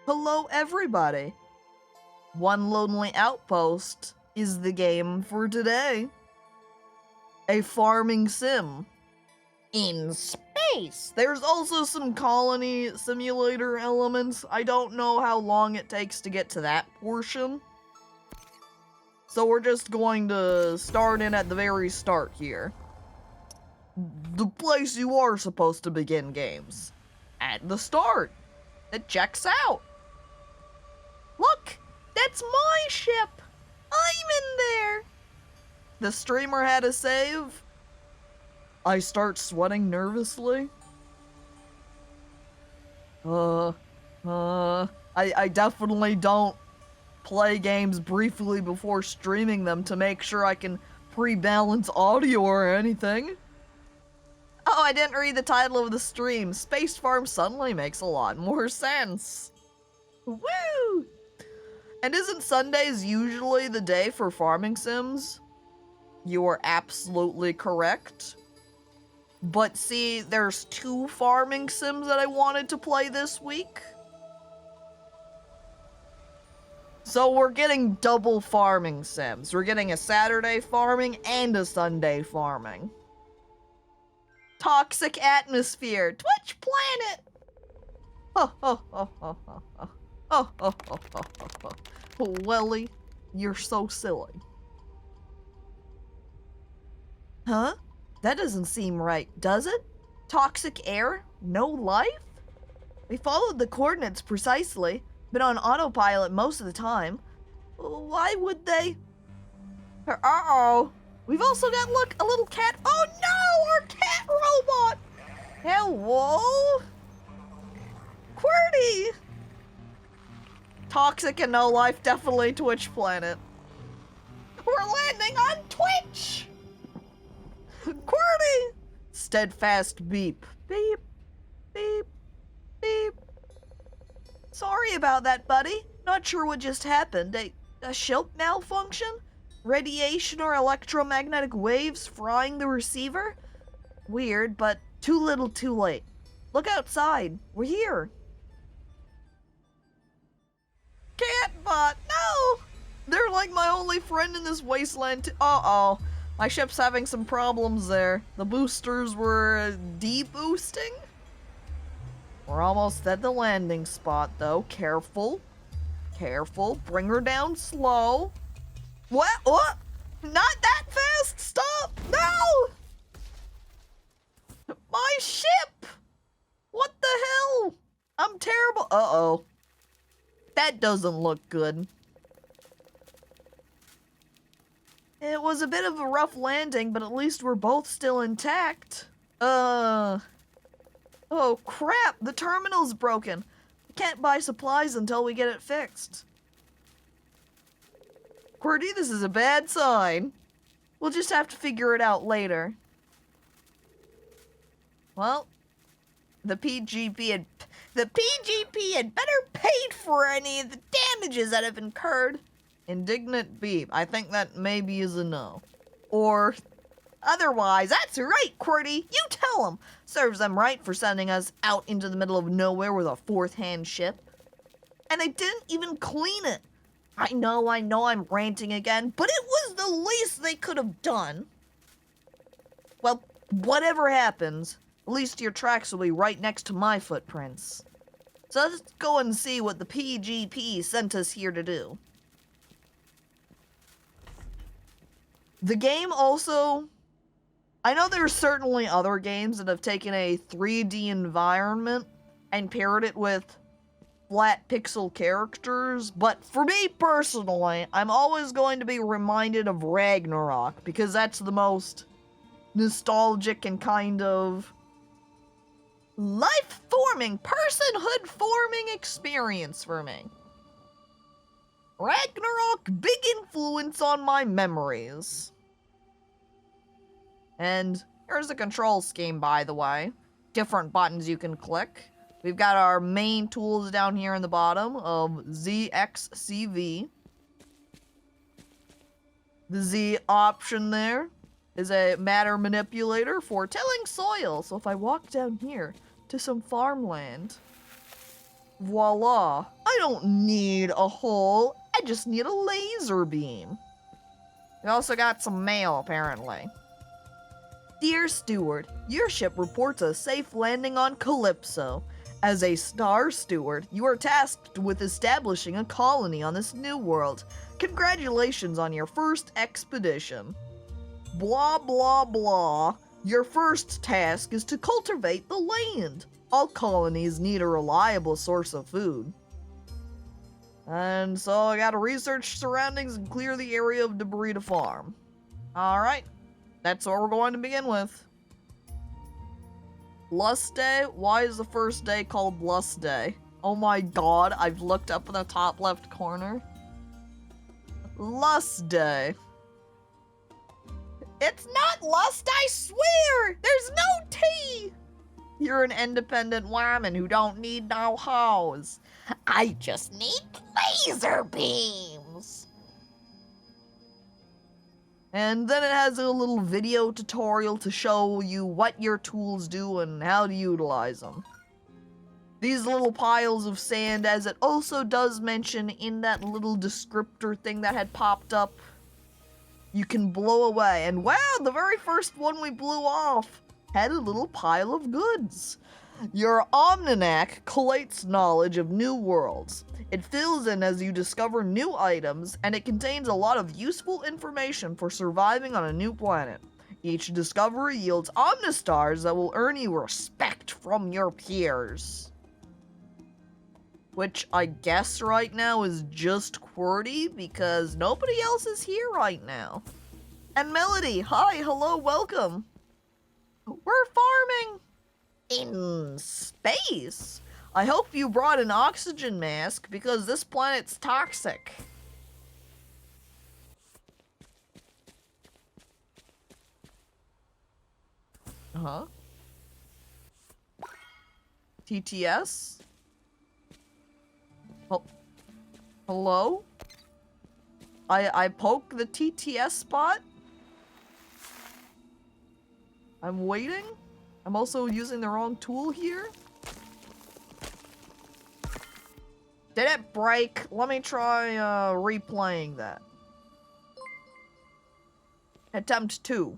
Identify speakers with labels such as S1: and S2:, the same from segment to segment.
S1: Hello everybody! One Lonely Outpost is the game for today. A farming sim in space. There's also some colony simulator elements. I don't know how long it takes to get to that portion. So we're just going to start in at the very start here. The place you are supposed to begin games. At the start. It checks out. Look, that's my ship. I'm in there. The streamer had a save. I start sweating nervously. I definitely don't play games briefly before streaming them to make sure I can pre-balance audio or anything. Oh, I didn't read the title of the stream. Space Farm suddenly makes a lot more sense. Woo! And isn't Sundays usually the day for farming sims? You are absolutely correct. But see, there's 2 farming sims that I wanted to play this week. So we're getting double farming sims. We're getting a Saturday farming and a Sunday farming. Toxic atmosphere. Twitch planet. Welly, you're so silly. Huh? That doesn't seem right, does it? Toxic air? No life? We followed the coordinates precisely, been on autopilot most of the time. Why would they? Uh-oh. We've also got, look, a little cat. Oh no, our cat robot! Hello? Qwerty! Toxic and no life, definitely Twitch planet. We're landing on Twitch! Qwerty! Steadfast beep. Beep, beep, beep. Sorry about that, buddy. Not sure what just happened. A ship malfunction? Radiation or electromagnetic waves frying the receiver? Weird, but too little too late. Look outside. We're here. Catbot, no! They're like my only friend in this wasteland. Uh-oh. My ship's having some problems there. The boosters were de-boosting? We're almost at the landing spot, though. Careful. Careful. Bring her down slow. What? What? Not that fast! Stop! No! My ship! What the hell? I'm terrible. Uh-oh. That doesn't look good. It was a bit of a rough landing, but at least we're both still intact. Oh crap, the terminal's broken. We can't buy supplies until we get it fixed. Qwerty, this is a bad sign. We'll just have to figure it out later. Well, the PGP had better paid for any of the damages that have incurred. Indignant beep. I think that maybe is a no. Or otherwise, that's right, Qwerty. You tell them. Serves them right for sending us out into the middle of nowhere with a 4th-hand ship. And they didn't even clean it. I know I'm ranting again, but it was the least they could have done. Well, whatever happens, at least your tracks will be right next to my footprints. So let's go and see what the PGP sent us here to do. The game also... I know there's certainly other games that have taken a 3D environment and paired it with flat pixel characters, but for me personally, I'm always going to be reminded of Ragnarok, because that's the most nostalgic and kind of life-forming, personhood-forming experience for me. Ragnarok, big influence on my memories. And here's the control scheme, by the way. Different buttons you can click. We've got our main tools down here in the bottom of ZXCV. The Z option there is a matter manipulator for tilling soil. So if I walk down here to some farmland, voila. I don't need a hole, I just need a laser beam. We also got some mail, apparently. Dear Steward, your ship reports a safe landing on Calypso. As a Star Steward, you are tasked with establishing a colony on this new world. Congratulations on your first expedition. Blah blah blah. Your first task is to cultivate the land. All colonies need a reliable source of food. And so I gotta research surroundings and clear the area of debris to farm. Alright, that's what we're going to begin with. Lust Day? Why is the first day called Lust Day? Oh my god, I've looked up in the top left corner. Lust Day. It's not lust, I swear! There's no T! You're an independent woman who don't need no hoes. I just need laser beams. And then it has a little video tutorial to show you what your tools do and how to utilize them. These little piles of sand, as it also does mention in that little descriptor thing that had popped up, you can blow away. And wow, the very first one we blew off had a little pile of goods. Your Omninac collates knowledge of new worlds. It fills in as you discover new items, and it contains a lot of useful information for surviving on a new planet. Each discovery yields Omnistars that will earn you respect from your peers. Which I guess right now is just QWERTY, because nobody else is here right now. And Melody, hi, hello, welcome. We're farming in space. I hope you brought an oxygen mask, because this planet's toxic. Uh-huh. TTS? Oh. Hello? I poke the TTS spot? I'm waiting? I'm also using the wrong tool here? Did it break? Let me try replaying that. Attempt 2.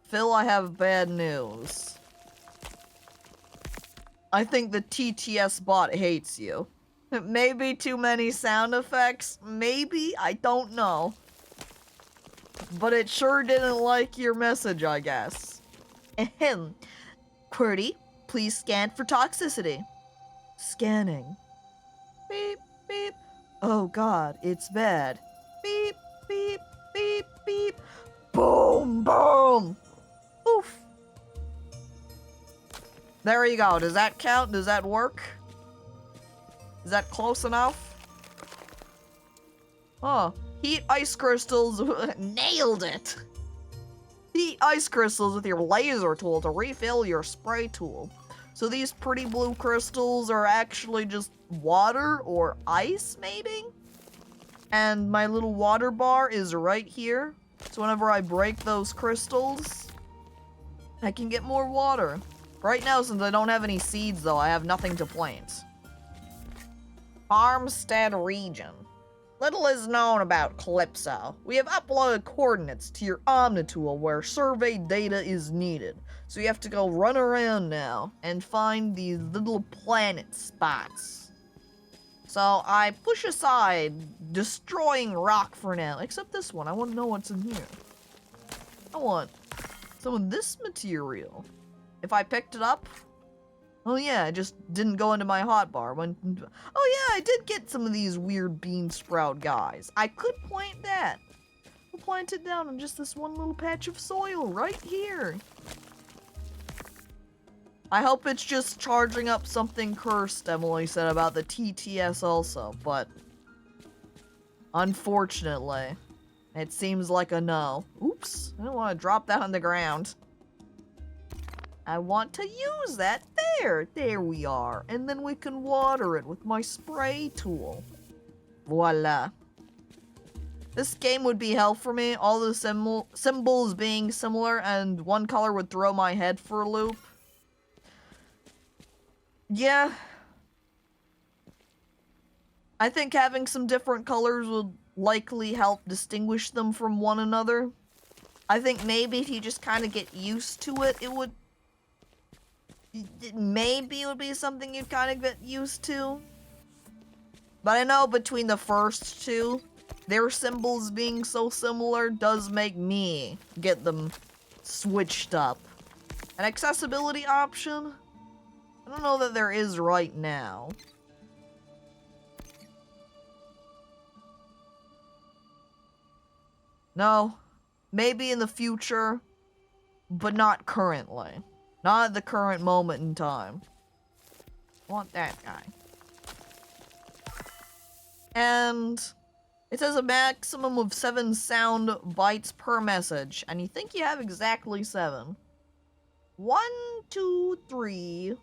S1: Phil, I have bad news. I think the TTS bot hates you. Maybe too many sound effects? Maybe? I don't know. But it sure didn't like your message, I guess. Ahem. QWERTY, please scan for toxicity. Scanning. Beep, beep. Oh god, it's bad. Beep, beep, beep, beep. Boom, boom. Oof. There you go. Does that count? Does that work? Is that close enough? Oh, heat ice crystals. Nailed it. Heat ice crystals with your laser tool to refill your spray tool. So these pretty blue crystals are actually just water or ice, maybe? And my little water bar is right here. So whenever I break those crystals, I can get more water. Right now, since I don't have any seeds, though, I have nothing to plant. Farmstead region. Little is known about Calypso. We have uploaded coordinates to your Omnitool where survey data is needed. So you have to go run around now and find these little planet spots. So I push aside destroying rock for now. Except this one. I want to know what's in here. I want some of this material. If I picked it up... Oh yeah, it just didn't go into my hotbar. Oh yeah, I did get some of these weird bean sprout guys. I could plant that. I'll plant it down in just this one little patch of soil right here. I hope it's just charging up something cursed Emily said about the TTS also, but unfortunately, it seems like a no. Oops, I don't want to drop that on the ground. I want to use that. There we are. And then we can water it with my spray tool. Voila. This game would be hell for me, all the symbols being similar, and one color would throw my head for a loop. Yeah. I think having some different colors would likely help distinguish them from one another. I think maybe if you just kind of get used to it, maybe it would be something you'd kind of get used to. But I know between the first two, their symbols being so similar does make me get them switched up. An accessibility option? I don't know that there is right now. No, maybe in the future, but not currently. Not at the current moment in time. Want that guy. And it says a maximum of 7 sound bytes per message, and you think you have exactly 7. 1, 2, 3,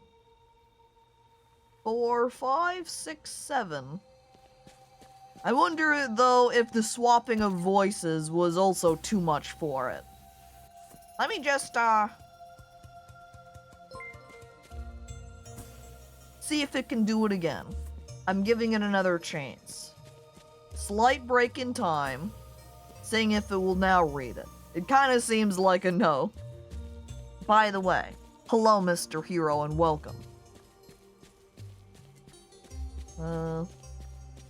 S1: 4, 5, 6, 7. I wonder, though, if the swapping of voices was also too much for it. Let me just, see if it can do it again. I'm giving it another chance. Slight break in time, seeing if it will now read it. It kind of seems like a no. By the way, hello, Mr. Hero, and welcome.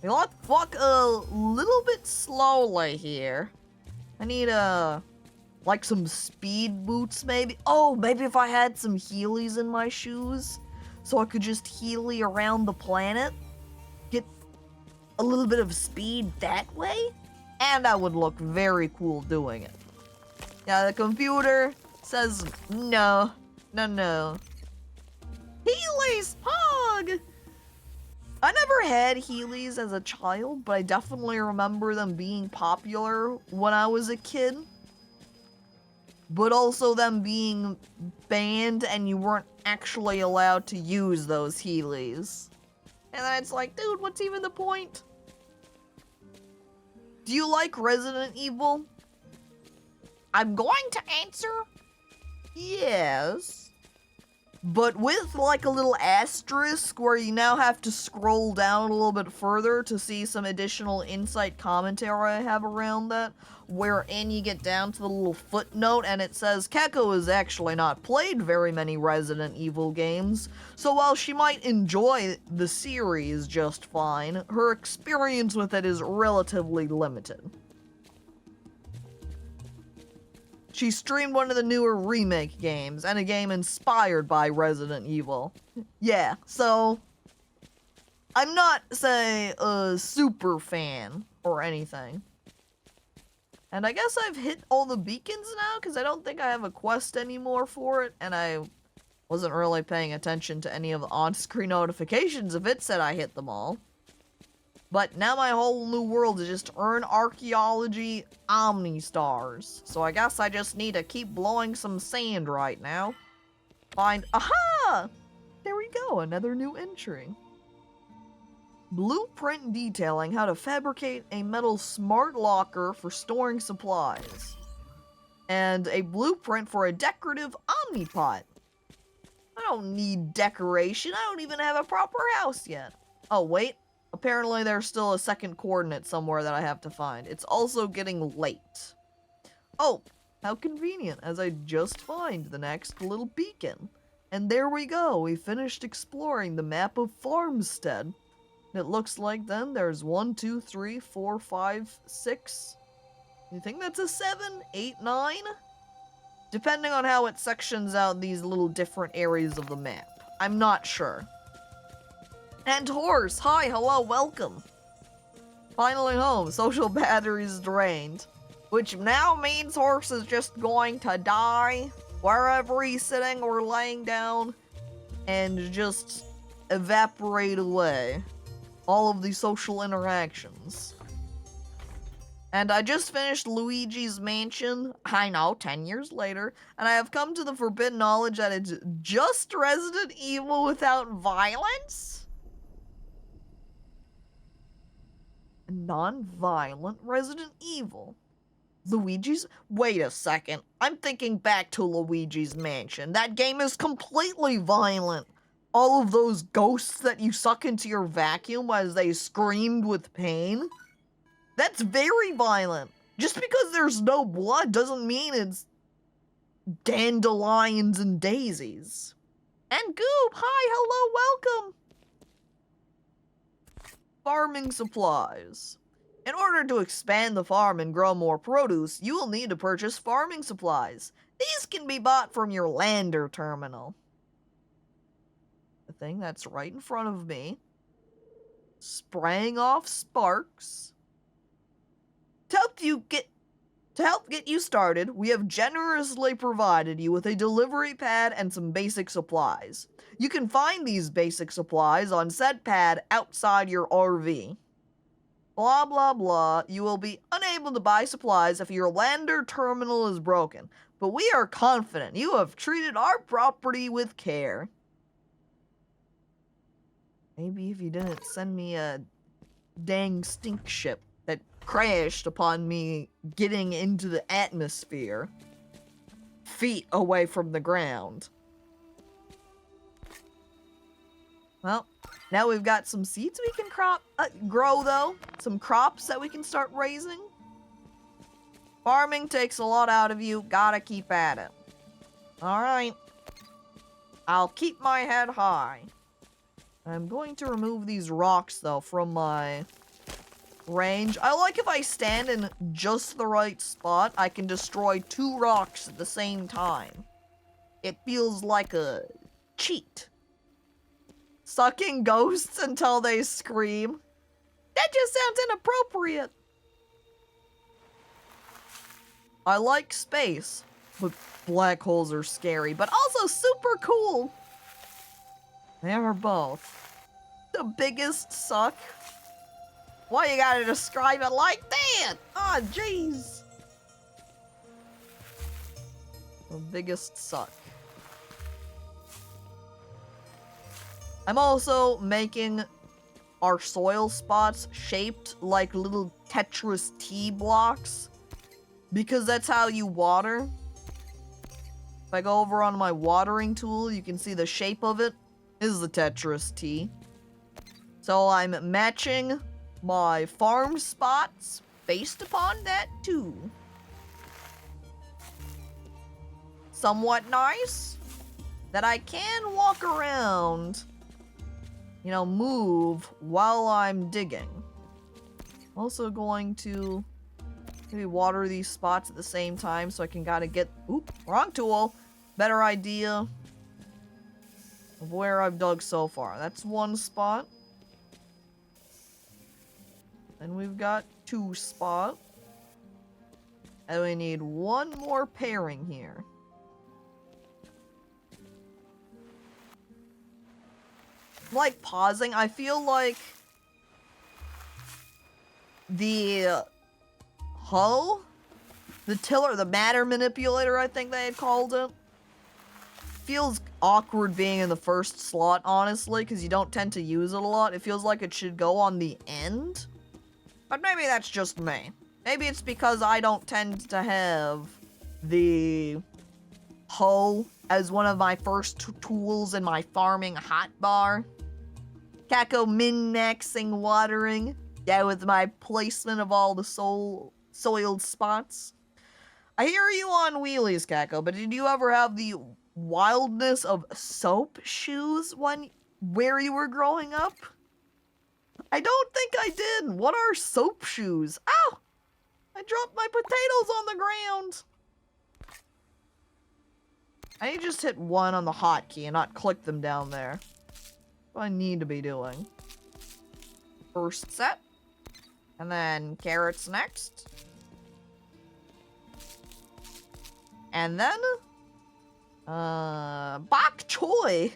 S1: Let's walk a little bit slowly here. I need, like some speed boots, maybe? Oh, maybe if I had some Heelys in my shoes, so I could just Heely around the planet? Get a little bit of speed that way? And I would look very cool doing it. Yeah, the computer says no. No. Heelys! Hug! I never had Heelys as a child, but I definitely remember them being popular when I was a kid. But also them being banned and you weren't actually allowed to use those Heelys. And then it's like, dude, what's even the point? Do you like Resident Evil? I'm going to answer yes. But with like a little asterisk where you now have to scroll down a little bit further to see some additional insight commentary I have around that, wherein you get down to the little footnote and it says, Caco has actually not played very many Resident Evil games, so while she might enjoy the series just fine, her experience with it is relatively limited. She streamed one of the newer remake games, and a game inspired by Resident Evil. Yeah, so I'm not, say, a super fan or anything. And I guess I've hit all the beacons now, because I don't think I have a quest anymore for it, and I wasn't really paying attention to any of the on-screen notifications if it said I hit them all. But now my whole new world is just earn archaeology Omni Stars. So I guess I just need to keep blowing some sand right now. Find, aha! There we go, another new entry. Blueprint detailing how to fabricate a metal smart locker for storing supplies. And a blueprint for a decorative Omnipot. I don't need decoration, I don't even have a proper house yet. Oh wait. Apparently there's still a second coordinate somewhere that I have to find. It's also getting late. Oh, how convenient, as I just find the next little beacon. And there we go, we finished exploring the map of Farmstead. It looks like then there's 1, 2, 3, 4, 5, 6. You think that's a 7, 8, 9? Depending on how it sections out these little different areas of the map. I'm not sure. And Horse, hi, hello, welcome. Finally home, social batteries drained. Which now means Horse is just going to die wherever he's sitting or laying down and just evaporate away all of the social interactions. And I just finished Luigi's Mansion, I know, 10 years later, and I have come to the forbidden knowledge that it's just Resident Evil without violence? non-violent Resident Evil. Luigi's? Wait a second. I'm thinking back to Luigi's Mansion. That game is completely violent. All of those ghosts that you suck into your vacuum as they screamed with pain. That's very violent. Just because there's no blood doesn't mean it's dandelions and daisies. And Goop, hi, hello, welcome. Farming supplies. In order to expand the farm and grow more produce, you will need to purchase farming supplies. These can be bought from your lander terminal. The thing that's right in front of me. Spraying off sparks. To help get you started, we have generously provided you with a delivery pad and some basic supplies. You can find these basic supplies on said pad outside your RV. Blah blah blah, you will be unable to buy supplies if your lander terminal is broken, but we are confident you have treated our property with care. Maybe if you didn't send me a dang stink ship that crashed upon me getting into the atmosphere, feet away from the ground. Well, now we've got some seeds we can grow though. Some crops that we can start raising. Farming takes a lot out of you. Gotta keep at it. Alright. I'll keep my head high. I'm going to remove these rocks though from my range. I like if I stand in just the right spot, I can destroy 2 rocks at the same time. It feels like a cheat. Sucking ghosts until they scream. That just sounds inappropriate. I like space, but black holes are scary, but also super cool. They are both. The biggest suck. Why you gotta describe it like that? Oh, jeez. The biggest suck. I'm also making our soil spots shaped like little Tetris T blocks, because that's how you water. If I go over on my watering tool, you can see the shape of it is the Tetris T. So I'm matching my farm spots based upon that too. Somewhat nice that I can walk around, you know, move while I'm digging. Also going to maybe water these spots at the same time so I can gotta get, oop, wrong tool, better idea of where I've dug so far. That's one spot. And we've got 2 spots. And we need 1 more pairing here. I'm like pausing. I feel like the hoe, the tiller, the matter manipulator, I think they had called it, feels awkward being in the first slot, honestly, because you don't tend to use it a lot. It feels like it should go on the end. But maybe that's just me. Maybe it's because I don't tend to have the hoe as one of my first tools in my farming hotbar. Caco min-maxing watering. Yeah, with my placement of all the soiled spots. I hear you on wheelies, Caco, but did you ever have the wildness of soap shoes where you were growing up? I don't think I did. What are soap shoes? Ow! I dropped my potatoes on the ground. I need to just hit 1 on the hotkey and not click them down there. That's what I need to be doing. First set. And then carrots next. And then bok choy.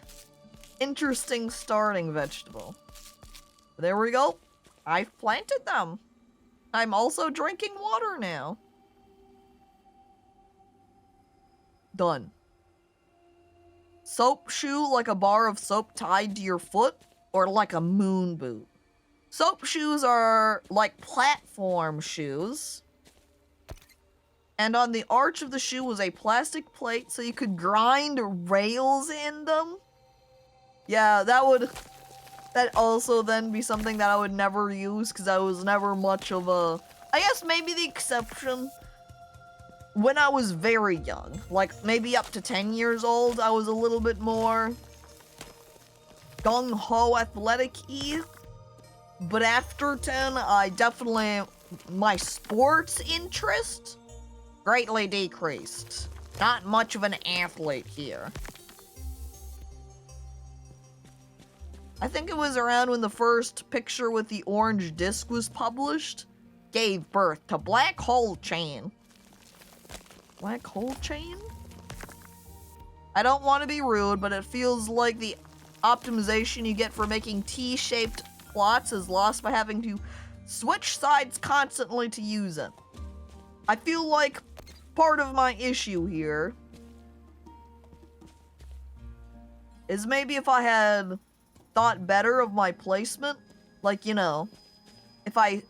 S1: Interesting starting vegetable. There we go. I've planted them. I'm also drinking water now. Done. Soap shoe like a bar of soap tied to your foot, or like a moon boot? Soap shoes are like platform shoes. And on the arch of the shoe was a plastic plate so you could grind rails in them. Yeah, that also then be something that I would never use because I was never much of a... I guess maybe the exception when I was very young, like maybe up to 10 years old, I was a little bit more gung-ho athletic-y. But after 10, I definitely... my sports interest greatly decreased. Not much of an athlete here. I think it was around when the first picture with the orange disc was published. Gave birth to Black Hole Chain. Black Hole Chain? I don't want to be rude, but it feels like the optimization you get for making T-shaped plots is lost by having to switch sides constantly to use it. I feel like part of my issue here is maybe if I had thought better of my placement, like, you know, if I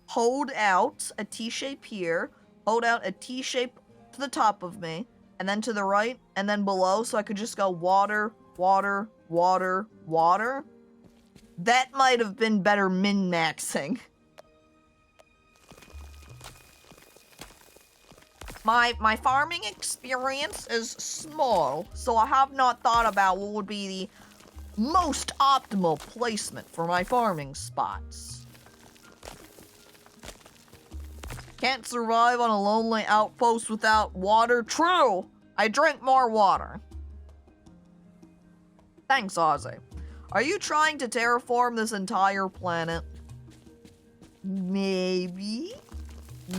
S1: hold out a T-shape here, hold out a T-shape to the top of me, and then to the right, and then below, so I could just go water, water, water, water. That might have been better min-maxing. My farming experience is small, so I have not thought about what would be the most optimal placement for my farming spots. Can't survive on a lonely outpost without water. True! I drink more water. Thanks, Ozzy. Are you trying to terraform this entire planet? Maybe.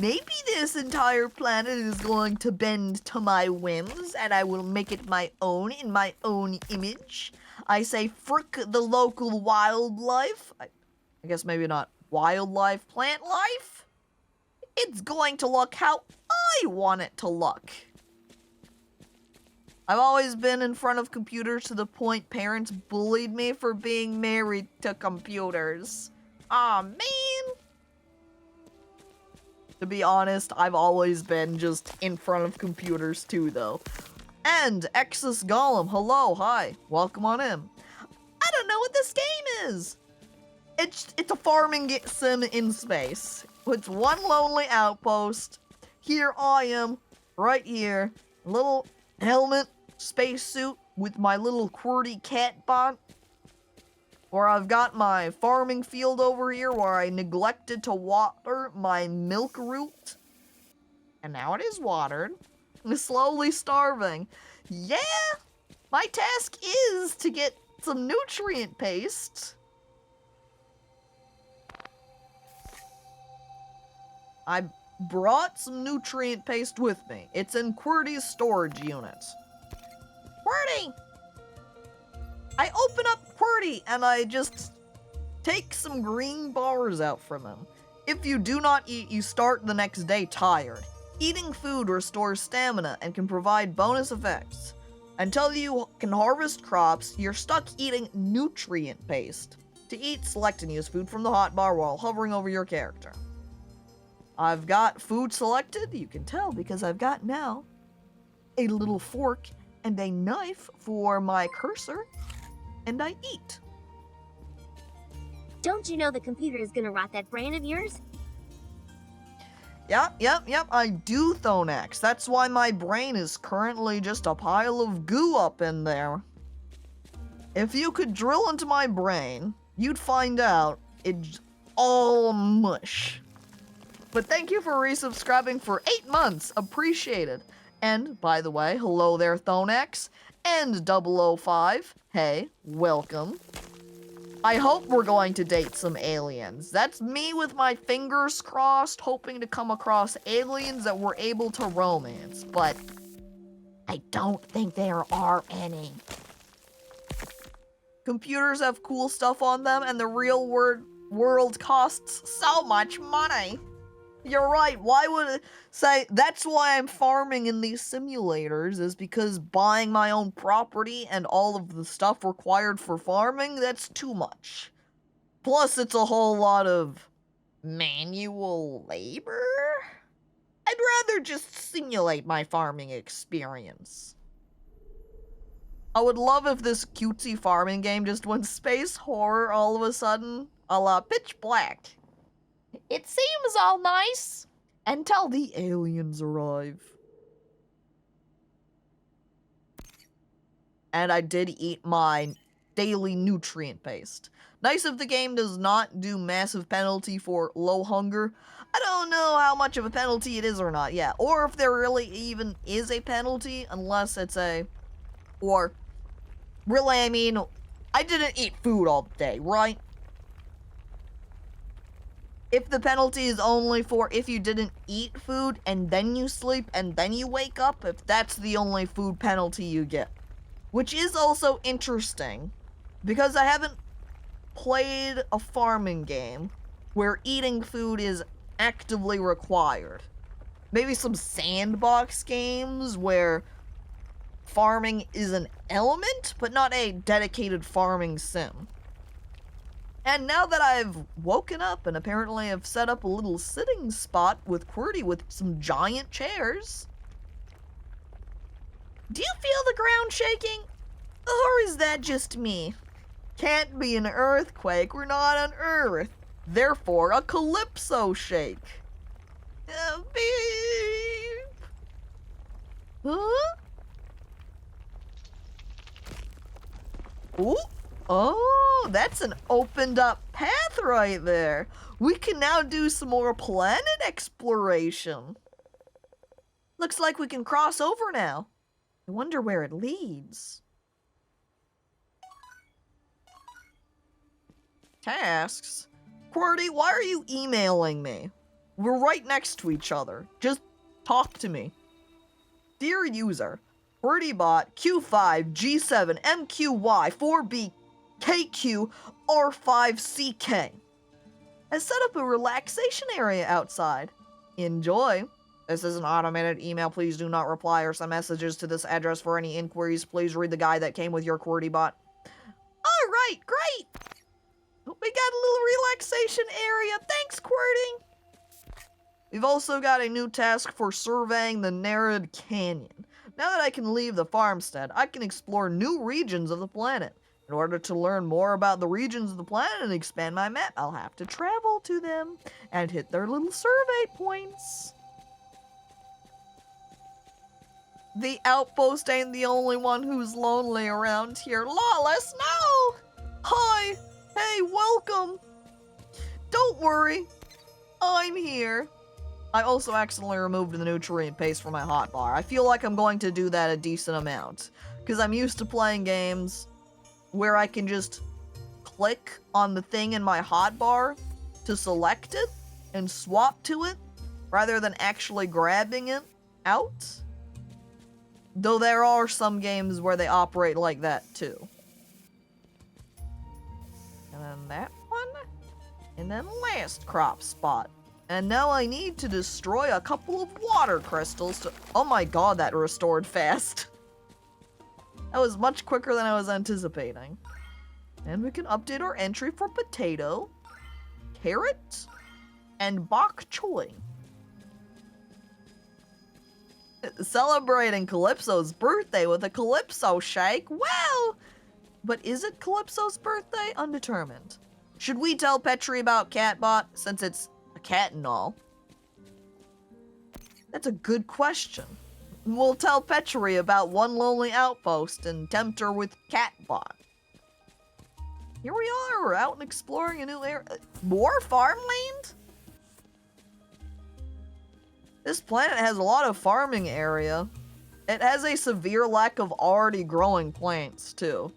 S1: Maybe this entire planet is going to bend to my whims, and I will make it my own in my own image. I say frick the local wildlife. I guess maybe not wildlife, plant life? It's going to look how I want it to look. I've always been in front of computers to the point parents bullied me for being married to computers. Aw, man. To be honest, I've always been just in front of computers too, though. And Exus Golem, hello, hi, welcome on in. I don't know what this game is. It's a farming sim in space. It's one lonely outpost. Here I am, right here, little helmet, spacesuit with my little QWERTY cat bot. Where I've got my farming field over here where I neglected to water my milk root. And now it is watered. I'm slowly starving. Yeah, my task is to get some nutrient paste. I brought some nutrient paste with me. It's in QWERTY's storage unit. QWERTY! I open up QWERTY and I just take some green bars out from him. If you do not eat, you start the next day tired. Eating food restores stamina and can provide bonus effects. Until you can harvest crops, you're stuck eating nutrient paste. To eat, select and use food from the hotbar while hovering over your character. I've got food selected, you can tell because I've got now a little fork and a knife for my cursor, and I eat.
S2: Don't you know the computer is gonna rot that brain of yours?
S1: Yep, I do, Thonax. That's why my brain is currently just a pile of goo up in there. If you could drill into my brain, you'd find out it's all mush. But thank you for resubscribing for 8 months, appreciated. And, by the way, hello there, Thonax, and 005, hey, welcome. I hope we're going to date some aliens. That's me with my fingers crossed, hoping to come across aliens that we're able to romance, but I don't think there are any. Computers have cool stuff on them, and the real world costs so much money. You're right, why would it say, that's why I'm farming in these simulators, is because buying my own property and all of the stuff required for farming, that's too much. Plus, it's a whole lot of manual labor. I'd rather just simulate my farming experience. I would love if this cutesy farming game just went space horror all of a sudden, a la Pitch Black. It seems all nice until the aliens arrive. And I did eat my daily nutrient paste. Nice if the game does not do massive penalty for low hunger. I don't know how much of a penalty it is or not yet. Or if there really even is a penalty, unless it's a... Or, really, I mean, I didn't eat food all day, right? If the penalty is only for if you didn't eat food and then you sleep and then you wake up, if that's the only food penalty you get. Which is also interesting, because I haven't played a farming game where eating food is actively required. Maybe some sandbox games where farming is an element, but not a dedicated farming sim. And now that I've woken up and apparently have set up a little sitting spot with QWERTY with some giant chairs. Do you feel the ground shaking? Or is that just me? Can't be an earthquake, we're not on Earth. Therefore, a calypso shake. Beep. Huh? Ooh. Oh, that's an opened up path right there. We can now do some more planet exploration. Looks like we can cross over now. I wonder where it leads. Tasks? QWERTY, why are you emailing me? We're right next to each other. Just talk to me. Dear user, QWERTYbot Q5GY4BKQR5CK has set up a relaxation area outside. Enjoy. This is an automated email. Please do not reply or send messages to this address for any inquiries. Please read the guide that came with your QWERTYbot. Alright, great! We got a little relaxation area. Thanks, QWERTY! We've also got a new task for surveying the Nerid Canyon. Now that I can leave the farmstead, I can explore new regions of the planet. In order to learn more about the regions of the planet and expand my map, I'll have to travel to them and hit their little survey points. The Outpost ain't the only one who's lonely around here. Lawless, no! Hi! Hey, welcome! Don't worry, I'm here. I also accidentally removed the nutrient paste from my hotbar. I feel like I'm going to do that a decent amount, because I'm used to playing games where I can just click on the thing in my hotbar to select it and swap to it, rather than actually grabbing it out. Though there are some games where they operate like that too. And then that one. And then last crop spot. And now I need to destroy a couple of water crystals to... Oh my god, that restored fast. That was much quicker than I was anticipating. And we can update our entry for potato, carrot, and bok choy. Celebrating Calypso's birthday with a Calypso shake? Well! But is it Calypso's birthday? Undetermined. Should we tell Petri about Catbot, since it's a cat and all? That's a good question. We'll tell Petri about One Lonely Outpost and tempt her with Catbot. Here we are, we're out and exploring a new area. More farmland? This planet has a lot of farming area. It has a severe lack of already growing plants, too.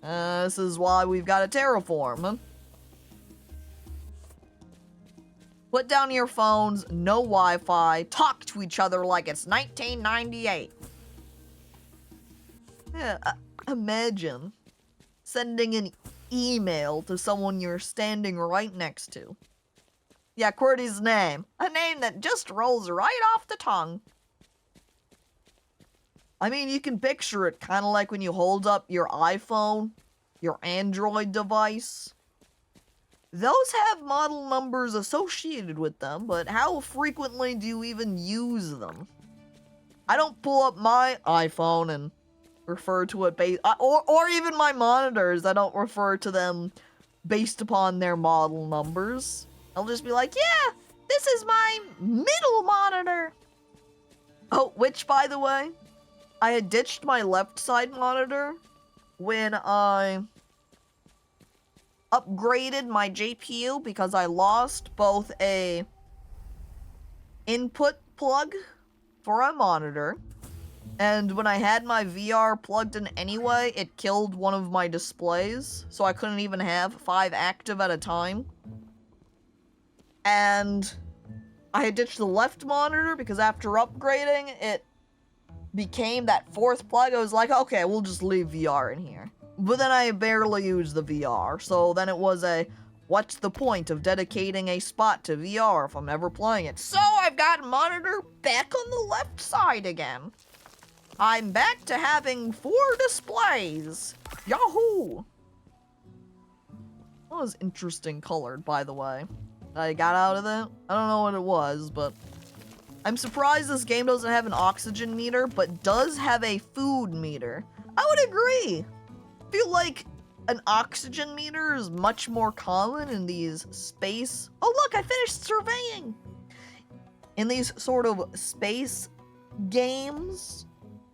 S1: This is why we've got to terraform, huh? Put down your phones, no Wi-Fi, talk to each other like it's 1998. Yeah, imagine sending an email to someone you're standing right next to. Yeah, QWERTY's name. A name that just rolls right off the tongue. I mean, you can picture it kind of like when you hold up your iPhone, your Android device, those have model numbers associated with them, but how frequently do you even use them? I don't pull up my iPhone and refer to it or even my monitors. I don't refer to them based upon their model numbers. I'll just be like, yeah, this is my middle monitor. Oh, which, by the way, I had ditched my left side monitor when I upgraded my GPU because I lost both a input plug for a monitor, and when I had my VR plugged in anyway, it killed one of my displays, so I couldn't even have 5 active at a time. And I had ditched the left monitor because after upgrading, it became that 4th plug. I was like, okay, we'll just leave VR in here. But then I barely used the VR, so then it was a, what's the point of dedicating a spot to VR if I'm ever playing it? So I've got monitor back on the left side again. I'm back to having 4 displays. Yahoo! That was interesting colored, by the way. I got out of that. I don't know what it was, but I'm surprised this game doesn't have an oxygen meter, but does have a food meter. I would agree. I feel like an oxygen meter is much more common in these space... Oh, look, I finished surveying! In these sort of space games.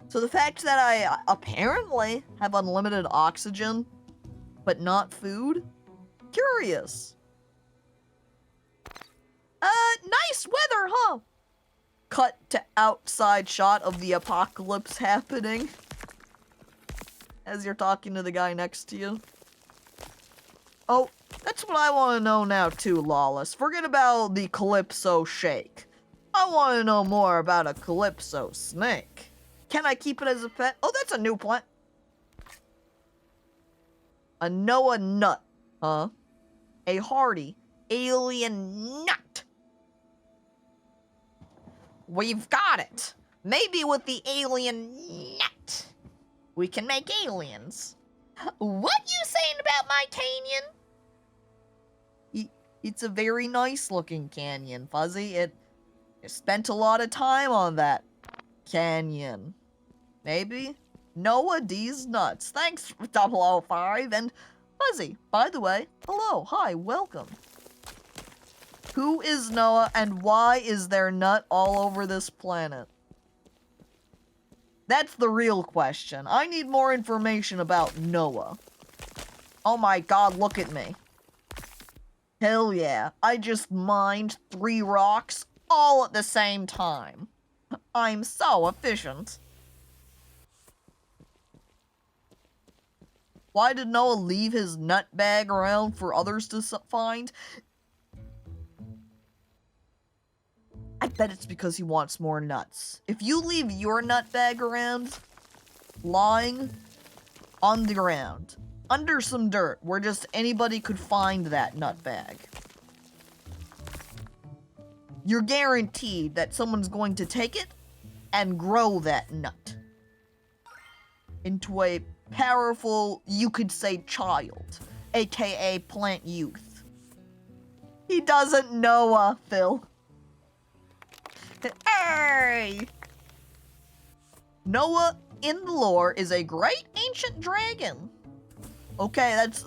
S1: So the fact that I apparently have unlimited oxygen, but not food? Curious. Nice weather, huh? Cut to outside shot of the apocalypse happening. As you're talking to the guy next to you. Oh, that's what I want to know now too, Lawless. Forget about the Calypso shake. I want to know more about a Calypso snake. Can I keep it as a pet? Oh, that's a new plant. A Noah nut, huh? A hardy alien nut. We've got it. Maybe with the alien nut, we can make aliens. What you saying about my canyon? It's a very nice looking canyon, Fuzzy. It spent a lot of time on that canyon. Maybe? Noah D's nuts. Thanks, 005. And Fuzzy, by the way, hello, hi, welcome. Who is Noah and why is there nut all over this planet? That's the real question. I need more information about Noah. Oh my god, look at me. Hell yeah, I just mined 3 rocks all at the same time. I'm so efficient. Why did Noah leave his nut bag around for others to find? I bet it's because he wants more nuts. If you leave your nut bag around, lying on the ground, under some dirt, where just anybody could find that nut bag, you're guaranteed that someone's going to take it and grow that nut into a powerful, you could say, child, aka plant youth. He doesn't know, Phil. Hey! Noah, in the lore, is a great ancient dragon. Okay, that's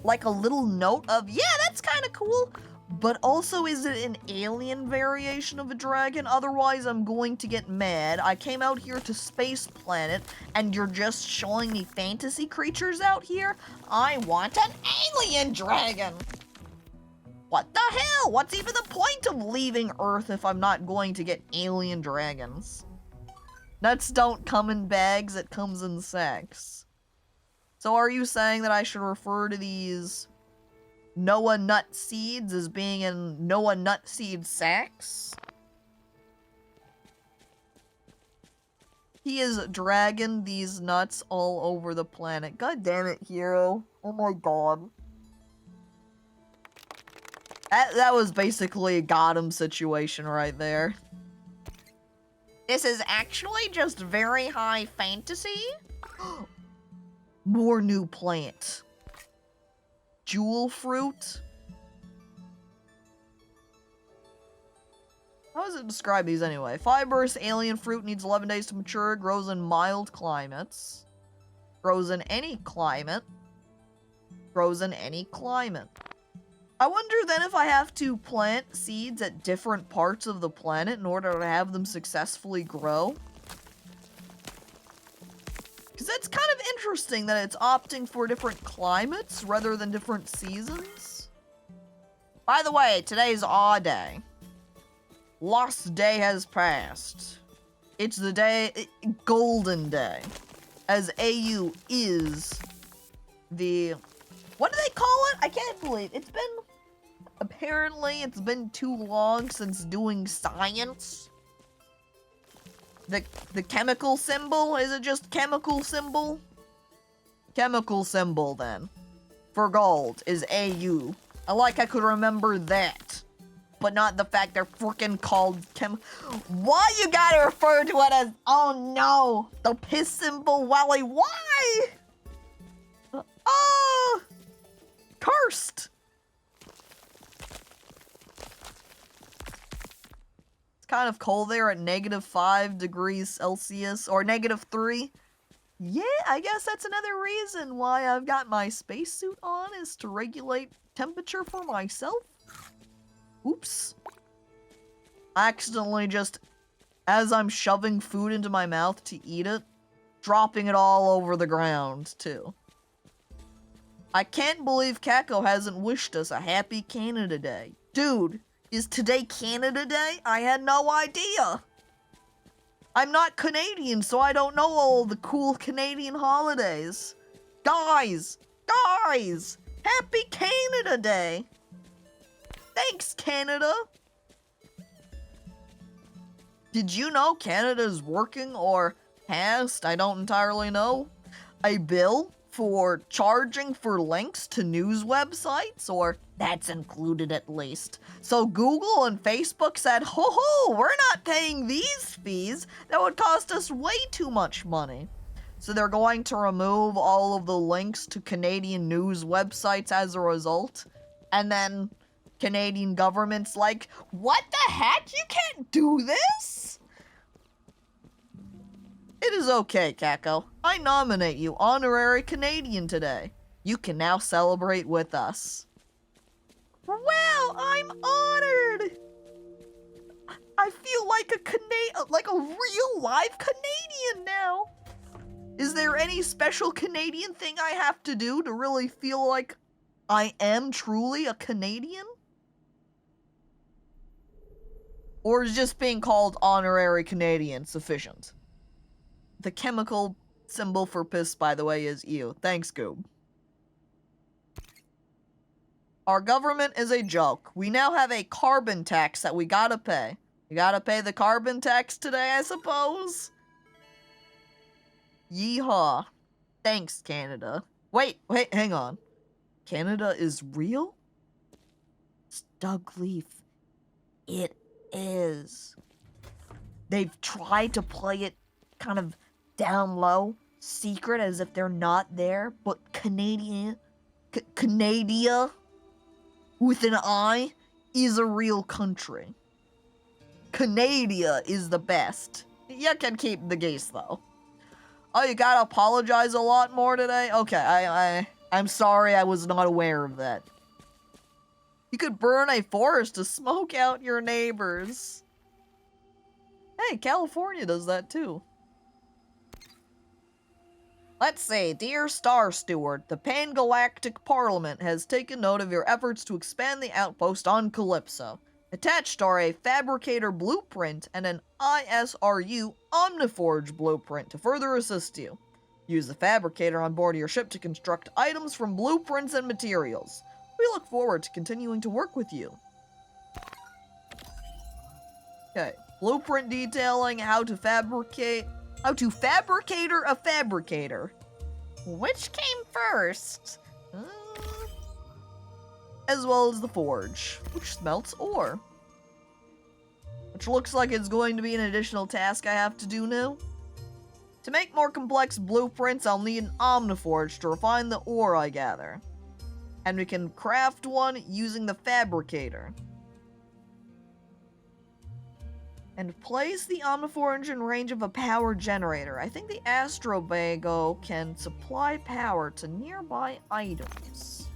S1: like a little note of, yeah, that's kind of cool. But also, is it an alien variation of a dragon? Otherwise, I'm going to get mad. I came out here to Space Planet, and you're just showing me fantasy creatures out here? I want an alien dragon! What the hell? What's even the point of leaving Earth if I'm not going to get alien dragons? Nuts don't come in bags, it comes in sacks. So are you saying that I should refer to these Noah nut seeds as being in Noah nut seed sacks? He is dragging these nuts all over the planet. God damn it, Hero. Oh my god. That was basically a Gotham situation right there. This is actually just very high fantasy. More new plants. Jewel fruit. How does it describe these anyway? Fibrous alien fruit needs 11 days to mature, grows in mild climates. Grows in any climate. Grows in any climate. I wonder then if I have to plant seeds at different parts of the planet in order to have them successfully grow. Because that's kind of interesting that it's opting for different climates rather than different seasons. By the way, today's Aw Day. Lost day has passed. It's the day, golden day. As AU is the, what do they call it? I can't believe, apparently it's been too long since doing science. The chemical symbol, is it just chemical symbol? Chemical symbol then, for gold, is AU. I could remember that. But not the fact they're freaking called Why you gotta refer to it as, oh no, the piss symbol, Wally, why? Cursed. It's kind of cold there at -5 degrees Celsius, or -3. Yeah, I guess that's another reason why I've got my spacesuit on, is to regulate temperature for myself. Oops. I accidentally just, as I'm shoving food into my mouth to eat it, dropping it all over the ground, too. I can't believe Caco hasn't wished us a happy Canada Day. Dude, is today Canada Day? I had no idea. I'm not Canadian, so I don't know all the cool Canadian holidays. Guys! Happy Canada Day! Thanks, Canada! Did you know Canada's working, or passed, I don't entirely know, a bill for charging for links to news websites, or that's included at least. So Google and Facebook said, ho, we're not paying these fees. That would cost us way too much money. So they're going to remove all of the links to Canadian news websites as a result. And then Canadian government's like, what the heck? You can't do this? It is okay, Caco. I nominate you honorary Canadian today. You can now celebrate with us. Well, I'm honored. I feel like a real live Canadian now. Is there any special Canadian thing I have to do to really feel like I am truly a Canadian? Or is just being called honorary Canadian sufficient? The chemical symbol for piss, by the way, is ew. Thanks, Goob. Our government is a joke. We now have a carbon tax that we gotta pay. You gotta pay the carbon tax today, I suppose? Yeehaw. Thanks, Canada. Wait, hang on. Canada is real? Stugleaf. It is. They've tried to play it kind of down low, secret, as if they're not there, but Canada, with an I, is a real country. Canada is the best. You can keep the geese, though. Oh, you gotta apologize a lot more today? Okay, I'm sorry I was not aware of that. You could burn a forest to smoke out your neighbors. Hey, California does that too. Let's see, dear Star Steward, the Pan-Galactic Parliament has taken note of your efforts to expand the outpost on Calypso. Attached are a Fabricator blueprint and an ISRU Omniforge blueprint to further assist you. Use the Fabricator on board your ship to construct items from blueprints and materials. We look forward to continuing to work with you. Okay, blueprint detailing how to fabricator a fabricator. Which came first? As well as the forge, which smelts ore. Which looks like it's going to be an additional task I have to do now. To make more complex blueprints, I'll need an Omniforge to refine the ore I gather. And we can craft one using the Fabricator. And place the Omnifor engine range of a power generator. I think the Astrobago can supply power to nearby items.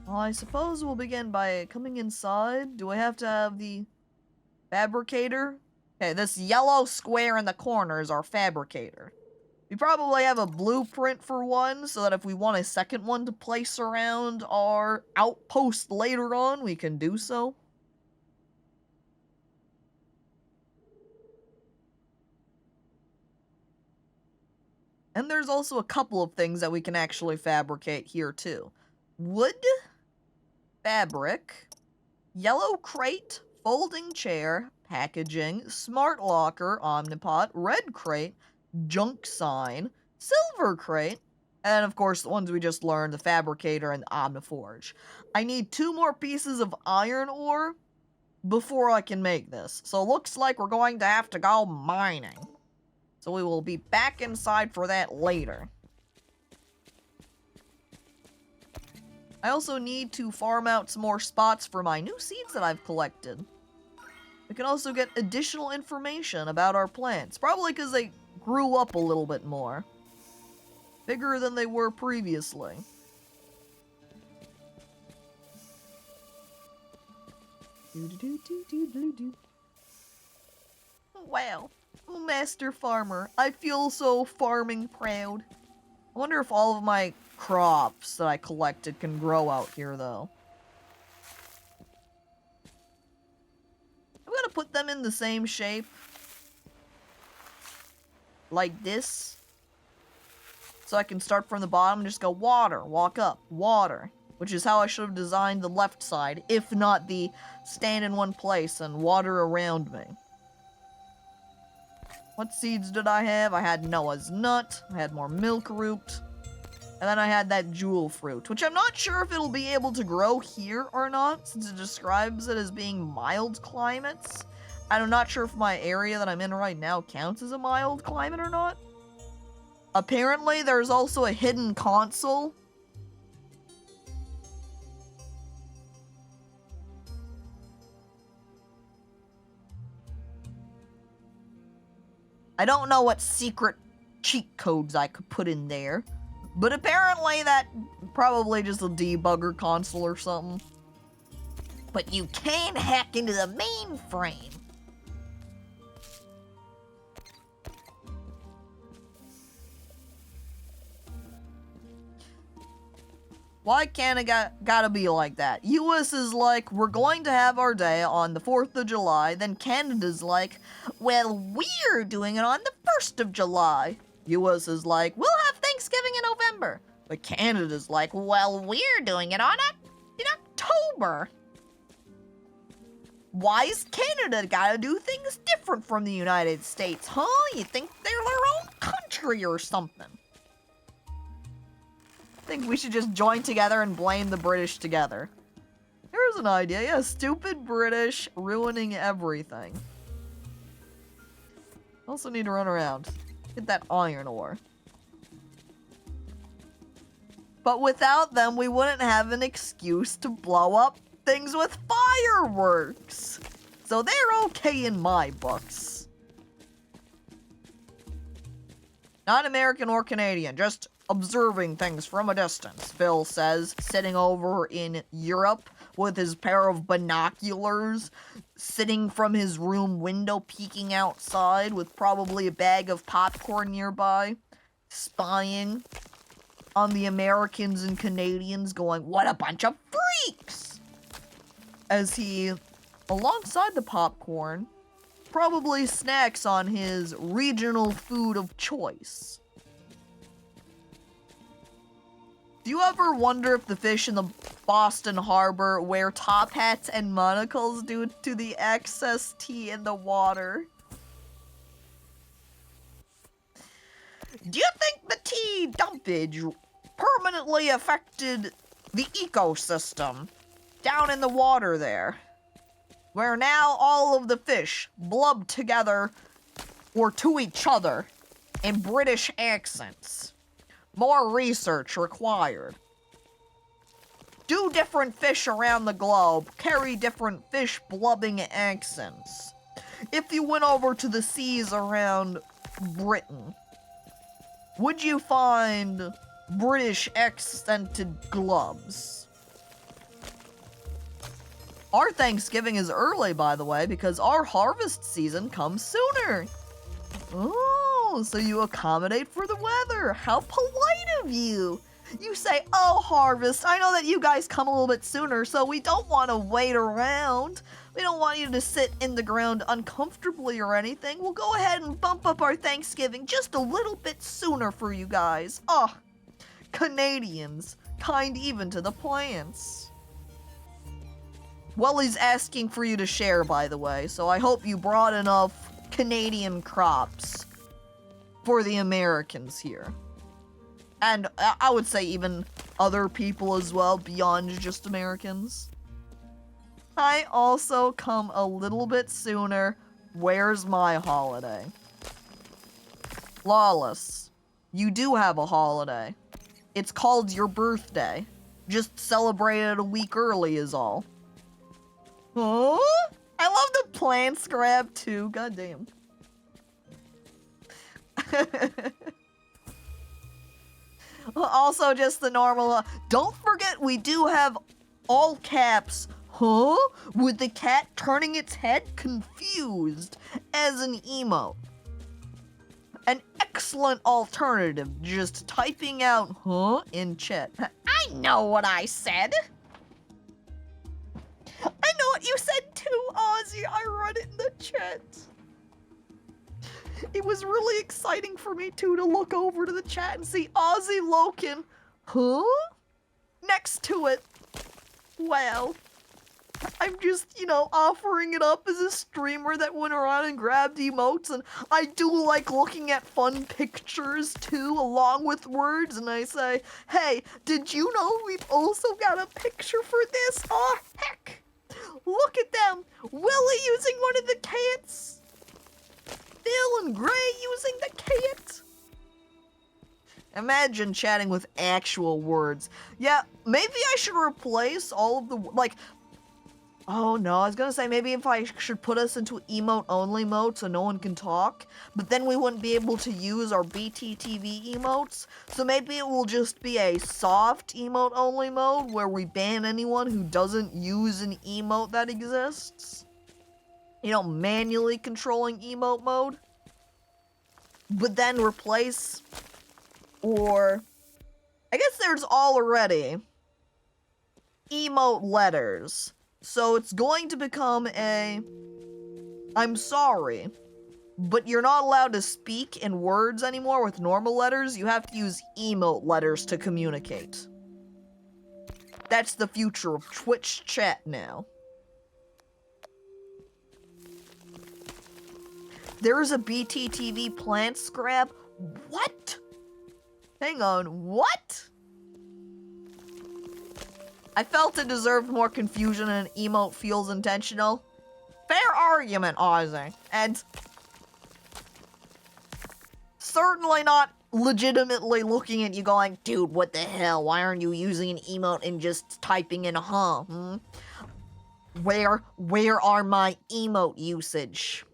S1: Well, I suppose we'll begin by coming inside. Do I have to have the fabricator? Okay, this yellow square in the corner is our fabricator. We probably have a blueprint for one, so that if we want a second one to place around our outpost later on, we can do so. And there's also a couple of things that we can actually fabricate here too. Wood, fabric, yellow crate, folding chair, packaging, smart locker, omnipot, red crate, junk sign, silver crate, and of course the ones we just learned, the fabricator and the omniforge. I need 2 more pieces of iron ore before I can make this. So it looks like we're going to have to go mining. So we will be back inside for that later. I also need to farm out some more spots for my new seeds that I've collected. We can also get additional information about our plants, probably because they grew up a little bit more. Bigger than they were previously. Wow. Master farmer. I feel so farming proud. I wonder if all of my crops that I collected can grow out here, though. I'm gonna put them in the same shape. Like this. So I can start from the bottom and just go water, walk up, water. Which is how I should have designed the left side, if not the stand in one place and water around me. What seeds did I have? I had Noah's Nut, I had more milk root, and then I had that jewel fruit, which I'm not sure if it'll be able to grow here or not, since it describes it as being mild climates. And I'm not sure if my area that I'm in right now counts as a mild climate or not. Apparently, there's also a hidden console. I don't know what secret cheat codes I could put in there, but apparently that probably just a debugger console or something. But you can hack into the mainframe. Why can't it gotta be like that? US is like, we're going to have our day on the 4th of July, then Canada's like, well, we're doing it on the 1st of July. US is like, we'll have Thanksgiving in November. But Canada's like, well, we're doing it in October. Why's Canada gotta do things different from the United States, huh? You think they're their own country or something? I think we should just join together and blame the British together. Here's an idea. Yeah, stupid British ruining everything. Also need to run around. Get that iron ore. But without them, we wouldn't have an excuse to blow up things with fireworks. So they're okay in my books. Not American or Canadian, just observing things from a distance, Phil says, sitting over in Europe with his pair of binoculars, sitting from his room window peeking outside with probably a bag of popcorn nearby, spying on the Americans and Canadians going, what a bunch of freaks! As he, alongside the popcorn, probably snacks on his regional food of choice. Do you ever wonder if the fish in the Boston Harbor wear top hats and monocles due to the excess tea in the water? Do you think the tea dumpage permanently affected the ecosystem down in the water there? Where now all of the fish blub together or to each other in British accents. More research required. Do different fish around the globe. Carry different fish blubbing accents. If you went over to the seas around Britain, would you find British accented gloves? Our Thanksgiving is early, by the way, because our harvest season comes sooner. Oh, so you accommodate for the weather. How polite of you. You say, oh, harvest, I know that you guys come a little bit sooner, so we don't want to wait around. We don't want you to sit in the ground uncomfortably or anything. We'll go ahead and bump up our Thanksgiving just a little bit sooner for you guys. Oh, Canadians, kind even to the plants. Well, he's asking for you to share, by the way, so I hope you brought enough Canadian crops for the Americans here. And I would say even other people as well, beyond just Americans. I also come a little bit sooner. Where's my holiday? Lawless, you do have a holiday. It's called your birthday. Just celebrate it a week early is all. Huh? I love the plants grab too, goddamn. Also just the normal, don't forget we do have all caps, huh? With the cat turning its head confused as an emote. An excellent alternative, just typing out, huh, in chat. I know what I said. I know what you said too, Ozzy. I read it in the chat. It was really exciting for me too to look over to the chat and see Ozzy Loken, huh? Next to it. Wow. I'm just, you know, offering it up as a streamer that went around and grabbed emotes, and I do like looking at fun pictures too, along with words, and I say, hey, did you know we've also got a picture for this? Oh, heck! Look at them! Willie using one of the cats! Phil and Gray using the cat! Imagine chatting with actual words. Yeah, maybe I should replace all of the, like, oh no, I was gonna say maybe if I should put us into emote-only mode so no one can talk, but then we wouldn't be able to use our BTTV emotes, so maybe it will just be a soft emote-only mode where we ban anyone who doesn't use an emote that exists. You know, manually controlling emote mode. But then replace, or, I guess there's already emote letters. So it's going to become a, I'm sorry, but you're not allowed to speak in words anymore with normal letters. You have to use emote letters to communicate. That's the future of Twitch chat now. There's a BTTV plants grab? What? Hang on, what? I felt it deserved more confusion and an emote feels intentional. Fair argument, Ozzy. And certainly not legitimately looking at you going, dude, what the hell? Why aren't you using an emote and just typing in huh? Where are my emote usage?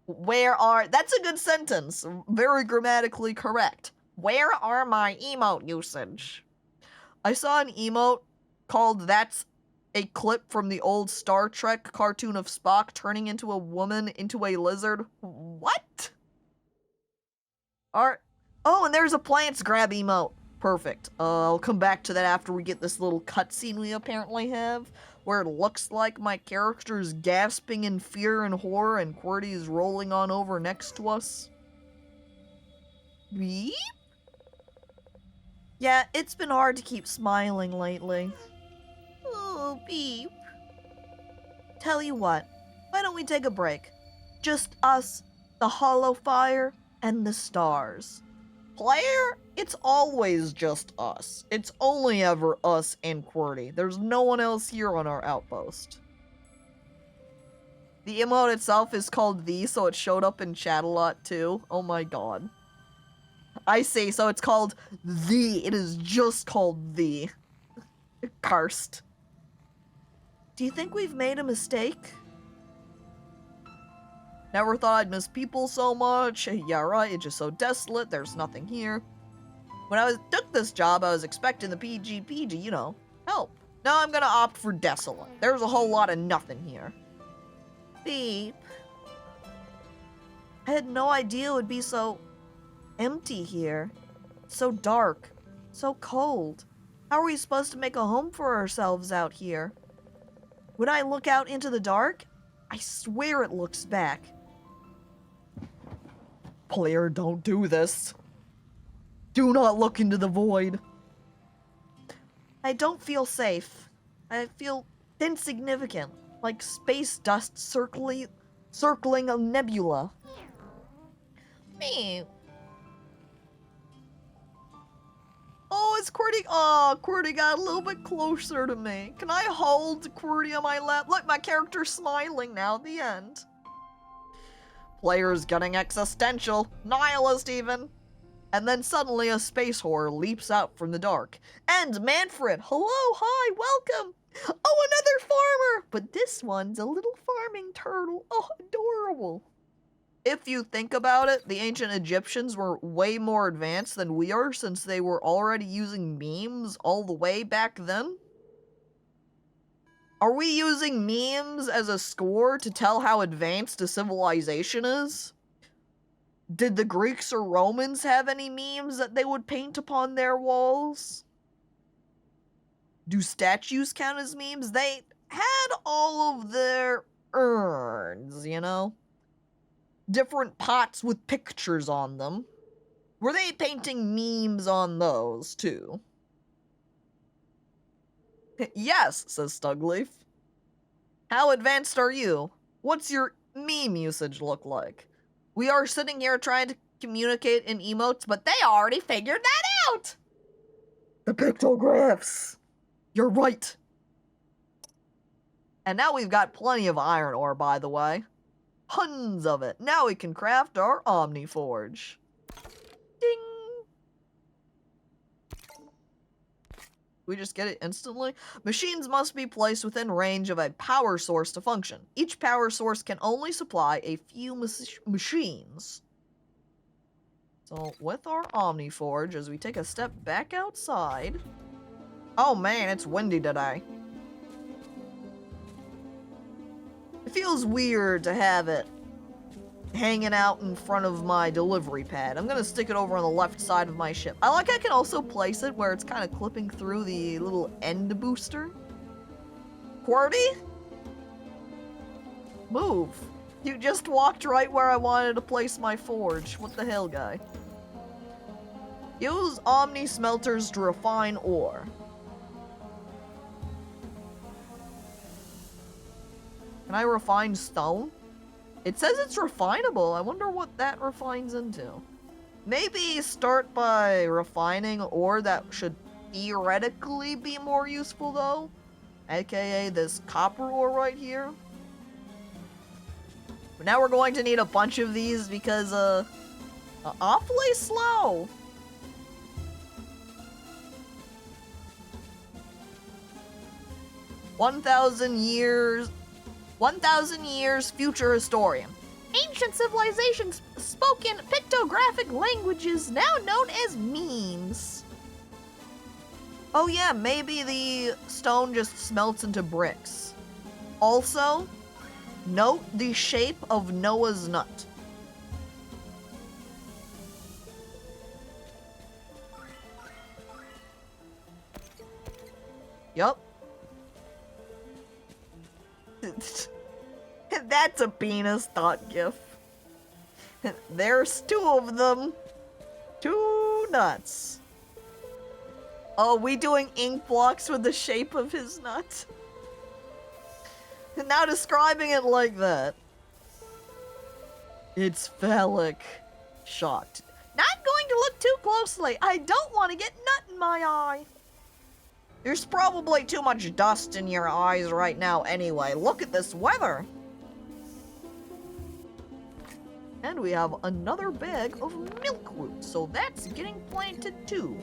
S1: That's a good sentence. Very grammatically correct. Where are my emote usage? I saw an emote called That's a Clip from the old Star Trek cartoon of Spock turning into a woman into a lizard. What? Oh, and there's a plants grab emote. Perfect. I'll come back to that after we get this little cutscene we apparently have, where it looks like my character is gasping in fear and horror and QWERTY is rolling on over next to us. Beep? Yeah, it's been hard to keep smiling lately. Oh, beep. Tell you what, why don't we take a break? Just us, the hollow fire, and the stars. Player, it's always just us. It's only ever us and QWERTY. There's no one else here on our outpost. The emote itself is called The, so it showed up in chat a lot too. Oh my god. I see, so it's called The. It is just called The. Karst. Do you think we've made a mistake? Never thought I'd miss people so much. Yeah, right, it's just so desolate, there's nothing here. When I took this job, I was expecting the PGP to, you know, help. Now I'm gonna opt for desolate. There's a whole lot of nothing here. Beep. I had no idea it would be so empty here. So dark. So cold. How are we supposed to make a home for ourselves out here? When I look out into the dark, I swear it looks back. Player, don't do this. Do not look into the void. I don't feel safe. I feel insignificant, like space dust circling a nebula. Me. Oh, it's QWERTY. Oh, QWERTY got a little bit closer to me. Can I hold QWERTY on my lap? Look, my character's smiling now at the end. Player's getting existential. Nihilist, even. And then suddenly a space horror leaps out from the dark. And Manfred. Hello, hi, welcome. Oh, another farmer. But this one's a little farming turtle. Oh, adorable. If you think about it, the ancient Egyptians were way more advanced than we are since they were already using memes all the way back then. Are we using memes as a score to tell how advanced a civilization is? Did the Greeks or Romans have any memes that they would paint upon their walls? Do statues count as memes? They had all of their urns, you know? Different pots with pictures on them. Were they painting memes on those, too? Yes, says Stugleaf. How advanced are you? What's your meme usage look like? We are sitting here trying to communicate in emotes, but they already figured that out! The pictographs! You're right! And now we've got plenty of iron ore, by the way. Tons of it. Now we can craft our Omniforge. Ding! We just get it instantly? Machines must be placed within range of a power source to function. Each power source can only supply a few machines. So with our Omniforge, as we take a step back outside... Oh man, it's windy today. It feels weird to have it hanging out in front of my delivery pad. I'm gonna stick it over on the left side of my ship. I can also place it where it's kind of clipping through the little end booster. QWERTY? Move. You just walked right where I wanted to place my forge. What the hell, guy? Use Omni smelters to refine ore. Can I refine stone? It says it's refinable. I wonder what that refines into. Maybe start by refining ore that should theoretically be more useful though. AKA this copper ore right here. But now we're going to need a bunch of these because, awfully slow. $1,000 years future historian. Ancient civilizations spoke in pictographic languages now known as memes. Oh yeah, maybe the stone just smelts into bricks. Also, note the shape of Noah's nut. Yup. That's a penis thought gif. There's two of them. Two nuts. Oh, we doing ink blocks with the shape of his nut? Now describing it like that. It's phallic. Shocked. Not going to look too closely. I don't want to get nut in my eye. There's probably too much dust in your eyes right now anyway. Look at this weather. And we have another bag of milkroot, so that's getting planted too.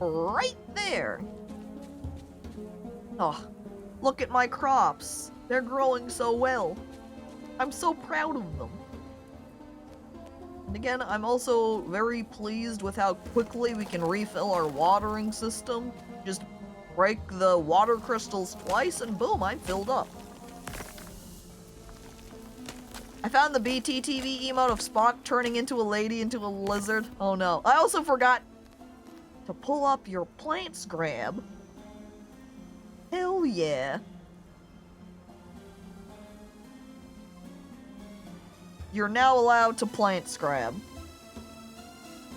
S1: Right there. Oh, look at my crops. They're growing so well. I'm so proud of them. And again, I'm also very pleased with how quickly we can refill our watering system. Just break the water crystals twice and boom, I'm filled up. I found the BTTV emote of Spock turning into a lady into a lizard. Oh no. I also forgot to pull up your plants grab. Hell yeah. You're now allowed to plant scrab.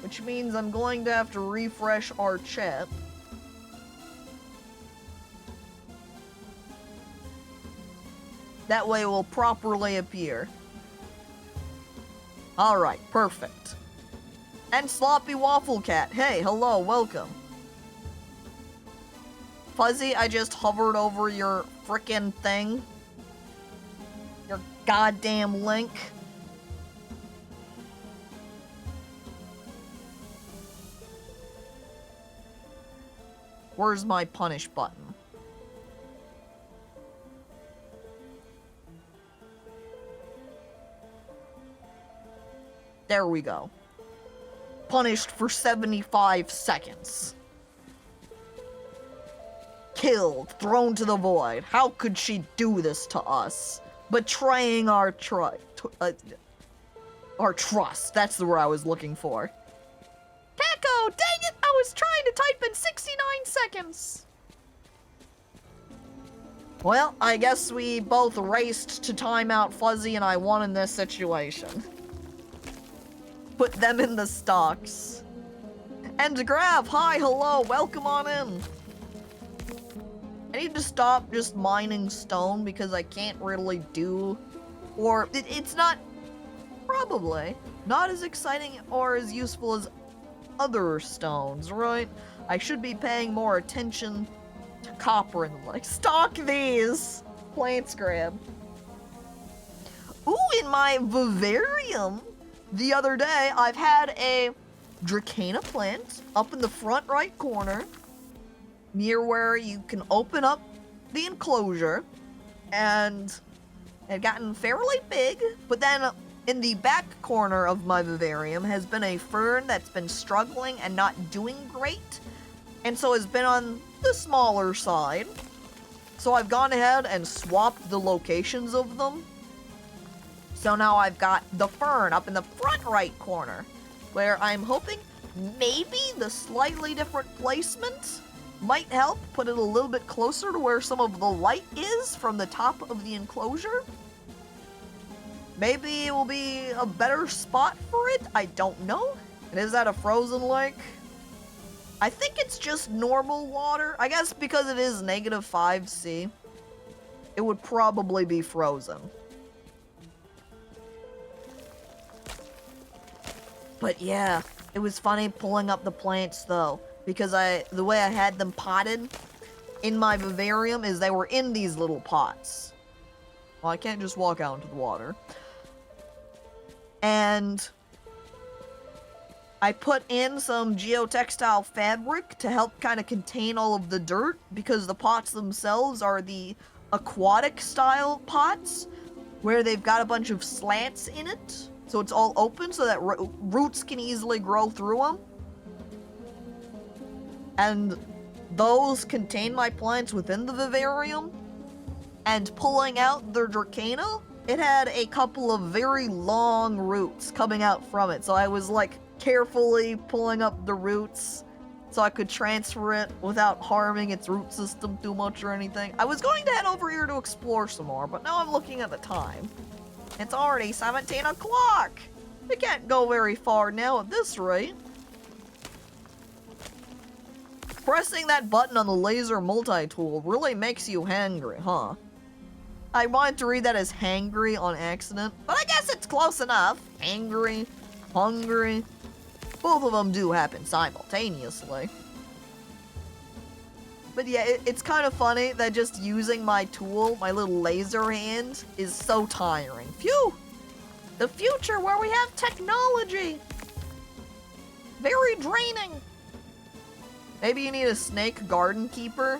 S1: Which means I'm going to have to refresh our chat. That way it will properly appear. Alright, perfect. And Sloppy Waffle Cat. Hey, hello, welcome. Fuzzy, I just hovered over your frickin' thing. Your goddamn link. Where's my punish button? There we go. Punished for 75 seconds. Killed, thrown to the void. How could she do this to us? Betraying our trust. That's the word I was looking for. Caco, dang it! I was trying to type in 69 seconds. Well, I guess we both raced to time out Fuzzy and I won in this situation. Put them in the stocks. And Grab, hi, hello, welcome on in. I need to stop just mining stone because I can't really do, or it's not, probably, not as exciting or as useful as other stones, right? I should be paying more attention to copper and the like. Stock these! Plants grab. Ooh, in my vivarium, the other day, I've had a Dracana plant up in the front right corner, near where you can open up the enclosure, and it had gotten fairly big, but then in the back corner of my vivarium has been a fern that's been struggling and not doing great, and so has been on the smaller side. So I've gone ahead and swapped the locations of them. So now I've got the fern up in the front right corner, where I'm hoping maybe the slightly different placement might help put it a little bit closer to where some of the light is from the top of the enclosure. Maybe it will be a better spot for it, I don't know. And is that a frozen lake? I think it's just normal water. I guess because it is -5°C, it would probably be frozen. But yeah, it was funny pulling up the plants though, because the way I had them potted in my vivarium is they were in these little pots. Well, I can't just walk out into the water. And I put in some geotextile fabric to help kind of contain all of the dirt, because the pots themselves are the aquatic style pots, where they've got a bunch of slants in it. So it's all open so that roots can easily grow through them. And those contain my plants within the vivarium. And pulling out the Dracana, it had a couple of very long roots coming out from it. So I was like carefully pulling up the roots so I could transfer it without harming its root system too much or anything. I was going to head over here to explore some more, but now I'm looking at the time. It's already 17 o'clock! We can't go very far now at this rate. Pressing that button on the laser multi-tool really makes you hangry, huh? I wanted to read that as hangry on accident, but I guess it's close enough. Angry, hungry. Both of them do happen simultaneously. But yeah, it's kind of funny that just using my tool, my little laser hand, is so tiring. Phew! The future where we have technology! Very draining! Maybe you need a snake garden keeper?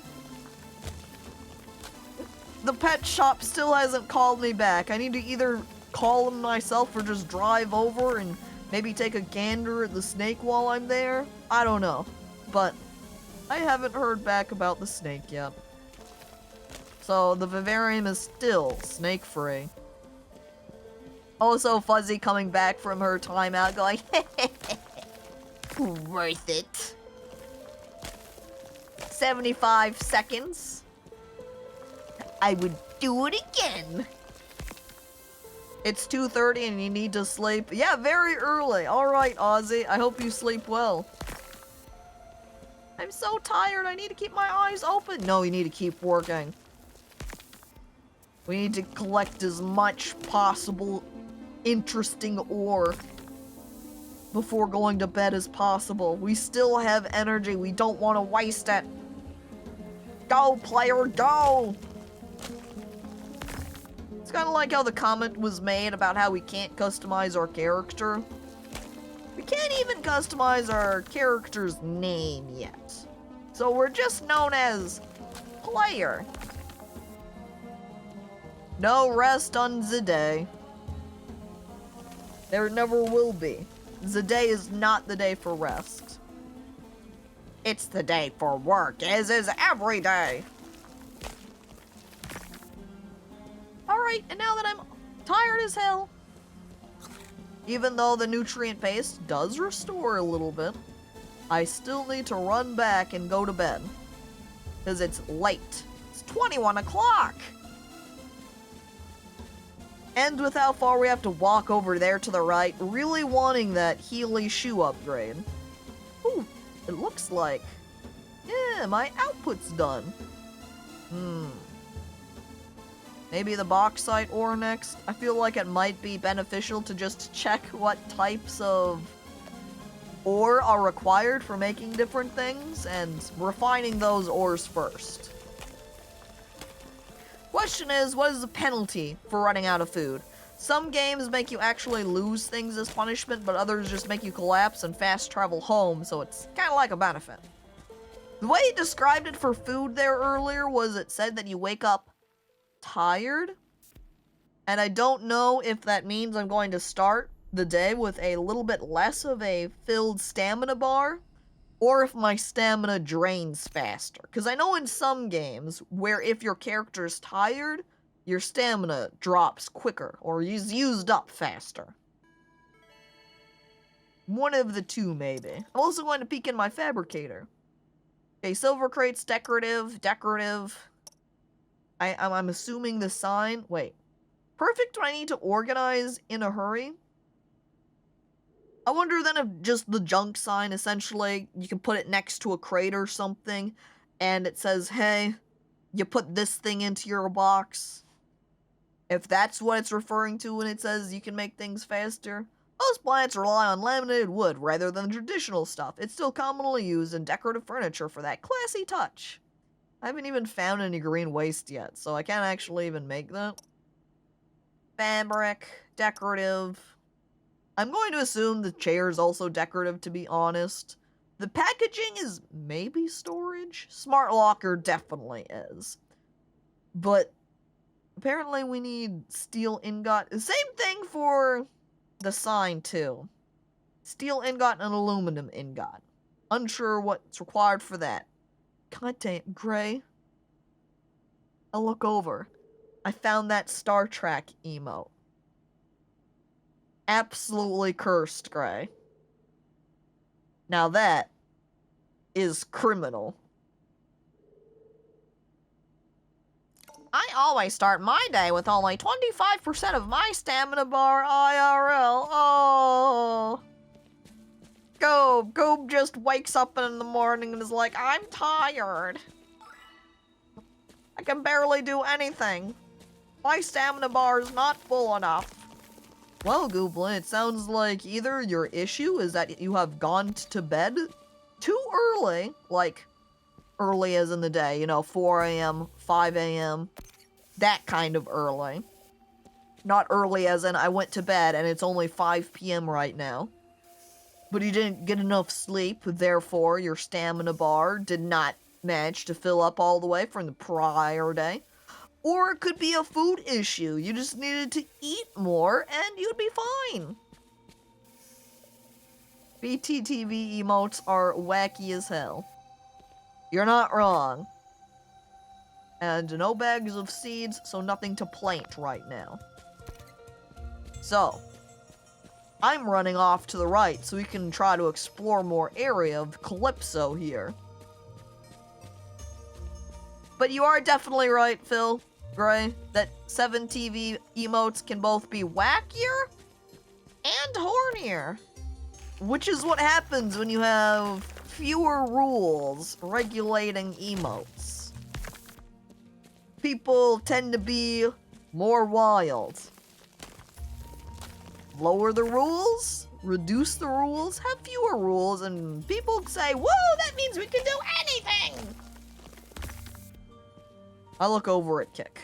S1: the pet shop still hasn't called me back. I need to either call them myself or just drive over and maybe take a gander at the snake while I'm there. I don't know. But I haven't heard back about the snake yet. So the vivarium is still snake-free. Also, Fuzzy coming back from her timeout going, worth it. 75 seconds. I would do it again. It's 2:30 and you need to sleep. Yeah, very early. Alright, Ozzy. I hope you sleep well. I'm so tired. I need to keep my eyes open. No, you need to keep working. We need to collect as much possible interesting ore before going to bed as possible. We still have energy. We don't want to waste it. Go, player, go! It's kind of like how the comment was made about how we can't customize our character. We can't even customize our character's name yet. So we're just known as player. No rest on the day. There never will be. The day is not the day for rest. It's the day for work, as is every day. Alright, and now that I'm tired as hell, even though the nutrient paste does restore a little bit, I still need to run back and go to bed. Because it's late. It's 21 o'clock! And with how far we have to walk over there to the right, really wanting that Healy shoe upgrade. Ooh, it looks like... yeah, my output's done. Maybe the bauxite ore next? I feel like it might be beneficial to just check what types of ore are required for making different things, and refining those ores first. Question is, what is the penalty for running out of food? Some games make you actually lose things as punishment, but others just make you collapse and fast travel home, so it's kind of like a benefit. The way he described it for food there earlier was it said that you wake up tired, and I don't know if that means I'm going to start the day with a little bit less of a filled stamina bar, or if my stamina drains faster. Because I know in some games, where if your character is tired, your stamina drops quicker, or is used up faster. One of the two, maybe. I'm also going to peek in my fabricator. Okay, silver crates, decorative. I'm assuming the sign, wait. Perfect when I need to organize in a hurry? I wonder then if just the junk sign, essentially, you can put it next to a crate or something, and it says, hey, you put this thing into your box. If that's what it's referring to when it says you can make things faster. Most plants rely on laminated wood rather than traditional stuff. It's still commonly used in decorative furniture for that classy touch. I haven't even found any green waste yet, so I can't actually even make that. Fabric, decorative. I'm going to assume the chair is also decorative, to be honest. The packaging is maybe storage? Smart locker definitely is. But apparently we need steel ingot. Same thing for the sign, too. Steel ingot and aluminum ingot. Unsure what's required for that. God damn, Gray. I'll look over. I found that Star Trek emote. Absolutely cursed, Gray. Now that is criminal. I always start my day with only 25% of my stamina bar IRL. Oh. Goob just wakes up in the morning and is like, I'm tired. I can barely do anything. My stamina bar is not full enough. Well, Gooblin, it sounds like either your issue is that you have gone to bed too early, like early as in the day, you know, 4 a.m., 5 a.m., that kind of early. Not early as in I went to bed and it's only 5 p.m. right now. But you didn't get enough sleep, therefore your stamina bar did not manage to fill up all the way from the prior day. Or it could be a food issue. You just needed to eat more and you'd be fine. BTTV emotes are wacky as hell. You're not wrong. And no bags of seeds, so nothing to plant right now. So, I'm running off to the right so we can try to explore more area of Calypso here. But you are definitely right, Phil, Gray, that 7 TV emotes can both be wackier and hornier. Which is what happens when you have fewer rules regulating emotes. People tend to be more wild. Lower the rules, reduce the rules, have fewer rules, and people say, whoa, that means we can do anything! I look over at Kick.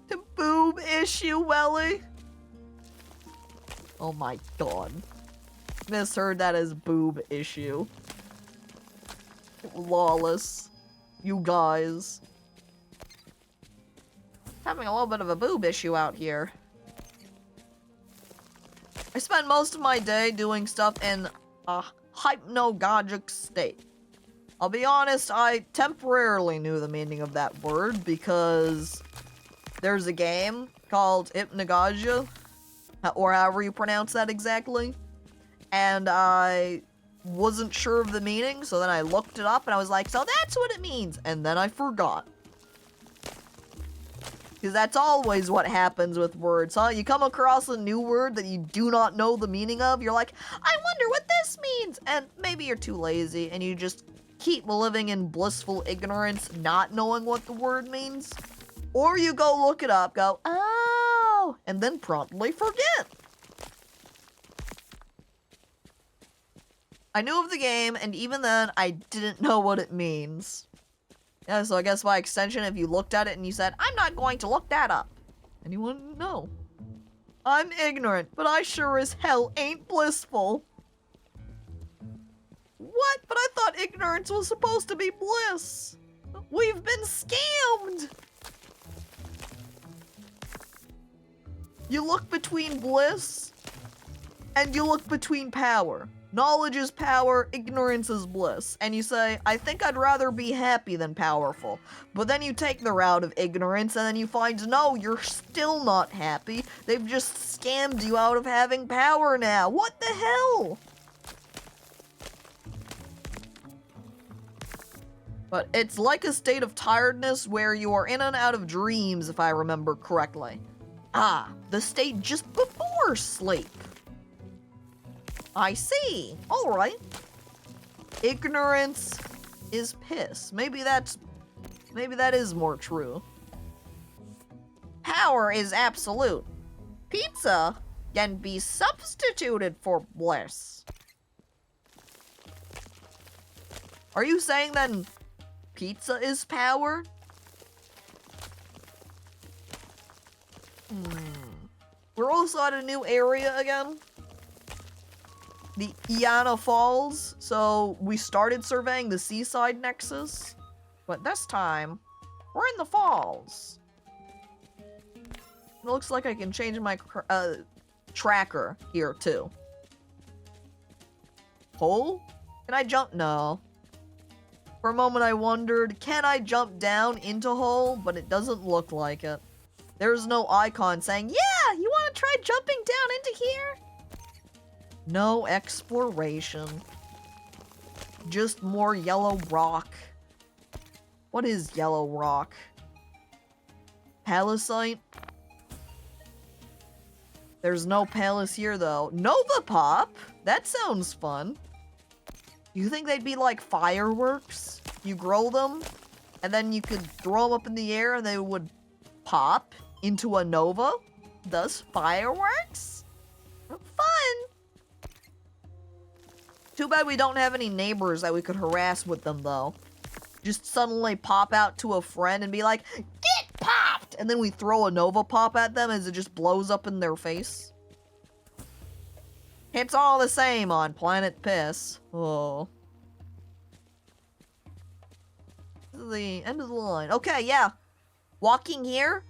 S1: The boob issue, Welly? Oh my god. Misheard that as boob issue. Lawless. You guys. Having a little bit of a boob issue out here. I spend most of my day doing stuff in a hypnagogic state. I'll be honest, I temporarily knew the meaning of that word because there's a game called Hypnagogia, or however you pronounce that exactly, and I wasn't sure of the meaning, so then I looked it up and I was like, so that's what it means, and then I forgot. Because that's always what happens with words, huh? You come across a new word that you do not know the meaning of, you're like, I wonder what this means! And maybe you're too lazy and you just keep living in blissful ignorance, not knowing what the word means. Or you go look it up, go, oh, and then promptly forget. I knew of the game, and even then, I didn't know what it means. Yeah, so I guess by extension, if you looked at it and you said, I'm not going to look that up, and you wouldn't know. I'm ignorant, but I sure as hell ain't blissful. What? But I thought ignorance was supposed to be bliss. We've been scammed. You look between bliss, and you look between power. Knowledge is power, ignorance is bliss. And you say, I think I'd rather be happy than powerful. But then you take the route of ignorance, and then you find, no, you're still not happy. They've just scammed you out of having power now. What the hell? But it's like a state of tiredness where you are in and out of dreams, if I remember correctly. Ah, the state just before sleep. I see. Alright. Ignorance is piss. Maybe that is more true. Power is absolute. Pizza can be substituted for bliss. Are you saying then pizza is power? We're also at a new area again. The Iana Falls. So we started surveying the seaside nexus, but this time we're in the falls. It looks like I can change my tracker here too. Hole? Can I jump? No. For a moment I wondered, can I jump down into hole? But it doesn't look like it. There's no icon saying, yeah, you want to try jumping down into here? No exploration. Just more yellow rock. What is yellow rock? Palisite? There's no palace here though. Nova Pop? That sounds fun. You think they'd be like fireworks? You grow them, and then you could throw them up in the air and they would pop into a nova? Thus fireworks? Fun! Too bad we don't have any neighbors that we could harass with them though. Just suddenly pop out to a friend and be like, get popped! And then we throw a nova pop at them as it just blows up in their face. It's all the same on Planet Piss. Oh. This is the end of the line. Okay, yeah. Walking here,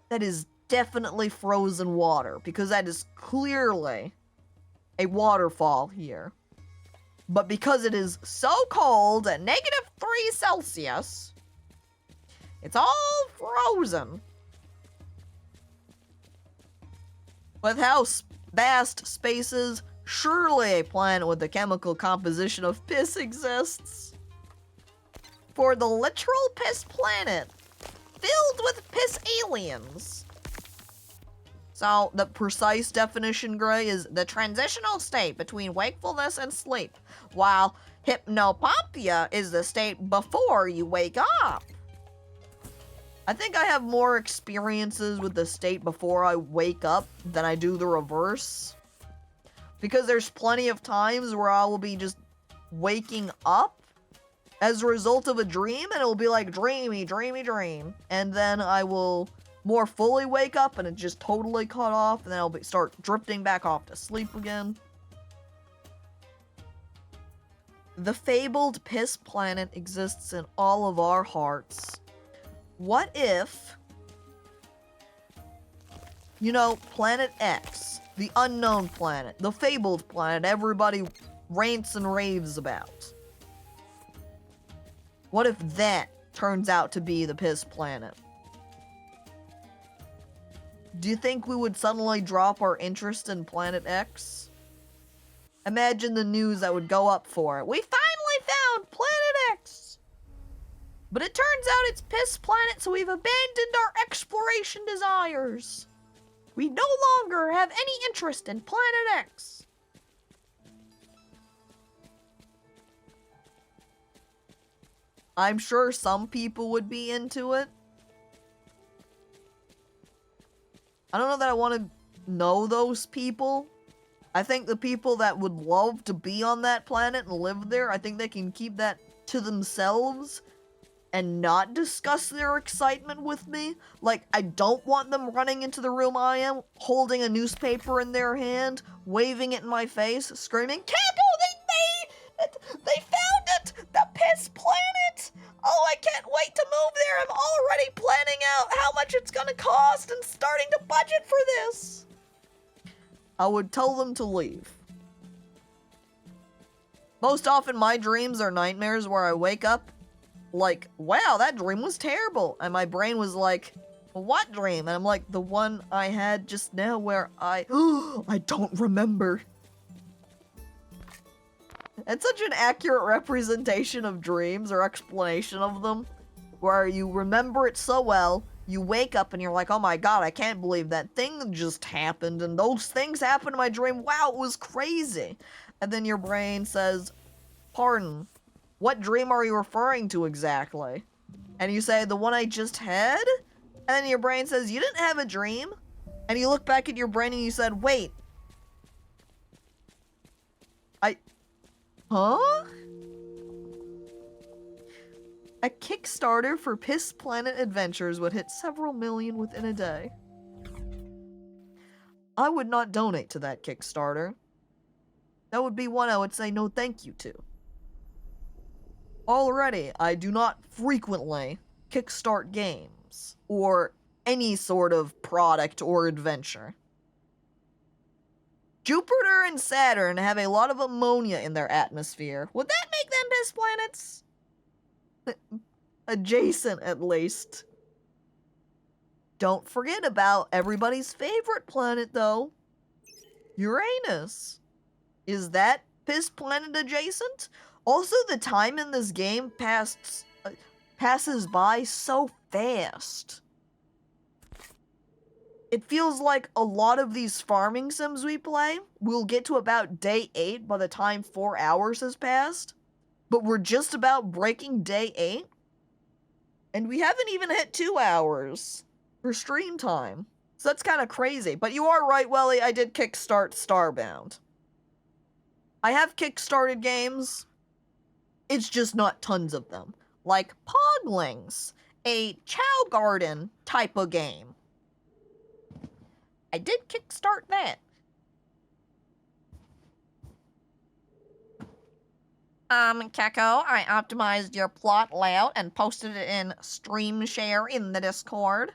S1: that is definitely frozen water, because that is clearly a waterfall here. But because it is so cold at -3 Celsius, it's all frozen. With how vast spaces, surely a planet with the chemical composition of piss exists. For the literal piss planet, filled with piss aliens. So, the precise definition, Gray, is the transitional state between wakefulness and sleep, while hypnopompia is the state before you wake up. I think I have more experiences with the state before I wake up than I do the reverse. Because there's plenty of times where I will be just waking up as a result of a dream, and it will be like dreamy, dreamy, dream. And then I will more fully wake up and it just totally cut off, and then I'll start drifting back off to sleep again. The fabled piss planet exists in all of our hearts. What if, you know, Planet X, the unknown planet, the fabled planet everybody rants and raves about? What if that turns out to be the piss planet? Do you think we would suddenly drop our interest in Planet X? Imagine the news that would go up for it. We finally found Planet X! But it turns out it's piss planet, so we've abandoned our exploration desires. We no longer have any interest in Planet X. I'm sure some people would be into it. I don't know that I want to know those people. I think the people that would love to be on that planet and live there, I think they can keep that to themselves and not discuss their excitement with me. Like, I don't want them running into the room I am, holding a newspaper in their hand, waving it in my face, screaming, "Capo, they made it! They found it! The piss planet! Oh, I can't wait to move there! I'm already planning out how much it's gonna cost and starting to budget for this!" I would tell them to leave. Most often my dreams are nightmares where I wake up like, wow, that dream was terrible. And my brain was like, what dream? And I'm like, the one I had just now where I don't remember. It's such an accurate representation of dreams or explanation of them, where you remember it so well, you wake up and you're like, oh my god, I can't believe that thing just happened, and those things happened in my dream, wow, it was crazy. And then your brain says, pardon, what dream are you referring to exactly? And you say, the one I just had? And then your brain says, you didn't have a dream? And you look back at your brain and you said, wait. Huh? A Kickstarter for Piss Planet Adventures would hit several million within a day. I would not donate to that Kickstarter. That would be one I would say no thank you to. Already, I do not frequently kickstart games, or any sort of product or adventure. Jupiter and Saturn have a lot of ammonia in their atmosphere. Would that make them piss planets? Adjacent, at least. Don't forget about everybody's favorite planet, though. Uranus. Is that piss planet adjacent? Also, the time in this game passes by so fast. It feels like a lot of these farming sims we play, we'll get to about day 8 by the time 4 hours has passed. But we're just about breaking day 8. And we haven't even hit 2 hours for stream time. So that's kind of crazy. But you are right, Welly, I did kickstart Starbound. I have kickstarted games. It's just not tons of them. Like Poglings, a Chow Garden type of game. I did kickstart that. Caco, I optimized your plot layout and posted it in Stream Share in the Discord.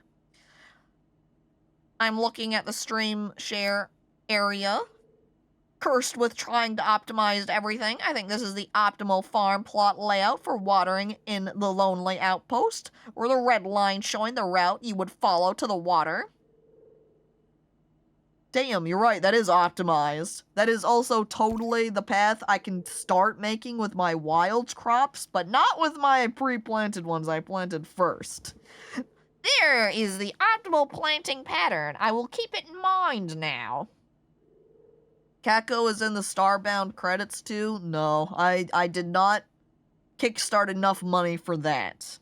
S1: I'm looking at the Stream Share area. Cursed with trying to optimize everything, I think this is the optimal farm plot layout for watering in the Lonely Outpost, or the red line showing the route you would follow to the water. Damn, you're right, that is optimized. That is also totally the path I can start making with my wild crops, but not with my pre-planted ones I planted first. There is the optimal planting pattern. I will keep it in mind now. Caco is in the Starbound credits too? No, I did not kickstart enough money for that.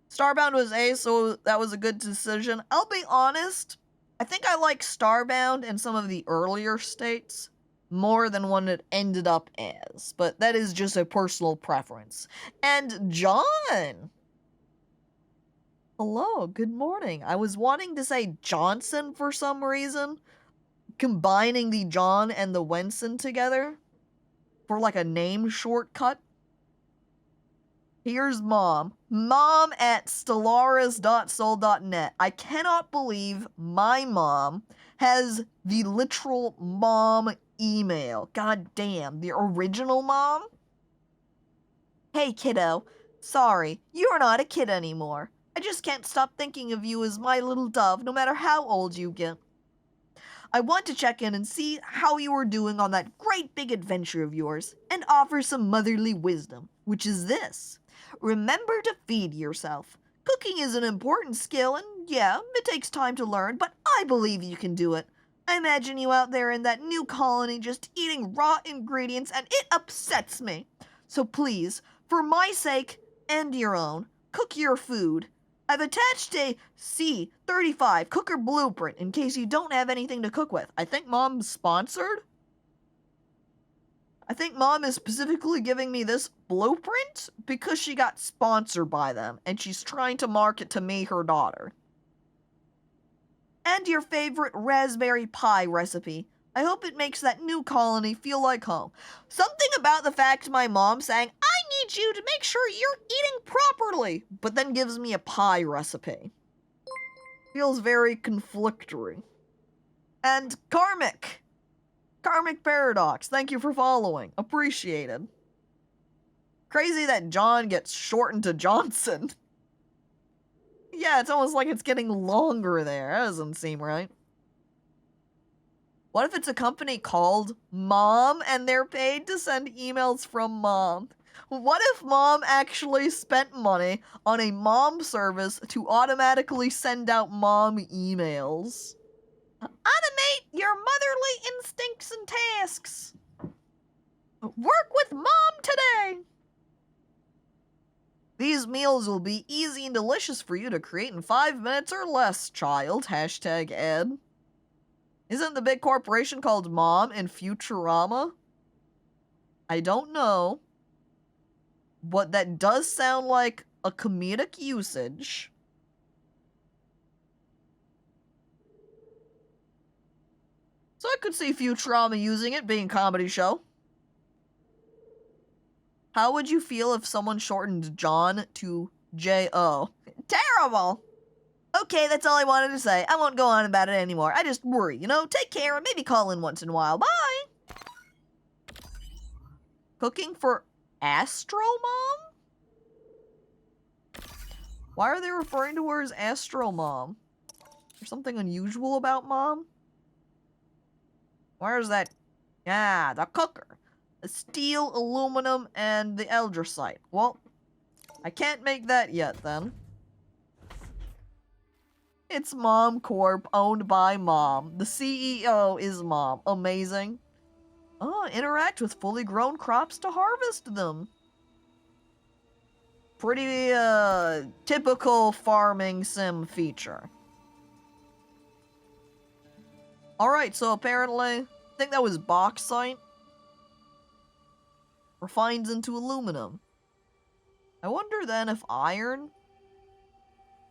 S1: Starbound was A, so that was a good decision. I'll be honest, I think I like Starbound in some of the earlier states more than what it ended up as, but that is just a personal preference. And John! Hello, good morning. I was wanting to say Johnson for some reason, combining the John and the Wenson together for like a name shortcut. Here's Mom. Mom at stellaris.soul.net. I cannot believe my mom has the literal mom email. God damn, the original mom? Hey kiddo, sorry, you're not a kid anymore. I just can't stop thinking of you as my little dove, no matter how old you get. I want to check in and see how you are doing on that great big adventure of yours, and offer some motherly wisdom, which is this. Remember to feed yourself. Cooking is an important skill, and yeah, it takes time to learn, but I believe you can do it. I imagine you out there in that new colony just eating raw ingredients, and it upsets me. So please, for my sake and your own, cook your food. I've attached a C35 cooker blueprint in case you don't have anything to cook with. I think Mom's sponsored? I think Mom is specifically giving me this blueprint because she got sponsored by them, and she's trying to market to me, her daughter. And your favorite raspberry pie recipe. I hope it makes that new colony feel like home. Something about the fact my mom saying, I need you to make sure you're eating properly, but then gives me a pie recipe. Feels very conflictory. And Karmic Paradox, thank you for following. Appreciated. Crazy that John gets shortened to Johnson. Yeah, it's almost like it's getting longer there. That doesn't seem right. What if it's a company called Mom and they're paid to send emails from Mom? What if Mom actually spent money on a mom service to automatically send out mom emails? Automate your motherly instincts and tasks. Work with Mom today. These meals will be easy and delicious for you to create in 5 minutes or less, child. Hashtag Ed. Isn't the big corporation called Mom in Futurama? I don't know. But that does sound like a comedic usage. So I could see Futurama using it, being a comedy show. How would you feel if someone shortened John to J-O? Terrible! Okay, that's all I wanted to say. I won't go on about it anymore. I just worry, you know? Take care and maybe call in once in a while. Bye! Cooking for Astro Mom? Why are they referring to her as Astro Mom? There's something unusual about Mom? Where's that? Ah, the cooker. The steel, aluminum, and the eldrosite. Well, I can't make that yet, then. It's Mom Corp, owned by Mom. The CEO is Mom. Amazing. Oh, interact with fully grown crops to harvest them. Pretty, typical farming sim feature. Alright, so apparently, I think that was bauxite. Refines into aluminum. I wonder then if iron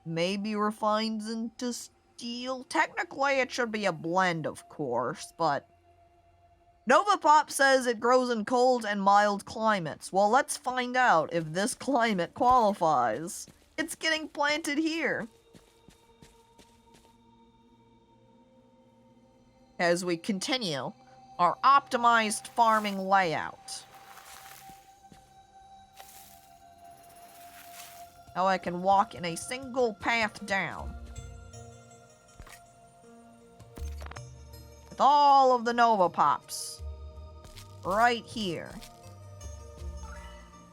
S1: maybe refines into steel. Technically, it should be a blend, of course, but Nova Pop says it grows in cold and mild climates. Well, let's find out if this climate qualifies. It's getting planted here. As we continue our optimized farming layout. Now I can walk in a single path down. With all of the Nova Pops. Right here.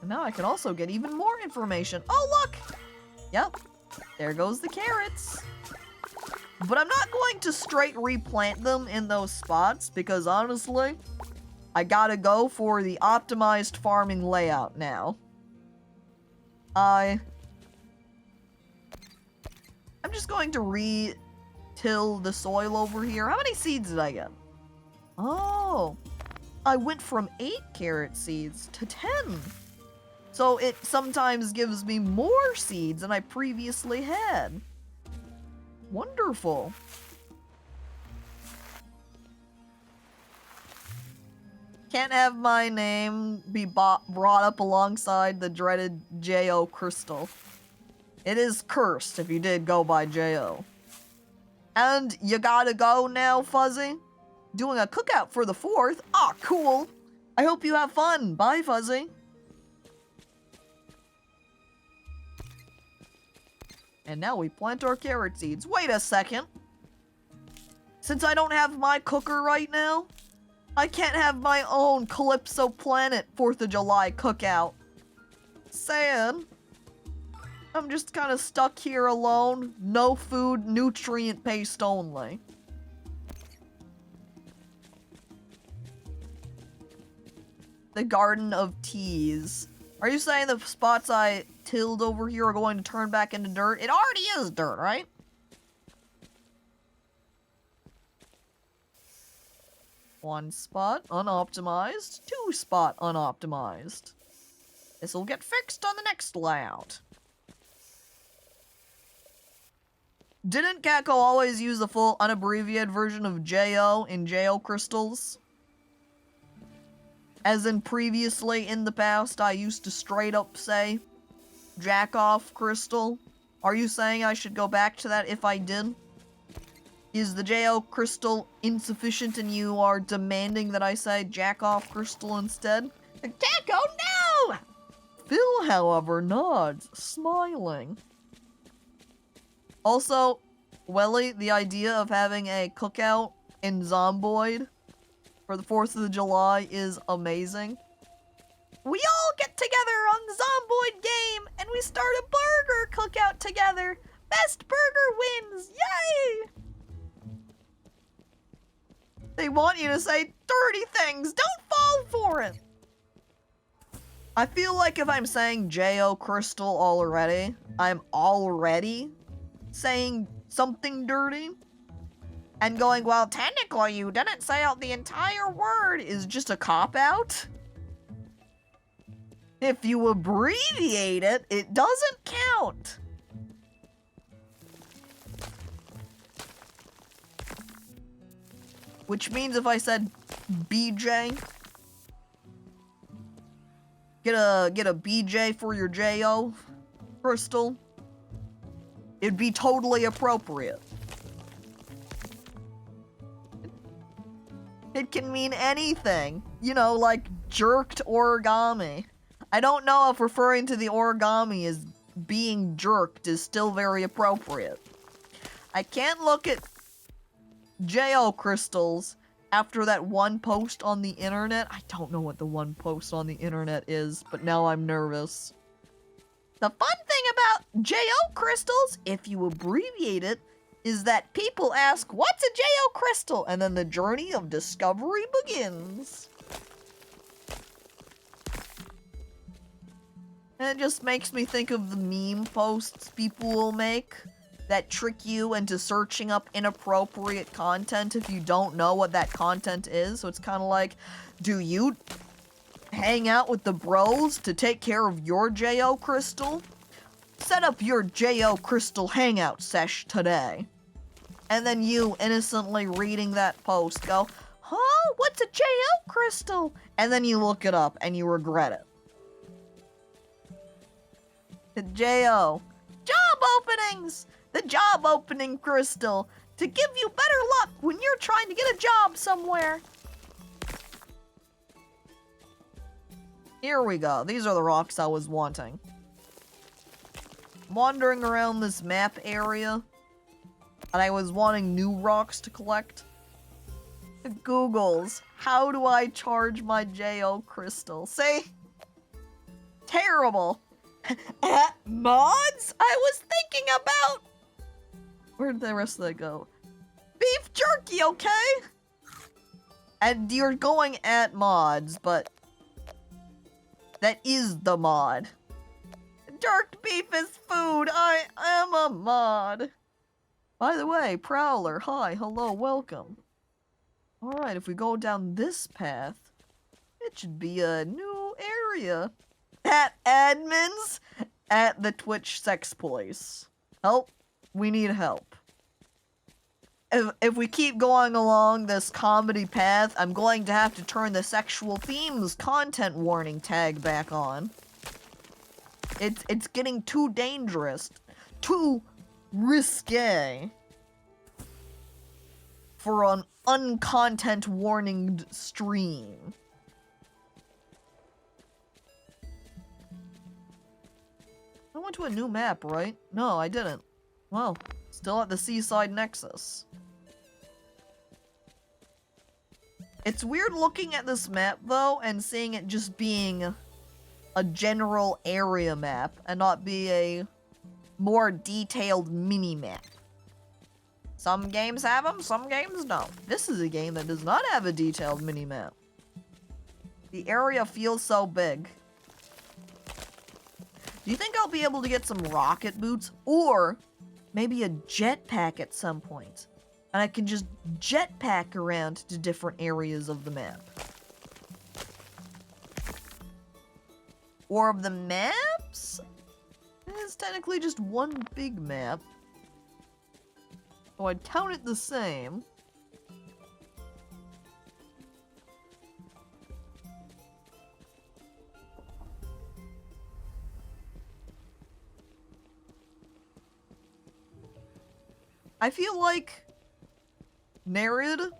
S1: And now I can also get even more information. Oh, look! Yep. There goes the carrots. But I'm not going to straight replant them in those spots because honestly, I gotta go for the optimized farming layout now. I'm just going to re-till the soil over here. How many seeds did I get? Oh, I went from 8 carrot seeds to 10. So it sometimes gives me more seeds than I previously had. Wonderful. Can't have my name be brought up alongside the dreaded J.O. Crystal. It is cursed if you did go by J.O. And you gotta go now, Fuzzy? Doing a cookout for the 4th? Ah, cool. I hope you have fun. Bye, Fuzzy. And now we plant our carrot seeds. Wait a second. Since I don't have my cooker right now, I can't have my own Calypso Planet 4th of July cookout. Sad. I'm just kind of stuck here alone. No food, nutrient paste only. The Garden of Teas. Are you saying the spots I tilled over here are going to turn back into dirt? It already is dirt, right? One spot unoptimized, 2 spot unoptimized. This will get fixed on the next layout. Didn't Caco always use the full unabbreviated version of J.O. in J.O. crystals? As in previously in the past, I used to straight up say, jack off crystal. Are you saying I should go back to that if I did? Is the J.O. crystal insufficient and you are demanding that I say jack off crystal instead? Caco, no! Phil, however, nods, smiling. Also, Welly, the idea of having a cookout in Zomboid for the 4th of July is amazing. We all get together on the Zomboid game and we start a burger cookout together. Best burger wins. Yay! They want you to say dirty things. Don't fall for it. I feel like if I'm saying J.O. Crystal already, I'm already saying something dirty. And going, well, technically you didn't say out the entire word is just a cop-out. If you abbreviate it, it doesn't count. Which means if I said BJ, get a BJ for your J.O. crystal, it'd be totally appropriate. It can mean anything. You know, like jerked origami. I don't know if referring to the origami as being jerked is still very appropriate. I can't look at J.O. crystals after that one post on the internet. I don't know what the one post on the internet is, but now I'm nervous. The fun thing about J.O. crystals, if you abbreviate it, is that people ask, what's a J.O. crystal? And then the journey of discovery begins. And it just makes me think of the meme posts people will make that trick you into searching up inappropriate content if you don't know what that content is. So it's kind of like, do you hang out with the bros to take care of your J.O. crystal? Set up your J.O. crystal hangout sesh today. And then you innocently reading that post go, Huh? What's a JO crystal? And then you look it up and you regret it. The JO. Job openings! The job opening crystal to give you better luck when you're trying to get a job somewhere. Here we go. These are the rocks I was wanting. Wandering around this map area, and I was wanting new rocks to collect. Googles, how do I charge my JO crystal? See? Terrible. Mods? I was thinking about... Where'd the rest of that go? Beef jerky, okay? And you're going at mods, but... that is the mod. Jerked beef is food. I am a mod. By the way, Prowler, hi, hello, welcome. Alright, if we go down this path, it should be a new area. At admins at the Twitch sex place. Help. We need help. If we keep going along this comedy path, I'm going to have to turn the sexual themes content warning tag back on. It's getting too dangerous. Too risque. For an uncontent warninged stream. I went to a new map, right? No, I didn't. Well, still at the Seaside Nexus. It's weird looking at this map, though, and seeing it just being a general area map, and not be a more detailed mini-map. Some games have them, some games don't. This is a game that does not have a detailed mini-map. The area feels so big. Do you think I'll be able to get some rocket boots? Or maybe a jetpack at some point? And I can just jetpack around to different areas of the map. Or of the maps? It's technically just one big map. So I'd count it the same. I feel like Nerid.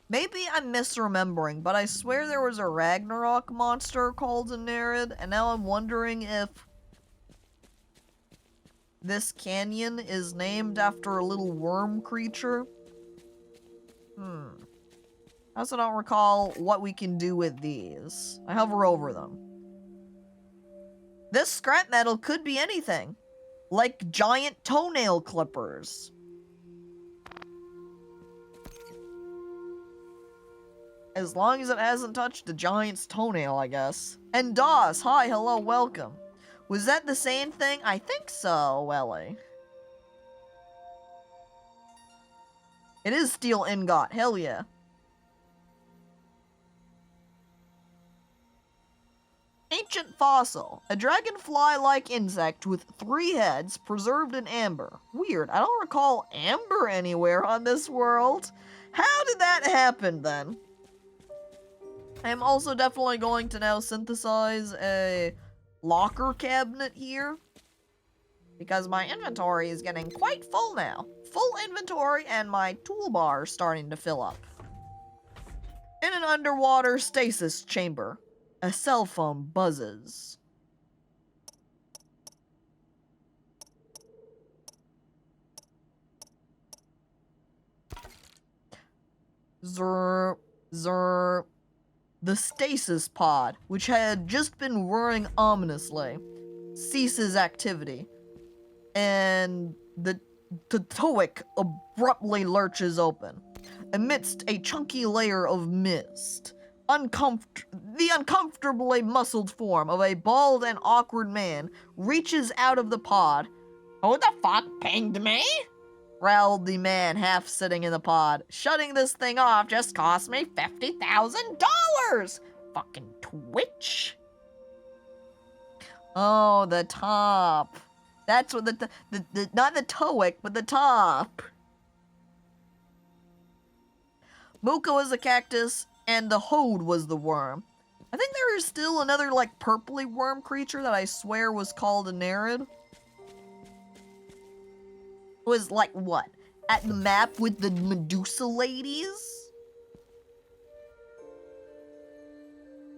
S1: Maybe I'm misremembering, but I swear there was a Ragnarok monster called a Nerid, and now I'm wondering if this canyon is named after a little worm creature. I also don't recall what we can do with these. I hover over them. This scrap metal could be anything. Like giant toenail clippers. As long as it hasn't touched a giant's toenail, I guess. And DOS, hi, hello, welcome. Was that the same thing? I think so, Ellie. It is steel ingot, hell yeah. Ancient fossil. A dragonfly-like insect with 3 heads preserved in amber. Weird, I don't recall amber anywhere on this world. How did that happen then? I am also definitely going to now synthesize a locker cabinet here. Because my inventory is getting quite full now. Full inventory and my toolbar starting to fill up. In an underwater stasis chamber. A cell phone buzzes. Zerp, zerp. The stasis pod, which had just been whirring ominously, ceases activity. And the TOEIC abruptly lurches open, amidst a chunky layer of mist. The uncomfortably muscled form of a bald and awkward man reaches out of the pod. Who the fuck pinged me? Growled the man half sitting in the pod. Shutting this thing off just cost me $50,000! Fucking Twitch. Oh, the top. That's what the not the TOEIC, but the top. Muko was the cactus, and the Hode was the worm. I think there is still another, like, purpley worm creature that I swear was called a Nerid. Was, like, what? At the map with the Medusa ladies?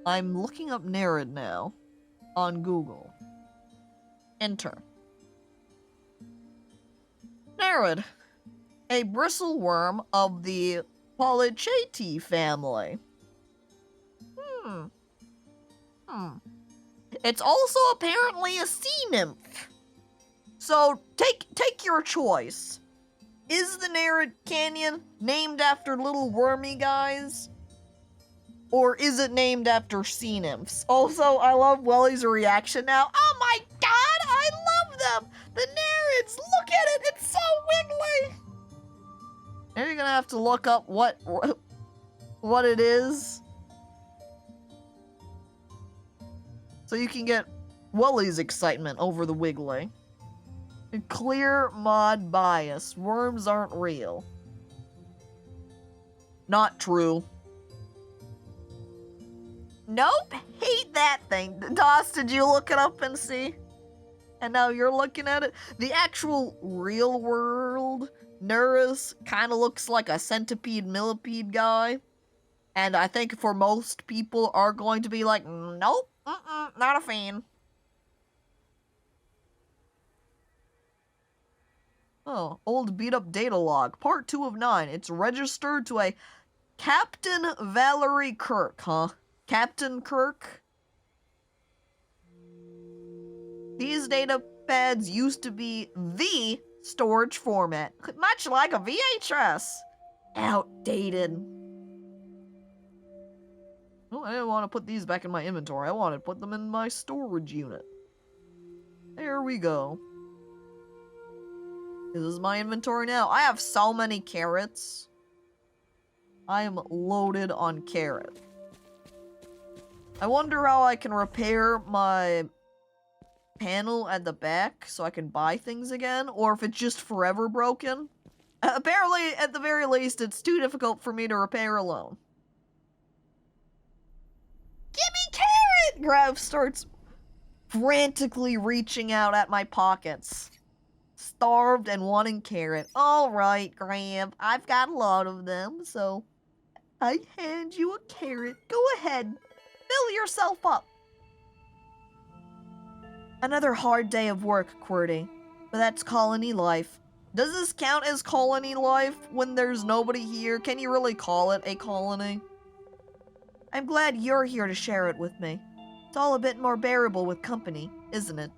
S1: I'm looking up Nerid now on Google. Enter. Nerid, a bristleworm of the Polychaete family. It's also apparently a sea nymph. So take your choice. Is the Nerid Canyon named after little wormy guys? Or is it named after sea nymphs? Also, I love Welly's reaction now. Oh my god, I love them! The Nerids, look at it, it's so wiggly! Now you're gonna have to look up what it is. So you can get Welly's excitement over the wiggly. Clear mod bias. Worms aren't real. Not true. Nope, hate that thing. Doss, did you look it up and see? And now you're looking at it? The actual real world Neris kind of looks like a centipede millipede guy. And I think for most people are going to be like, nope, not a fan. Oh, old beat up data log. Part 2 of 9. It's registered to a Captain Valerie Kirk, huh? Captain Kirk? These data pads used to be the storage format, much like a VHS. Outdated. Oh, I didn't want to put these back in my inventory. I wanted to put them in my storage unit. There we go. This is my inventory now. I have so many carrots. I am loaded on carrot. I wonder how I can repair my panel at the back so I can buy things again, or if it's just forever broken. Apparently, at the very least, it's too difficult for me to repair alone. Gimme carrot! Grav starts frantically reaching out at my pockets. Starved and wanting carrot. Alright, Graham, I've got a lot of them, so I hand you a carrot. Go ahead, fill yourself up. Another hard day of work, QWERTY, but that's colony life. Does this count as colony life when there's nobody here? Can you really call it a colony? I'm glad you're here to share it with me. It's all a bit more bearable with company, isn't it?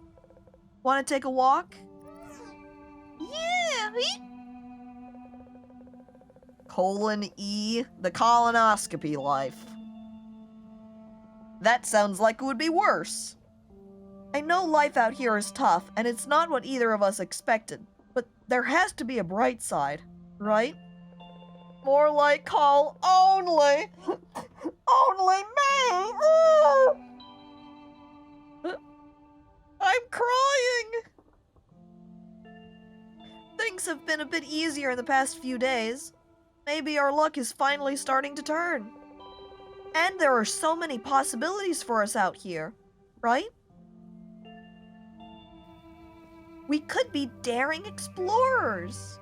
S1: Want to take a walk? Yeah! (E), the colonoscopy life. That sounds like it would be worse. I know life out here is tough, and it's not what either of us expected, but there has to be a bright side, right? More like call only! Only me! Ooh! I'm crying! Things have been a bit easier in the past few days. Maybe our luck is finally starting to turn. And there are so many possibilities for us out here, right? We could be daring explorers.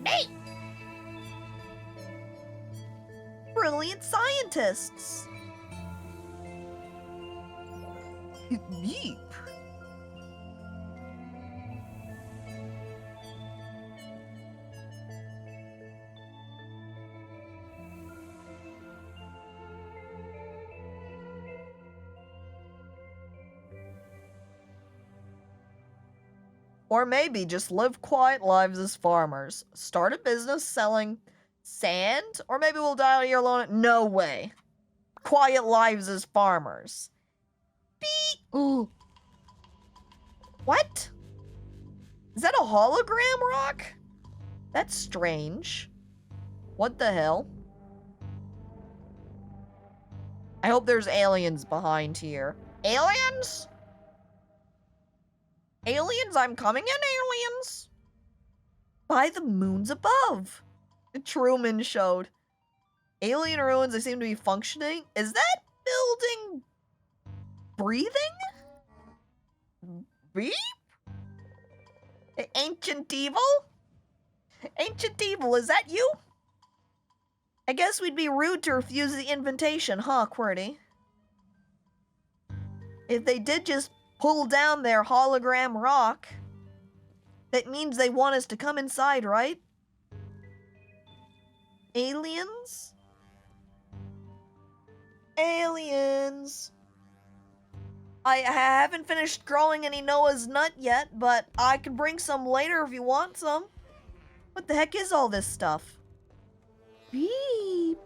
S1: Hey! Brilliant scientists. Yeep. Or maybe just live quiet lives as farmers. Start a business selling sand? Or maybe we'll die out here alone. No way. Quiet lives as farmers. Beep. Ooh. What? Is that a hologram rock? That's strange. What the hell? I hope there's aliens behind here. Aliens? Aliens, I'm coming in, aliens! by the moons above. Truman showed. Alien ruins, they seem to be functioning. Is that building breathing? Beep? Ancient Evil? Ancient Evil, is that you? I guess we'd be rude to refuse the invitation, huh, QWERTY? If they did just pull down their hologram rock, that means they want us to come inside, right? Aliens? Aliens. I haven't finished growing any Noah's nut yet, but I could bring some later if you want some. What the heck is all this stuff? Beep.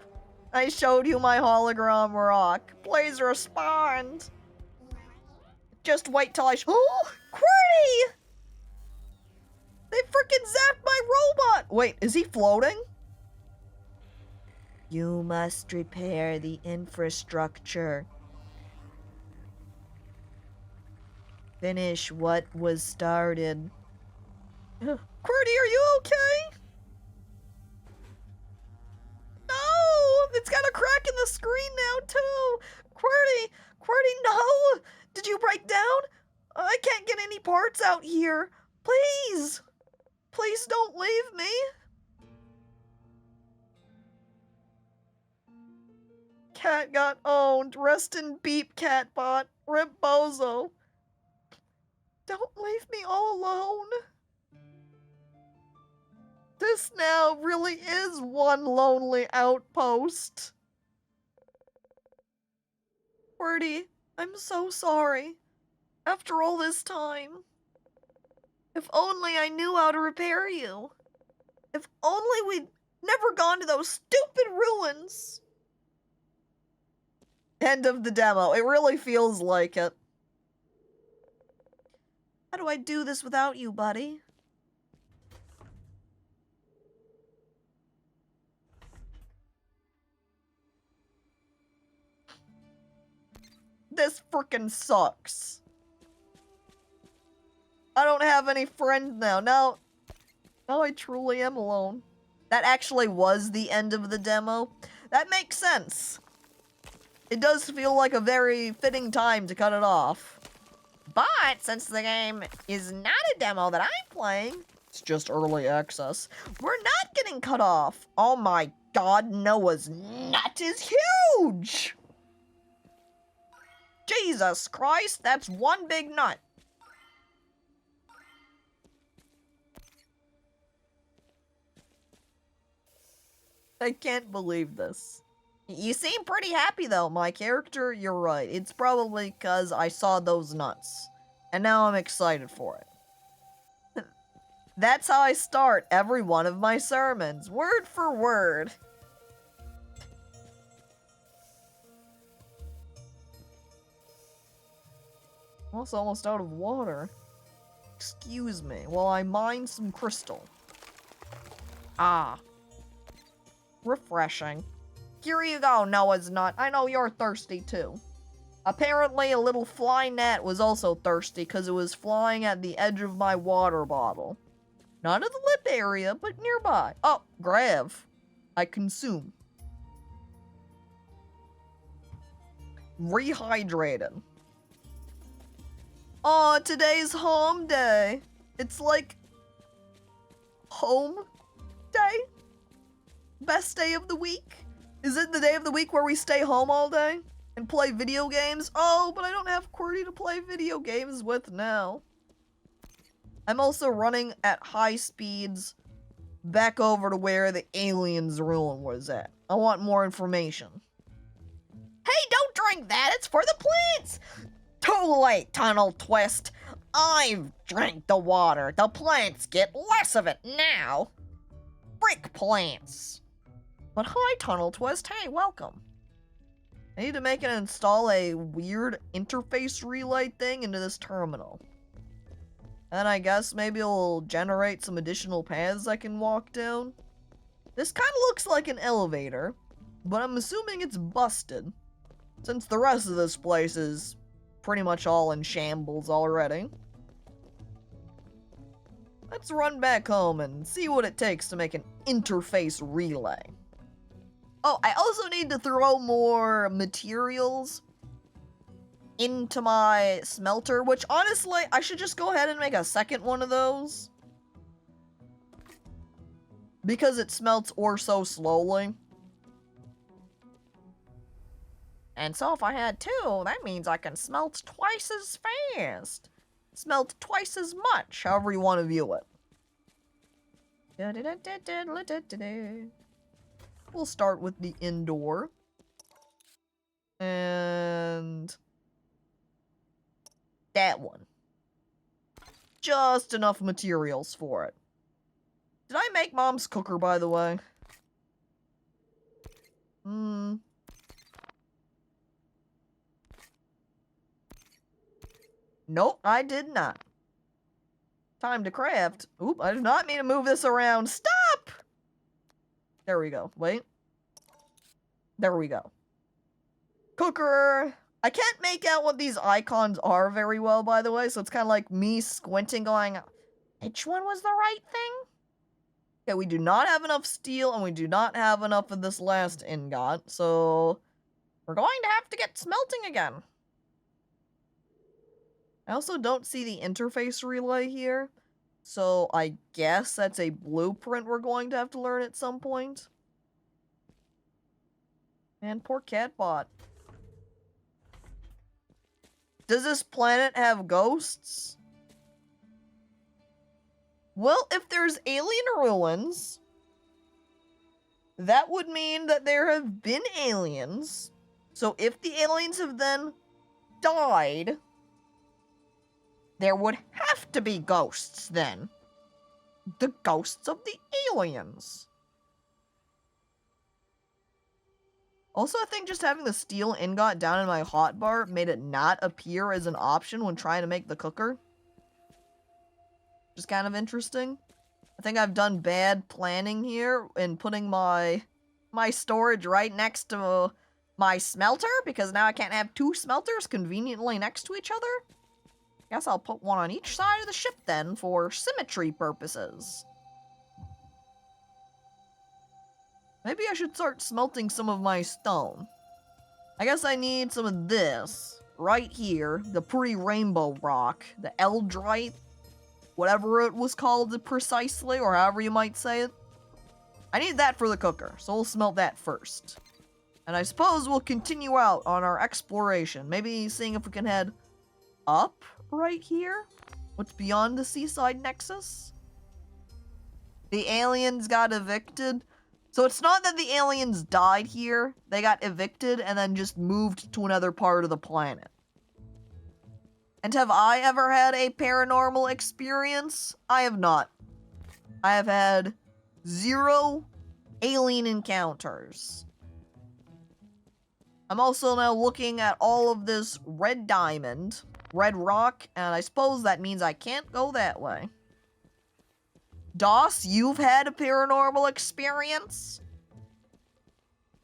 S1: I showed you my hologram rock. Please respond. Just wait till I oh, QWERTY! They freaking zapped my robot! Wait, is he floating? You must repair the infrastructure. Finish what was started. QWERTY, are you okay? No! It's got a crack in the screen now, too! QWERTY, no! Did you break down? I can't get any parts out here. Please! Please don't leave me. Cat got owned. Rest in beep, Catbot. Rip Bozo. Don't leave me all alone. This now really is one lonely outpost. QWERTY, I'm so sorry. After all this time. If only I knew how to repair you. If only we'd never gone to those stupid ruins. End of the demo. It really feels like it. How do I do this without you, buddy? This frickin' sucks. I don't have any friends now. Now I truly am alone. That actually was the end of the demo. That makes sense. It does feel like a very fitting time to cut it off. But since the game is not a demo that I'm playing, it's just early access, we're not getting cut off. Oh my god, Noah's nut is huge! Jesus Christ, that's one big nut. I can't believe this. You seem pretty happy though, my character. You're right. It's probably because I saw those nuts. And now I'm excited for it. That's how I start every one of my sermons. Word for word. I'm also almost out of water. Excuse me while I mine some crystal. Ah. Refreshing. Here you go, Noah's nut. I know you're thirsty too. Apparently, a little fly gnat was also thirsty because it was flying at the edge of my water bottle. Not at the lip area, but nearby. Oh, Grav. I consume. Rehydrated. Aw, today's home day. It's like home day? Best day of the week? Is it the day of the week where we stay home all day and play video games? Oh, but I don't have QWERTY to play video games with now. I'm also running at high speeds back over to where the aliens ruin was at. I want more information. Hey, don't drink that! It's for the plants! Too late, Tunnel Twist! I've drank the water. The plants get less of it now. Brick plants. But hi, Tunnel Twist. Hey, welcome. I need to make and install a weird interface relay thing into this terminal. And I guess maybe it'll generate some additional paths I can walk down. This kind of looks like an elevator, but I'm assuming it's busted, since the rest of this place is pretty much all in shambles already. let's run back home and see what it takes to make an interface relay. Oh, I also need to throw more materials into my smelter, which honestly, I should just go ahead and make a second one of those. Because it smelts ore so slowly. And so if I had two, that means I can smelt twice as fast. Smelt twice as much, however you want to view it. We'll start with the indoor. And that one. Just enough materials for it. Did I make Mom's cooker, by the way? Nope, I did not. Time to craft. Oop, I did not mean to move this around. Stop! There we go. Wait. There we go. Cooker. I can't make out what these icons are very well, by the way, so it's kind of like me squinting going, which one was the right thing? Okay, we do not have enough steel, and we do not have enough of this last ingot, so we're going to have to get smelting again. I also don't see the interface relay here, so I guess that's a blueprint we're going to have to learn at some point. Man, poor Catbot. Does this planet have ghosts? Well, if there's alien ruins, that would mean that there have been aliens. So if the aliens have then died, there would have to be ghosts then. The ghosts of the aliens. Also, I think just having the steel ingot down in my hotbar made it not appear as an option when trying to make the cooker. Which is kind of interesting. I think I've done bad planning here in putting my storage right next to my smelter, because now I can't have two smelters conveniently next to each other. Guess I'll put one on each side of the ship then for symmetry purposes. Maybe I should start smelting some of my stone. I guess I need some of this right here, the pretty rainbow rock, the Eldrite, whatever it was called precisely, or however you might say it. I need that for the cooker, so we'll smelt that first. And I suppose we'll continue out on our exploration, maybe seeing if we can head up right here. What's beyond the seaside nexus? The aliens got evicted. So it's not that the aliens died here, they got evicted and then just moved to another part of the planet. And have I ever had a paranormal experience? I have not. I have had 0 alien encounters. I'm also now looking at all of this red diamond, red rock, and I suppose that means I can't go that way. Doss, you've had a paranormal experience?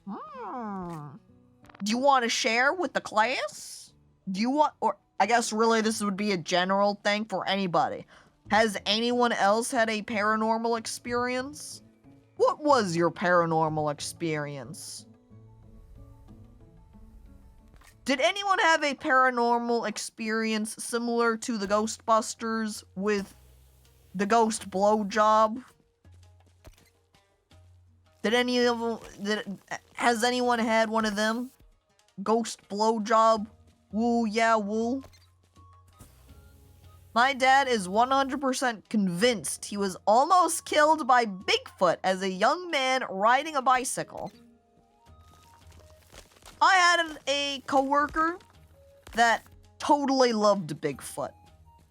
S1: Do you want to share with the class? Do you want, or I guess really this would be a general thing for anybody. Has anyone else had a paranormal experience? What was your paranormal experience? Did anyone have a paranormal experience similar to the Ghostbusters with the ghost blowjob? Has anyone had one of them? Ghost blowjob? Woo, yeah, woo. My dad is 100% convinced he was almost killed by Bigfoot as a young man riding a bicycle. I had a coworker that totally loved Bigfoot.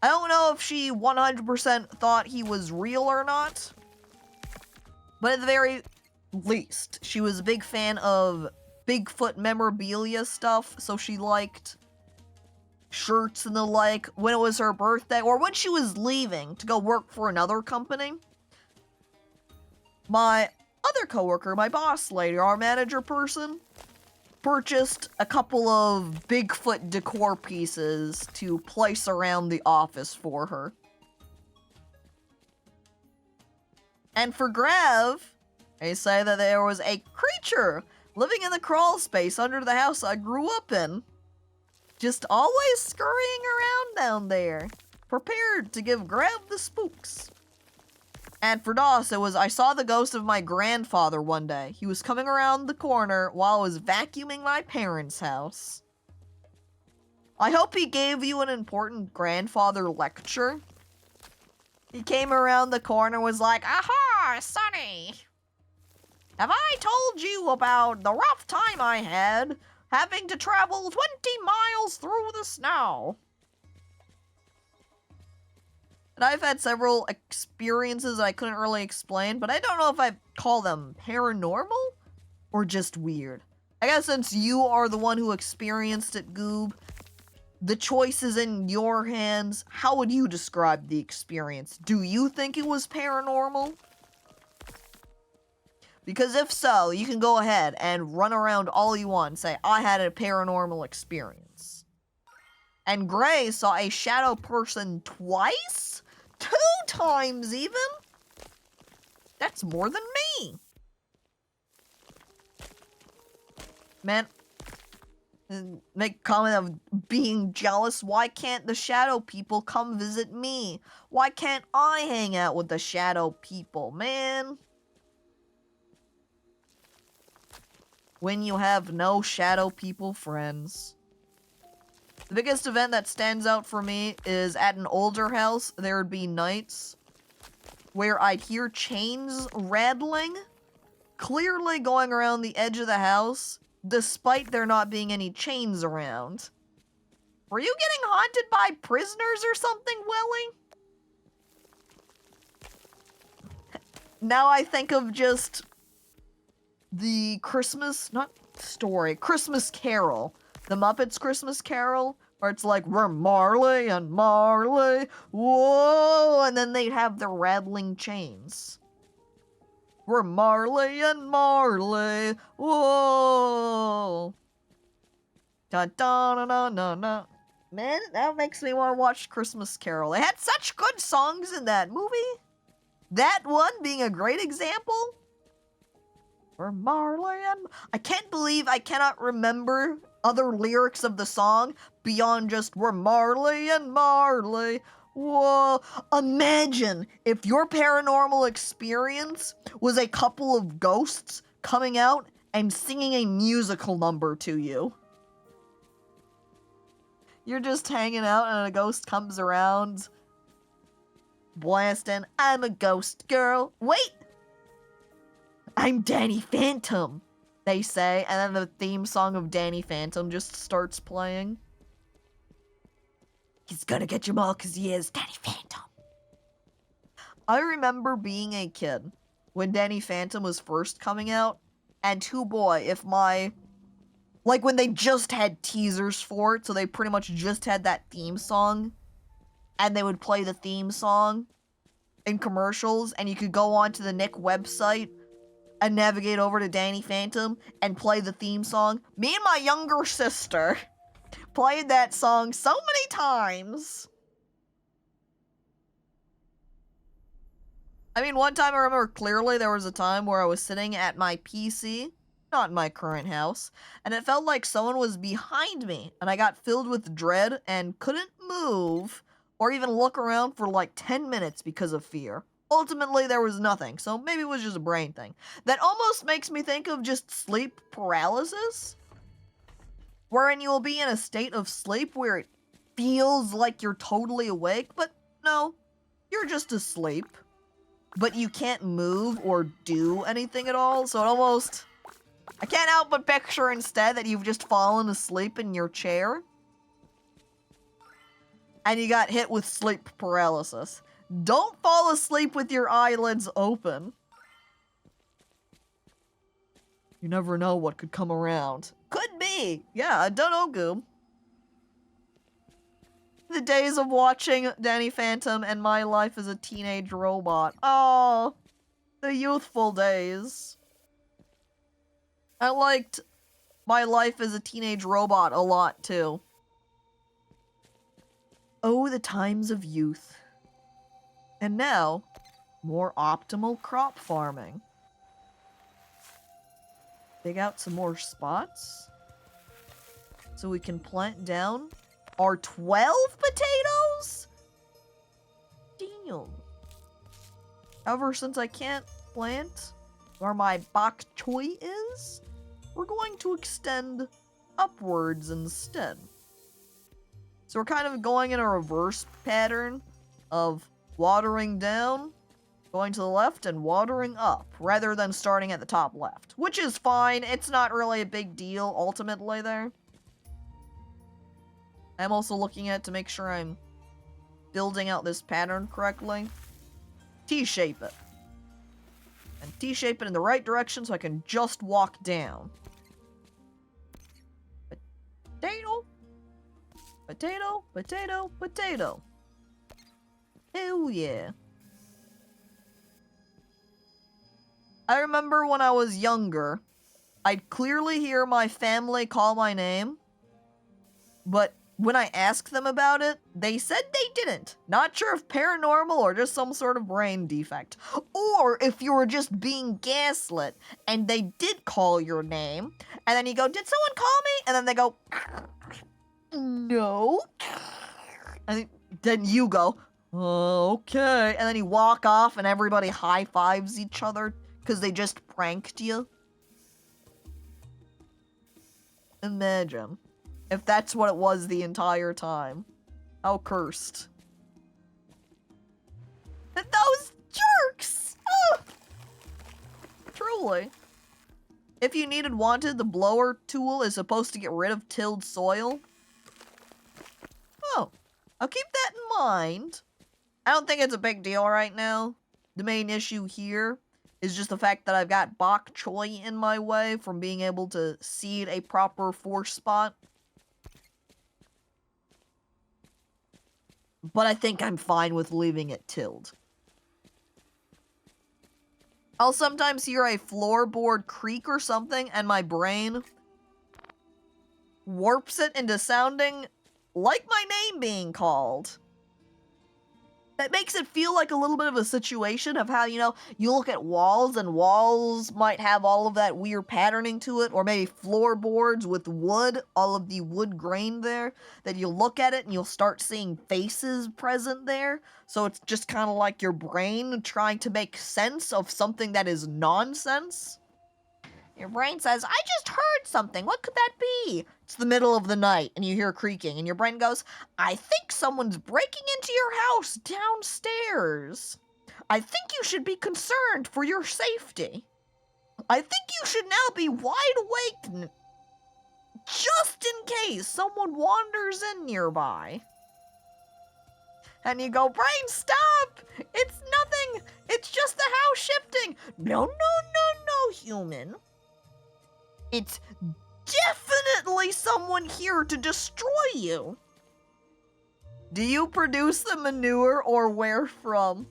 S1: I don't know if she 100% thought he was real or not, but at the very least, she was a big fan of Bigfoot memorabilia stuff, so she liked shirts and the like when it was her birthday, or when she was leaving to go work for another company. My other coworker, my boss lady, our manager person, purchased a couple of Bigfoot decor pieces to place around the office for her. And for Grav, they say that there was a creature living in the crawl space under the house I grew up in. Just always scurrying around down there, prepared to give Grav the spooks. And for Doss, it was, I saw the ghost of my grandfather one day. He was coming around the corner while I was vacuuming my parents' house. I hope he gave you an important grandfather lecture. He came around the corner and was like, "Aha, Sonny! Have I told you about the rough time I had having to travel 20 miles through the snow?" And I've had several experiences I couldn't really explain, but I don't know if I'd call them paranormal or just weird. I guess since you are the one who experienced it, Goob, the choice is in your hands. How would you describe the experience? Do you think it was paranormal? Because if so, you can go ahead and run around all you want and say, "I had a paranormal experience." And Gray saw a shadow person twice? 2 times even? That's more than me. Man, make a comment of being jealous. Why can't the shadow people come visit me? Why can't I hang out with the shadow people, man? When you have no shadow people friends. The biggest event that stands out for me is at an older house, there would be nights where I'd hear chains rattling, clearly going around the edge of the house, despite there not being any chains around. Were you getting haunted by prisoners or something, Willie? Now I think of just the Christmas Carol. The Muppets Christmas Carol, where it's like, "We're Marley and Marley, whoa," and then they'd have the rattling chains. "We're Marley and Marley, whoa." Da da da da da da. Man, that makes me want to watch Christmas Carol. They had such good songs in that movie. That one being a great example. "We're Marley and..." I can't believe I cannot remember other lyrics of the song beyond just "We're Marley and Marley, whoa." Imagine if your paranormal experience was a couple of ghosts coming out and singing a musical number to you. You're just hanging out and a ghost comes around blasting, "I'm a ghost girl. Wait! I'm Danny Phantom," they say, and then the theme song of Danny Phantom just starts playing. "He's gonna get you all because he is Danny Phantom." I remember being a kid when Danny Phantom was first coming out, and boy, if when they just had teasers for it, so they pretty much just had that theme song, and they would play the theme song in commercials, and you could go onto the Nick website and navigate over to Danny Phantom and play the theme song. Me and my younger sister played that song so many times. I mean, one time I remember clearly there was a time where I was sitting at my PC, not in my current house, and it felt like someone was behind me, and I got filled with dread and couldn't move or even look around for like 10 minutes because of fear. Ultimately, there was nothing, so maybe it was just a brain thing. That almost makes me think of just sleep paralysis, wherein you will be in a state of sleep where it feels like you're totally awake, but no, you're just asleep. But you can't move or do anything at all, so it almost... I can't help but picture instead that you've just fallen asleep in your chair, and you got hit with sleep paralysis. Don't fall asleep with your eyelids open. You never know what could come around. Could be. Yeah, I don't know, Goob. The days of watching Danny Phantom and My Life as a Teenage Robot. Oh, the youthful days. I liked My Life as a Teenage Robot a lot, too. Oh, the times of youth. And now, more optimal crop farming. Dig out some more spots so we can plant down our 12 potatoes? Damn. However, since I can't plant where my bok choy is, we're going to extend upwards instead. So we're kind of going in a reverse pattern of watering down, going to the left, and watering up, rather than starting at the top left. Which is fine, it's not really a big deal, ultimately, there. I'm also looking at it to make sure I'm building out this pattern correctly. T-shape it. And T-shape it in the right direction so I can just walk down. Potato. Potato, potato, potato. Hell yeah. I remember when I was younger, I'd clearly hear my family call my name, but when I asked them about it, they said they didn't. Not sure if paranormal or just some sort of brain defect. Or if you were just being gaslit and they did call your name, and then you go, did someone call me? And then they go, no. And then you go, okay. And then you walk off and everybody high-fives each other because they just pranked you. Imagine if that's what it was the entire time. How cursed. And those jerks! Oh! Truly. If you needed wanted, the blower tool is supposed to get rid of tilled soil. Oh, I'll keep that in mind. I don't think it's a big deal right now. The main issue here is just the fact that I've got bok choy in my way from being able to seed a proper 4 spot. But I think I'm fine with leaving it tilled. I'll sometimes hear a floorboard creak or something, and my brain warps it into sounding like my name being called. That makes it feel like a little bit of a situation of how, you know, you look at walls and walls might have all of that weird patterning to it, or maybe floorboards with wood, all of the wood grain there, that you look at it and you'll start seeing faces present there. So it's just kind of like your brain trying to make sense of something that is nonsense. Your brain says, I just heard something. What could that be? It's the middle of the night and you hear creaking and your brain goes, I think someone's breaking into your house downstairs. I think you should be concerned for your safety. I think you should now be wide awake just in case someone wanders in nearby. And you go, brain, stop! It's nothing! It's just the house shifting! No, human. It's definitely someone here to destroy you. Do you produce the manure or where from?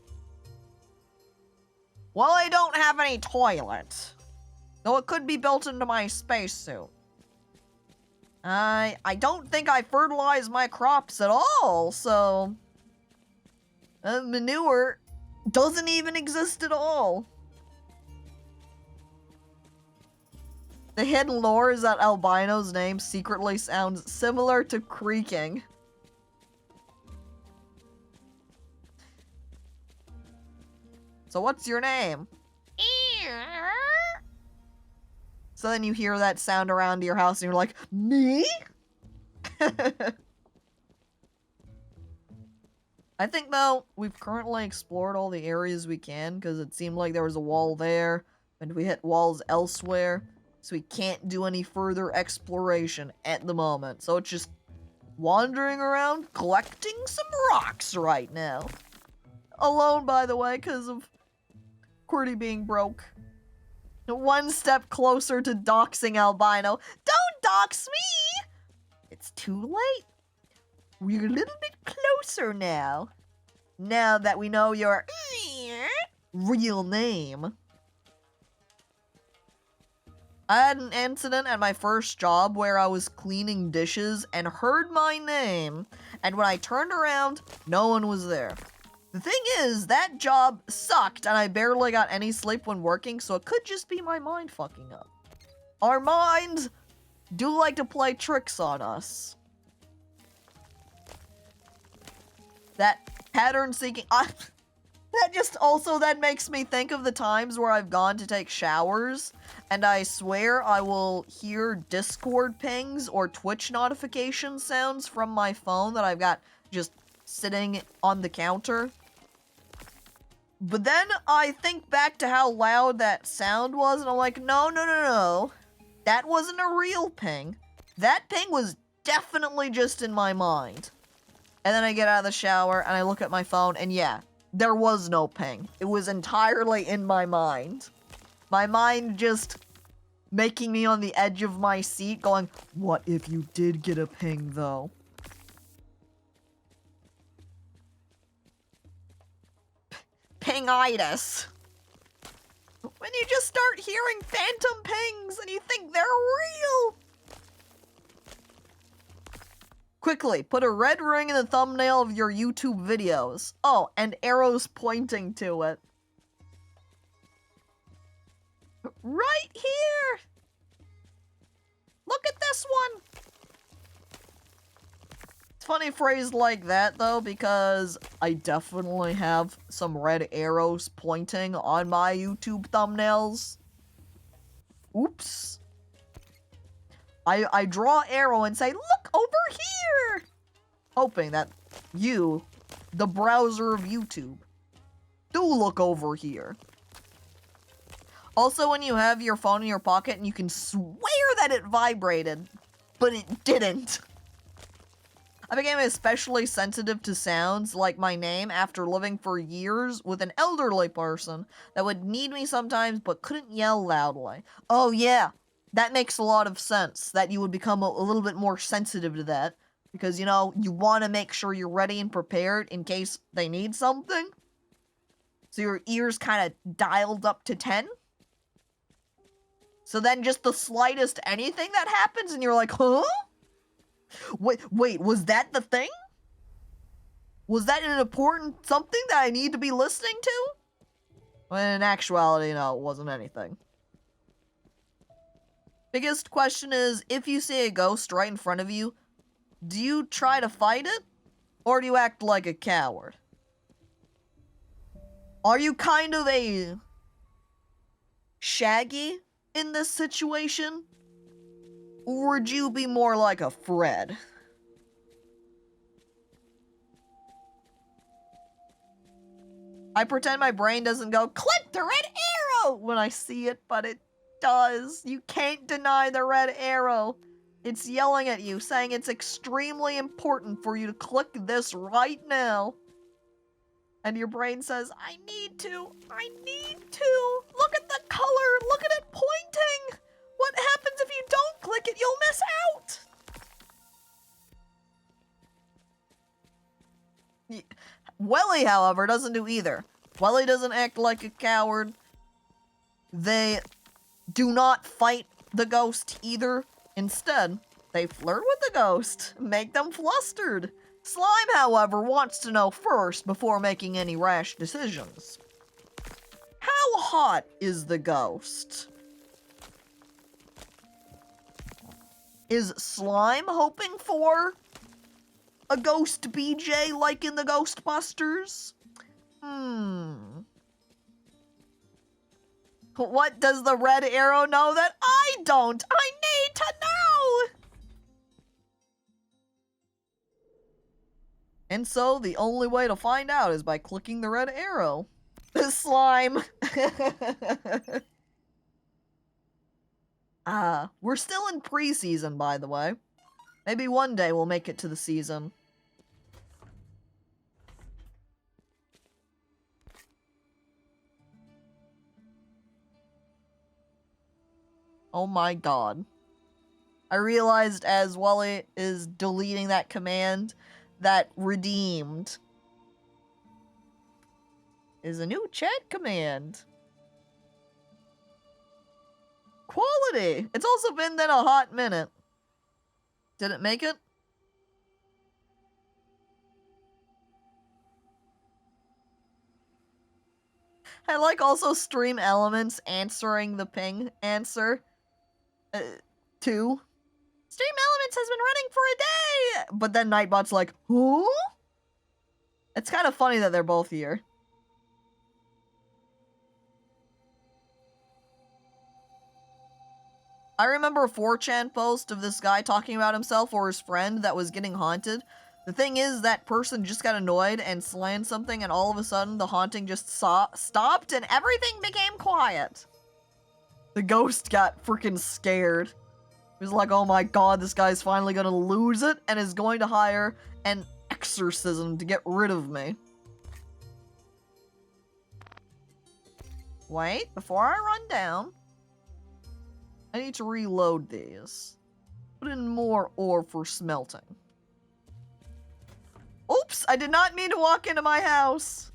S1: Well, I don't have any toilet. Though it could be built into my spacesuit. I don't think I fertilize my crops at all, so... manure doesn't even exist at all. The hidden lore is that Albino's name secretly sounds similar to creaking. So what's your name? So then you hear that sound around your house and you're like, me? I think, though, we've currently explored all the areas we can, because it seemed like there was a wall there, and we hit walls elsewhere. So we can't do any further exploration at the moment. So it's just wandering around collecting some rocks right now. Alone, by the way, because of Qwerty being broke. One step closer to doxing Albino. Don't dox me! It's too late. We're a little bit closer now. Now that we know your real name. I had an incident at my first job where I was cleaning dishes and heard my name, and when I turned around, no one was there. The thing is, that job sucked, and I barely got any sleep when working, so it could just be my mind fucking up. Our minds do like to play tricks on us. That pattern seeking... that just also then makes me think of the times where I've gone to take showers, and I swear I will hear Discord pings or Twitch notification sounds from my phone that I've got just sitting on the counter. But then I think back to how loud that sound was, and I'm like, no. That wasn't a real ping. That ping was definitely just in my mind. And then I get out of the shower, and I look at my phone, and yeah, there was no ping. It was entirely in my mind. My mind just making me on the edge of my seat going, what if you did get a ping, though? Pingitis. When you just start hearing phantom pings and you think they're real. Quickly, put a red ring in the thumbnail of your YouTube videos. Oh, and arrows pointing to it. Right here! Look at this one! It's funny phrase like that, though, because I definitely have some red arrows pointing on my YouTube thumbnails. Oops. I draw arrow and say, look over here! Hoping that you, the browser of YouTube, do look over here. Also, when you have your phone in your pocket and you can swear that it vibrated, but it didn't. I became especially sensitive to sounds like my name after living for years with an elderly person that would need me sometimes but couldn't yell loudly. Oh yeah, that makes a lot of sense, that you would become a little bit more sensitive to that. Because, you know, you want to make sure you're ready and prepared in case they need something. So your ears kind of dialed up to 10. So then just the slightest anything that happens and you're like, huh? Wait, was that the thing? Was that an important something that I need to be listening to? When in actuality, no, it wasn't anything. Biggest question is, if you see a ghost right in front of you, do you try to fight it? Or do you act like a coward? Are you kind of a Shaggy in this situation? Or would you be more like a Fred? I pretend my brain doesn't go, click the red arrow when I see it, but it does. You can't deny the red arrow. It's yelling at you, saying it's extremely important for you to click this right now. And your brain says, I need to. Look at the color, look at it pointing. What happens if you don't click it? You'll miss out. Welly, however, doesn't do either. Welly doesn't act like a coward. They do not fight the ghost either. Instead, they flirt with the ghost, make them flustered. Slime, however, wants to know first before making any rash decisions. How hot is the ghost? Is Slime hoping for a ghost BJ like in the Ghostbusters? What does the red arrow know that I don't? I need to know! And so, the only way to find out is by clicking the red arrow. Slime! We're still in pre-season, by the way. Maybe one day we'll make it to the season. Oh my god. I realized as Wally is deleting that command that redeemed is a new chat command. Quality! It's also been then a hot minute. Did it make it? I like also Stream Elements answering the ping answer. Too. Stream Elements has been running for a day! But then Nightbot's like, who? It's kind of funny that they're both here. I remember a 4chan post of this guy talking about himself or his friend that was getting haunted. The thing is, that person just got annoyed and slammed something, and all of a sudden, the haunting just stopped and everything became quiet. The ghost got freaking scared. He was like, oh my god, this guy's finally gonna lose it and is going to hire an exorcism to get rid of me. Wait, before I run down, I need to reload these. Put in more ore for smelting. Oops, I did not mean to walk into my house.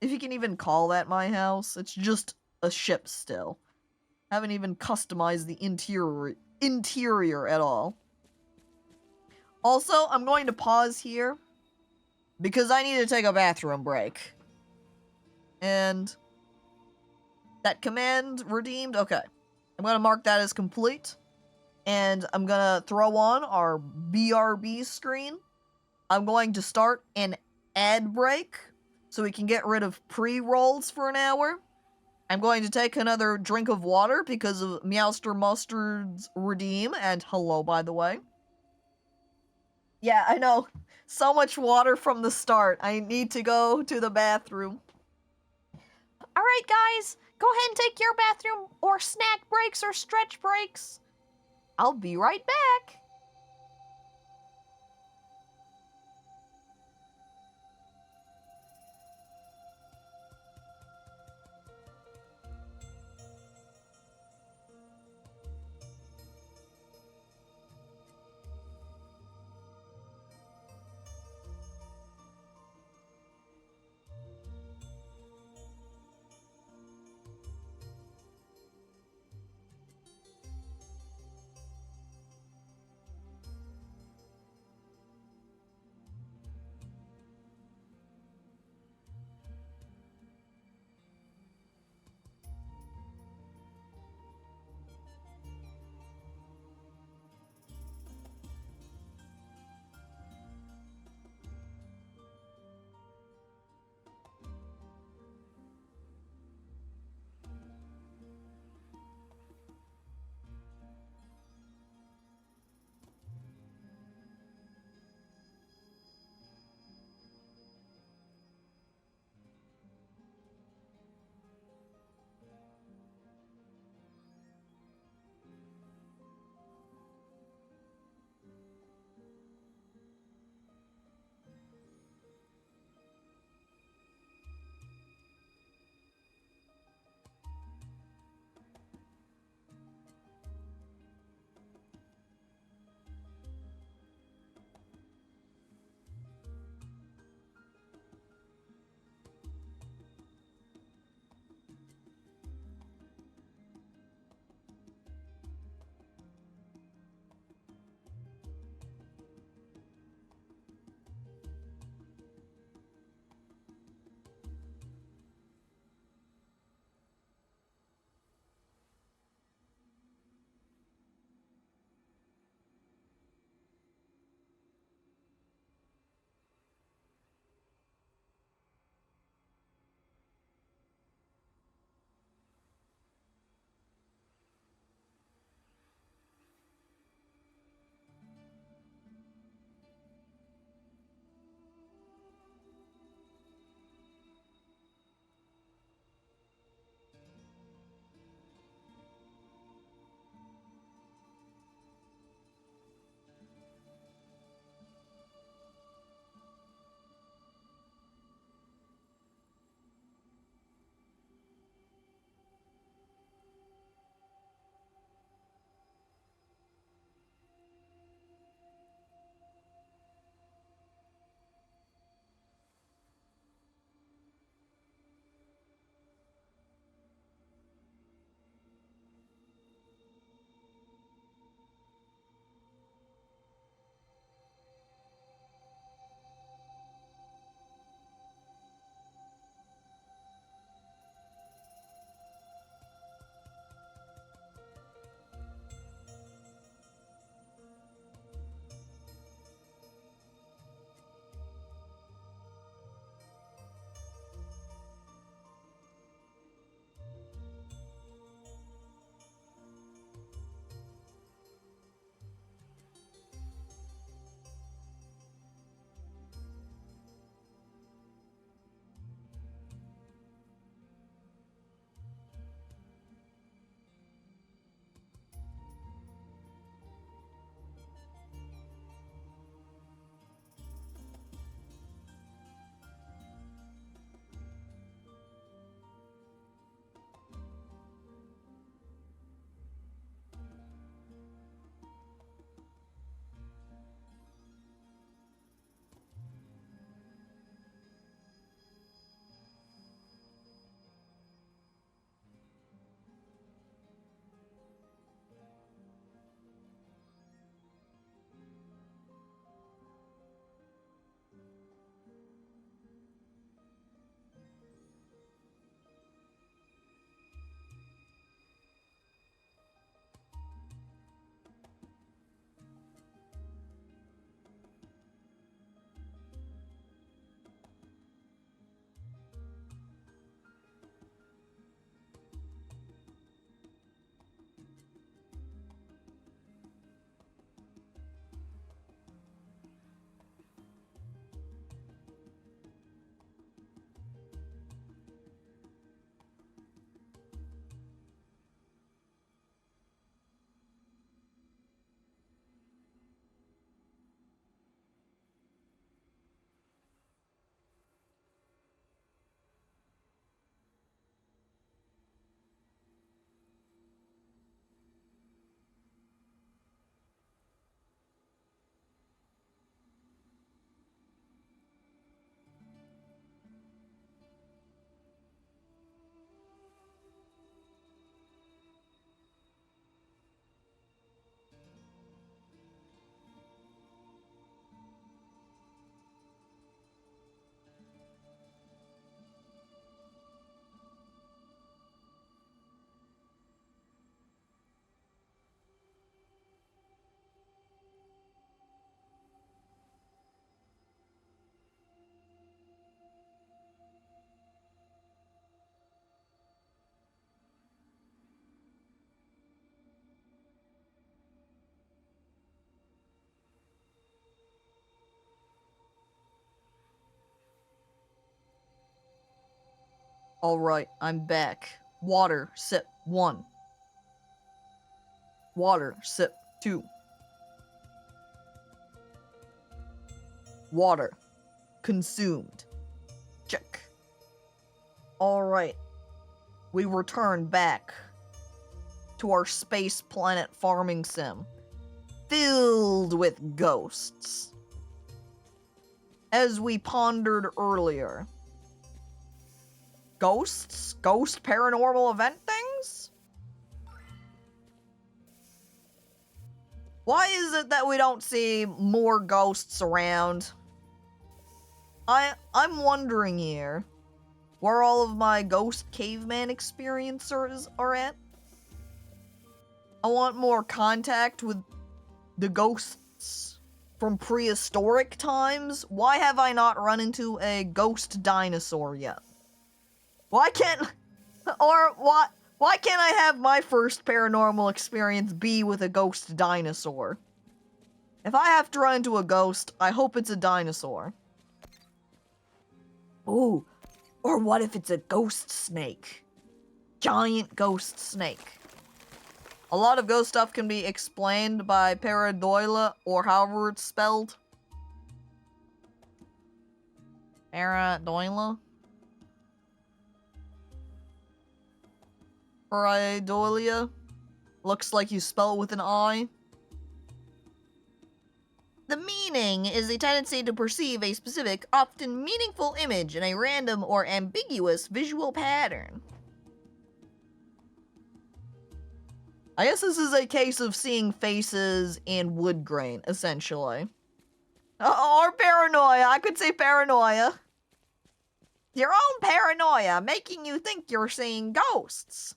S1: If you can even call that my house, it's just a ship still. Haven't even customized the interior at all. Also, I'm going to pause here because I need to take a bathroom break. And that command redeemed? Okay. I'm going to mark that as complete. And I'm going to throw on our BRB screen. I'm going to start an ad break so we can get rid of pre-rolls for an hour. I'm going to take another drink of water because of Meowster Mustard's redeem. And hello, by the way. Yeah, I know. So much water from the start. I need to go to the bathroom. Alright, guys. Go ahead and take your bathroom or snack breaks or stretch breaks. I'll be right back. Alright, I'm back. Water, sip 1. Water, sip 2. Water, consumed. Check. Alright. We return back to our space planet farming sim, filled with ghosts. As we pondered earlier, ghosts? Ghost paranormal event things? Why is it that we don't see more ghosts around? I'm wondering here where all of my ghost caveman experiencers are at. I want more contact with the ghosts from prehistoric times. Why have I not run into a ghost dinosaur yet? Why can't I have my first paranormal experience be with a ghost dinosaur? If I have to run into a ghost, I hope it's a dinosaur. Ooh, or what if it's a ghost snake? Giant ghost snake. A lot of ghost stuff can be explained by pareidolia, or however it's spelled. Pareidolia? Pareidolia? Looks like you spell it with an I. The meaning is a tendency to perceive a specific, often meaningful image in a random or ambiguous visual pattern. I guess this is a case of seeing faces in wood grain, essentially. Or paranoia, I could say paranoia. Your own paranoia, making you think you're seeing ghosts.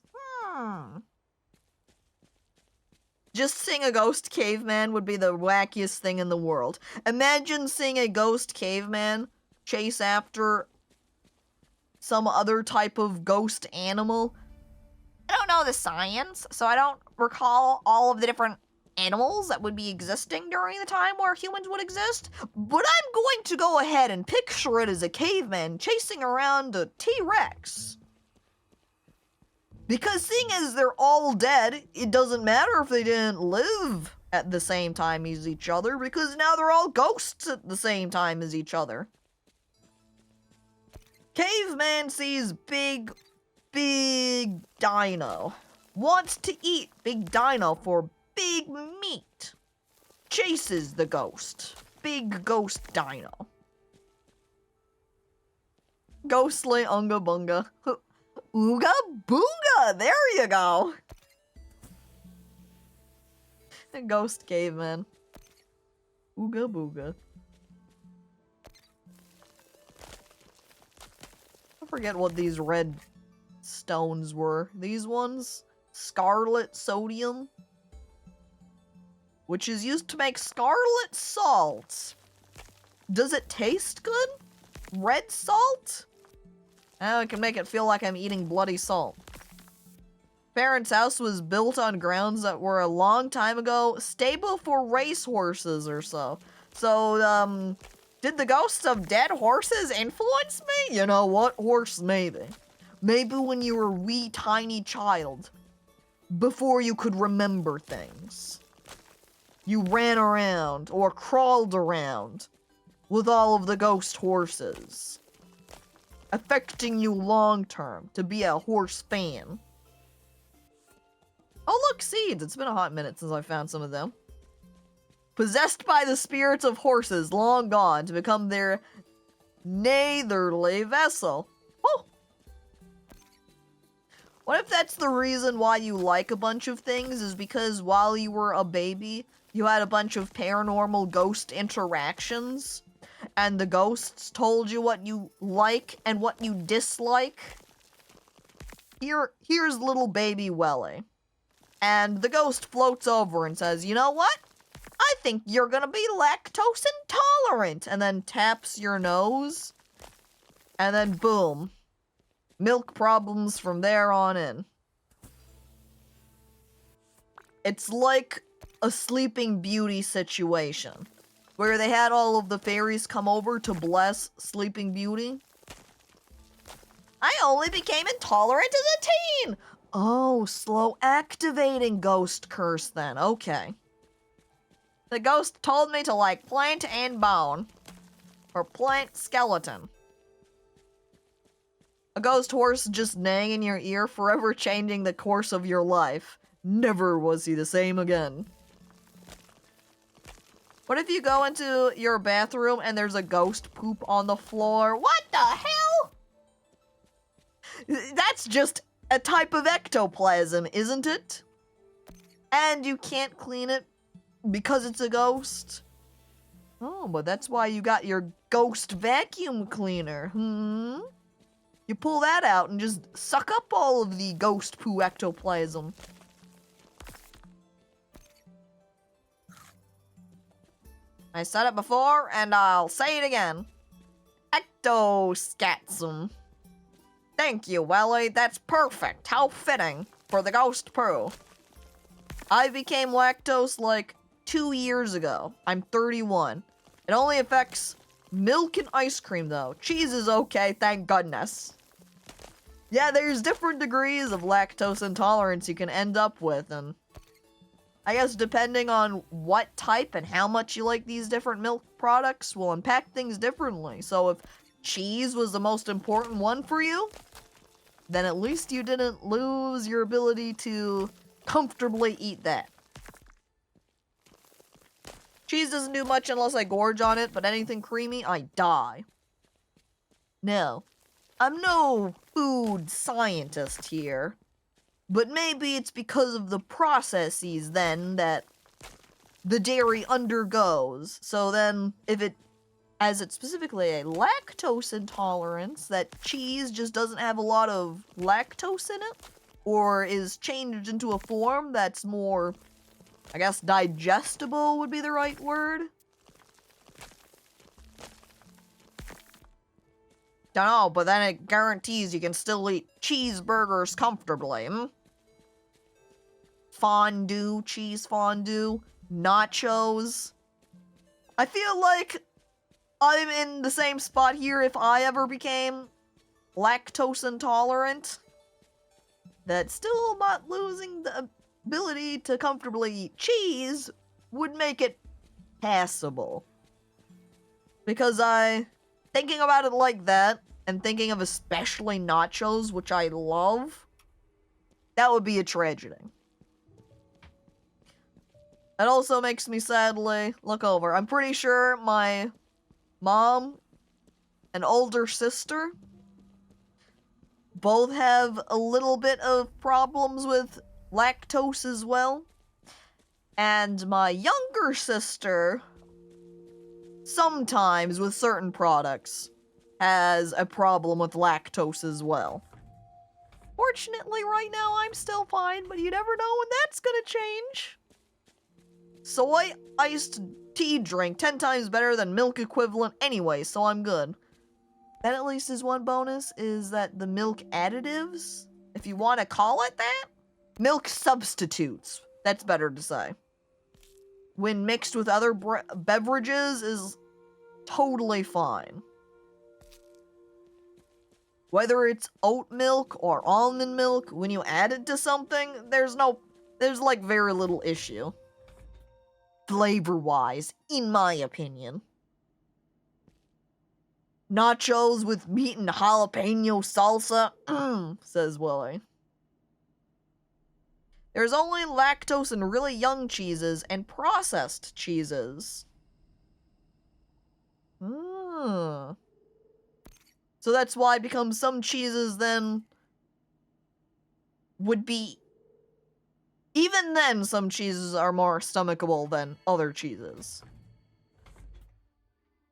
S1: Just seeing a ghost caveman would be the wackiest thing in the world. Imagine seeing a ghost caveman chase after some other type of ghost animal. I don't know the science, so I don't recall all of the different animals that would be existing during the time where humans would exist, but I'm going to go ahead and picture it as a caveman chasing around a T-Rex. Because seeing as they're all dead, it doesn't matter if they didn't live at the same time as each other, because now they're all ghosts at the same time as each other. Caveman sees big dino. Wants to eat big dino for big meat. Chases the ghost. Big ghost dino. Ghostly Unga Bunga. Ooga Booga! There you go! Ghost caveman. Ooga Booga. I forget what these red stones were. These ones? Scarlet sodium? Which is used to make scarlet salt. Does it taste good? Red salt? Oh, it can make it feel like I'm eating bloody salt. Parents' house was built on grounds that were a long time ago stable for racehorses or so. So, did the ghosts of dead horses influence me? You know what? Horse, maybe. Maybe when you were a wee tiny child. Before you could remember things. You ran around, or crawled around, with all of the ghost horses. Affecting you long term to be a horse fan. Oh look, seeds! It's been a hot minute since I found some of them. Possessed by the spirits of horses long gone to become their neighborly vessel. Oh! What if that's the reason why you like a bunch of things, is because while you were a baby, you had a bunch of paranormal ghost interactions? And the ghosts told you what you like and what you dislike? Here's little baby Welly. And the ghost floats over and says, you know what? I think you're gonna be lactose intolerant. And then taps your nose. And then boom. Milk problems from there on in. It's like a Sleeping Beauty situation. Where they had all of the fairies come over to bless Sleeping Beauty. I only became intolerant as a teen! Oh, slow activating ghost curse then. Okay. The ghost told me to like plant and bone. Or plant skeleton. A ghost horse just neighing in your ear, forever changing the course of your life. Never was he the same again. What if you go into your bathroom and there's a ghost poop on the floor? What the hell? That's just a type of ectoplasm, isn't it? And you can't clean it because it's a ghost? Oh, but that's why you got your ghost vacuum cleaner, You pull that out and just suck up all of the ghost poo ectoplasm. I said it before, and I'll say it again. Ectoscatsum. Thank you, Welly. That's perfect. How fitting for the ghost poo. I became lactose like 2 years ago. I'm 31. It only affects milk and ice cream, though. Cheese is okay, thank goodness. Yeah, there's different degrees of lactose intolerance you can end up with, and I guess depending on what type and how much you like these different milk products will impact things differently. So if cheese was the most important one for you, then at least you didn't lose your ability to comfortably eat that. Cheese doesn't do much unless I gorge on it, but anything creamy, I die. No, I'm no food scientist here, but maybe it's because of the processes then that the dairy undergoes. So then, if it, as it's specifically a lactose intolerance, that cheese just doesn't have a lot of lactose in it, or is changed into a form that's more, I guess, digestible would be the right word. Dunno, but then it guarantees you can still eat cheeseburgers comfortably, Fondue, cheese fondue, nachos. I feel like I'm in the same spot here if I ever became lactose intolerant. That still not losing the ability to comfortably eat cheese would make it passable. Because thinking about it like that, and thinking of especially nachos, which I love, that would be a tragedy. It also makes me sadly look over. I'm pretty sure my mom and older sister both have a little bit of problems with lactose as well. And my younger sister, sometimes with certain products, has a problem with lactose as well. Fortunately, right now I'm still fine, but you never know when that's gonna change. Soy iced tea drink, 10 times better than milk equivalent anyway, so I'm good. That at least is one bonus, is that the milk additives, if you want to call it that, milk substitutes, that's better to say, when mixed with other beverages is totally fine. Whether it's oat milk or almond milk, when you add it to something, there's like very little issue. Flavor-wise, in my opinion. Nachos with meat and jalapeno salsa, says Willie. There's only lactose in really young cheeses and processed cheeses. So that's why it becomes some cheeses then would be... Even then, some cheeses are more stomachable than other cheeses.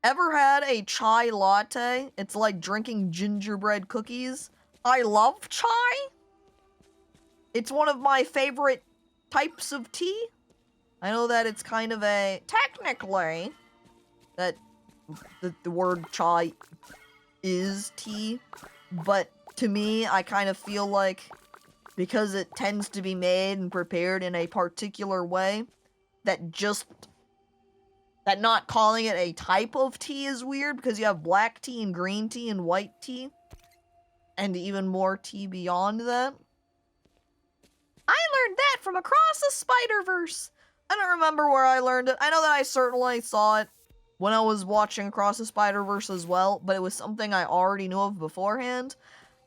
S1: Ever had a chai latte? It's like drinking gingerbread cookies. I love chai. It's one of my favorite types of tea. I know that it's kind of a... Technically, that the word chai is tea, but to me, I kind of feel like because it tends to be made and prepared in a particular way, that not calling it a type of tea is weird, because you have black tea and green tea and white tea. and even more tea beyond that. I learned that from Across the Spider-Verse. I don't remember where I learned it. I know that I certainly saw it when I was watching Across the Spider-Verse as well, but it was something I already knew of beforehand.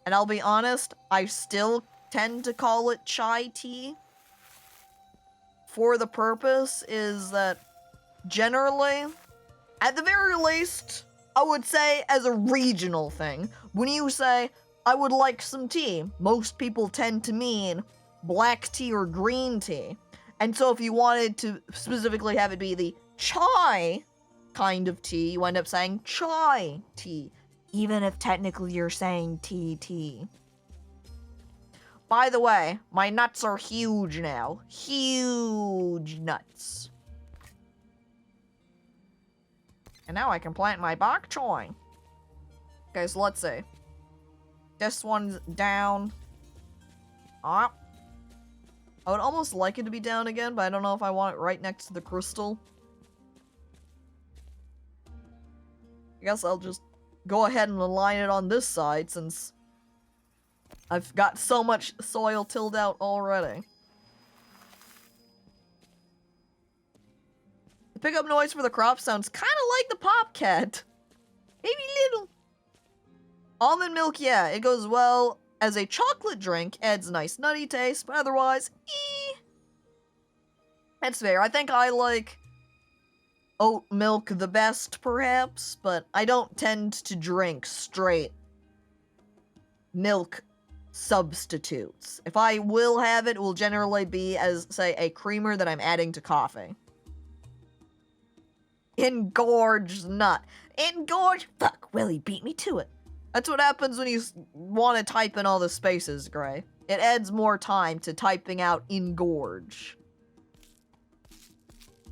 S1: And I'll be honest, I still tend to call it chai tea. For the purpose is that generally, at the very least, I would say as a regional thing, when you say, I would like some tea, most people tend to mean black tea or green tea. And so if you wanted to specifically have it be the chai kind of tea, you end up saying chai tea, even if technically you're saying tea. By the way, my nuts are huge now. Huge nuts. And now I can plant my bok choy. Okay, so let's see. This one's down. Ah. I would almost like it to be down again, but I don't know if I want it right next to the crystal. I guess I'll just go ahead and align it on this side since I've got so much soil tilled out already. The pickup noise for the crop sounds kind of like the Popcat. Maybe little. Almond milk, yeah, it goes well as a chocolate drink, adds a nice nutty taste, but otherwise, That's fair. I think I like oat milk the best, perhaps, but I don't tend to drink straight milk substitutes. If I will have it, it will generally be as, say, a creamer that I'm adding to coffee. Engorged nut. Engorged. Fuck, Willie beat me to it. That's what happens when you want to type in all the spaces, Gray. It adds more time to typing out engorge.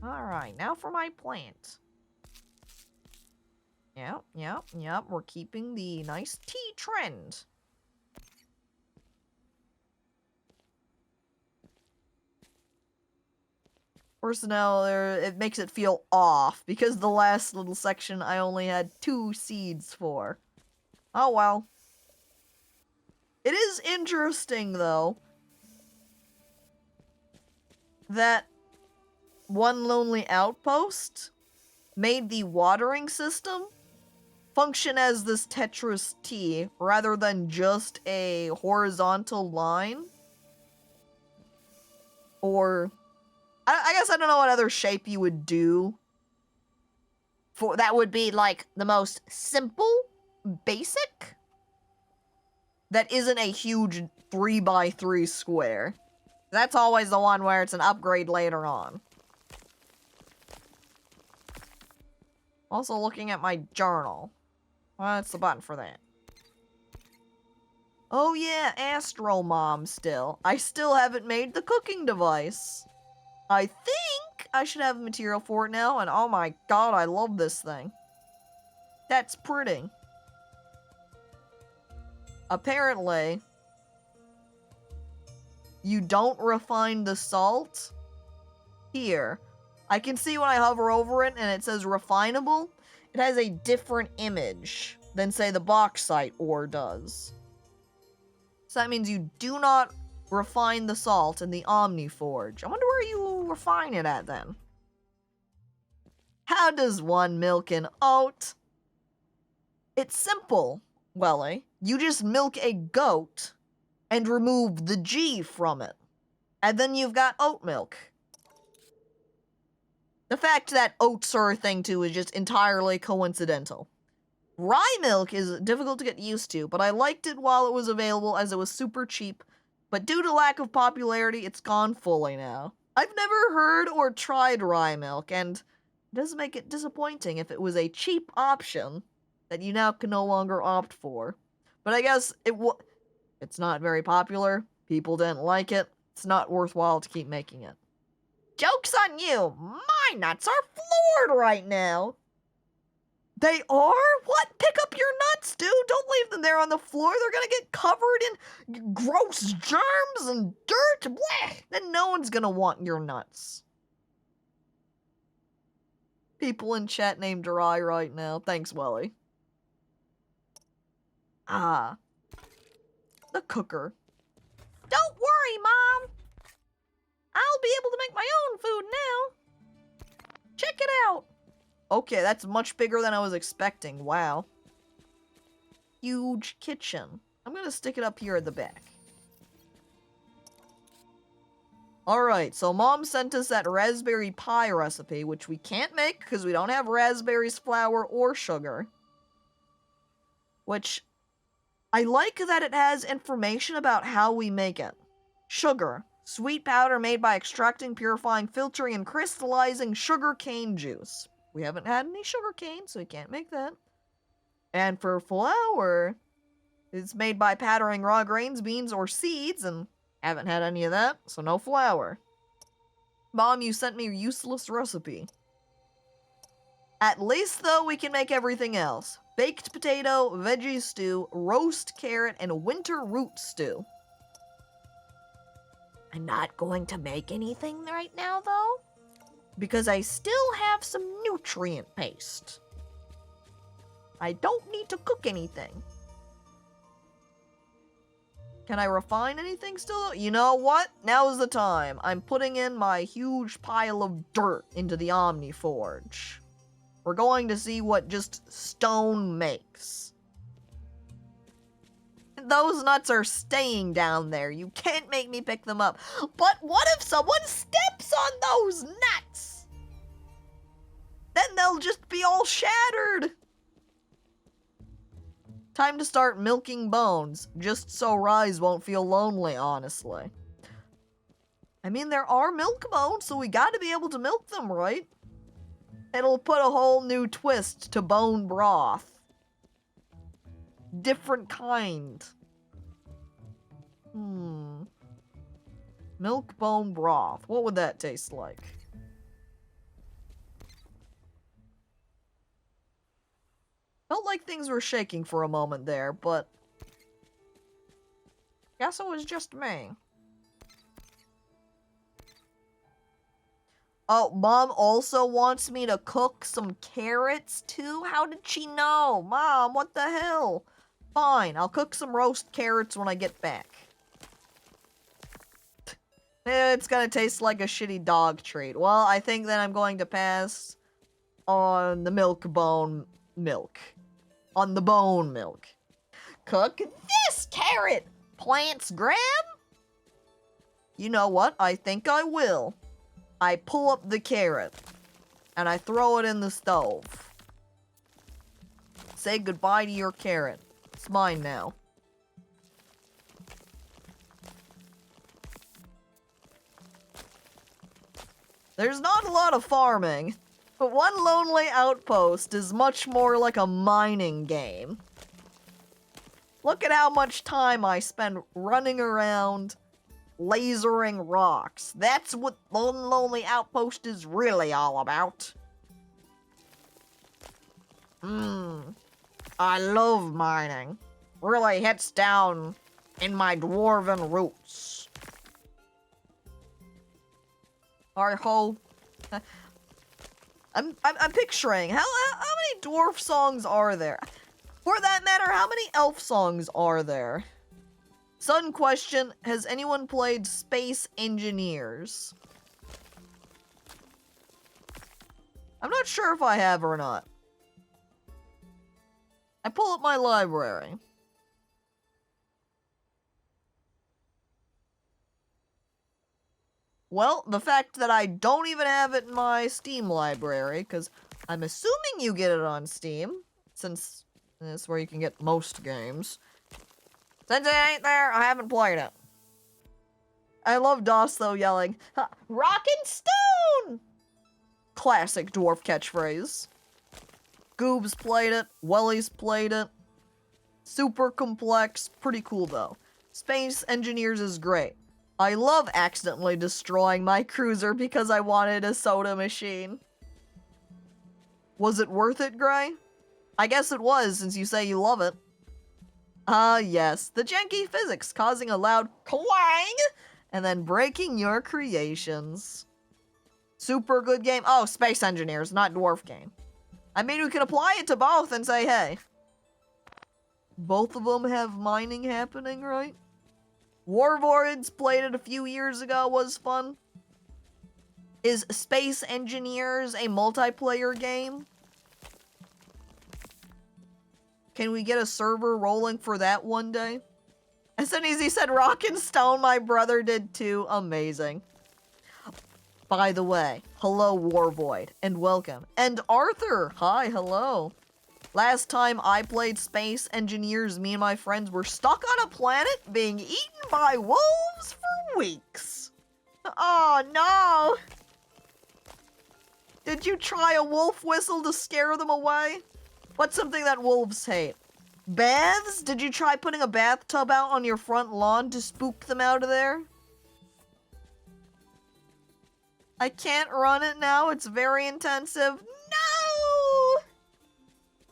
S1: Alright, now for my plant. Yep. We're keeping the nice tea trend. Personnel, it makes it feel off, because the last little section I only had 2 seeds for. Oh well. It is interesting, though, that One Lonely Outpost made the watering system function as this Tetris T, rather than just a horizontal line. Or I guess I don't know what other shape you would do. For that would be like the most simple, basic. That isn't a huge 3x3 square. That's always the one where it's an upgrade later on. Also looking at my journal. What's the button for that? Oh yeah, Astro Mom still. I still haven't made the cooking device. I think I should have material for it now, and oh my god, I love this thing. That's pretty. Apparently, you don't refine the salt. Here, I can see when I hover over it and it says refinable, it has a different image than, say, the bauxite ore does. So that means you do not refine the salt in the Omniforge. I wonder where you refine it at, then. How does one milk an oat? It's simple, Welly. You just milk a goat and remove the G from it. And then you've got oat milk. The fact that oats are a thing, too, is just entirely coincidental. Rye milk is difficult to get used to, but I liked it while it was available as it was super cheap. But due to lack of popularity, it's gone fully now. I've never heard or tried rye milk, and it does make it disappointing if it was a cheap option that you now can no longer opt for. But I guess it's not very popular. People didn't like it. It's not worthwhile to keep making it. Joke's on you! My nuts are floored right now! They are? What? Pick up your nuts, dude! Don't leave them there on the floor. They're gonna get covered in gross germs and dirt. Blech! Then no one's gonna want your nuts. People in chat named Dry right now. Thanks, Welly. Ah. the cooker. Don't worry, Mom! I'll be able to make my own food now! Check it out! Okay, that's much bigger than I was expecting. Wow. Huge kitchen. I'm gonna stick it up here at the back. Alright, so Mom sent us that raspberry pie recipe, which we can't make because we don't have raspberries, flour, or sugar. Which, I like that it has information about how we make it. Sugar. Sweet powder made by extracting, purifying, filtering, and crystallizing sugar cane juice. We haven't had any sugar cane, so we can't make that. And for flour, it's made by powdering raw grains, beans, or seeds, and haven't had any of that, so no flour. Mom, you sent me a useless recipe. At least, though, we can make everything else. Baked potato, veggie stew, roast carrot, and winter root stew. I'm not going to make anything right now, though, because I still have some nutrient paste. I don't need to cook anything. Can I refine anything still? You know what? Now's the time. I'm putting in my huge pile of dirt into the Omniforge. We're going to see what just stone makes. Those nuts are staying down there. You can't make me pick them up. But what if someone steps on those nuts? Then they'll just be all shattered. Time to start milking bones, just so Rise won't feel lonely, honestly. I mean, there are milk bones, so we gotta be able to milk them, right? It'll put a whole new twist to bone broth. Different kind. Milk bone broth. What would that taste like? Felt like things were shaking for a moment there, but guess it was just me. Oh, Mom also wants me to cook some carrots too? How did she know? Mom, what the hell? Fine, I'll cook some roast carrots when I get back. It's gonna taste like a shitty dog treat. Well, I think that I'm going to pass on the milk bone milk. On the bone milk. Cook this carrot, Plants Graham? You know what? I think I will. I pull up the carrot, and I throw it in the stove. Say goodbye to your carrot. It's mine now. There's not a lot of farming, but One Lonely Outpost is much more like a mining game. Look at how much time I spend running around, lasering rocks. That's what One Lonely Outpost is really all about. I love mining. Really hits down in my dwarven roots. I hope... I'm picturing, how many dwarf songs are there? For that matter, how many elf songs are there? Sudden question, has anyone played Space Engineers? I'm not sure if I have or not. I pull up my library. Well, the fact that I don't even have it in my Steam library, because I'm assuming you get it on Steam, since that's where you can get most games. Since it ain't there, I haven't played it. I love Doss, though, yelling, "Rock and Stone!" Classic dwarf catchphrase. Goob's played it, Welly's played it. Super complex, pretty cool, though. Space Engineers is great. I love accidentally destroying my cruiser because I wanted a soda machine. Was it worth it, Gray? I guess it was, since you say you love it. Ah, yes. The janky physics causing a loud clang and then breaking your creations. Super good game. Oh, Space Engineers, not Dwarf game. I mean, we could apply it to both and say, hey. Both of them have mining happening, right? Warlords played it a few years ago, was fun. Is Space Engineers a multiplayer game? Can we get a server rolling for that one day? As soon as he said rock and stone, my brother did too. Amazing. By the way, hello Warvoid, and welcome. And Arthur, hi, hello. Last time I played Space Engineers, me and my friends were stuck on a planet being eaten by wolves for weeks. Oh no! Did you try a wolf whistle to scare them away? What's something that wolves hate? Baths? Did you try putting a bathtub out on your front lawn to spook them out of there? I can't run it now, it's very intensive. No!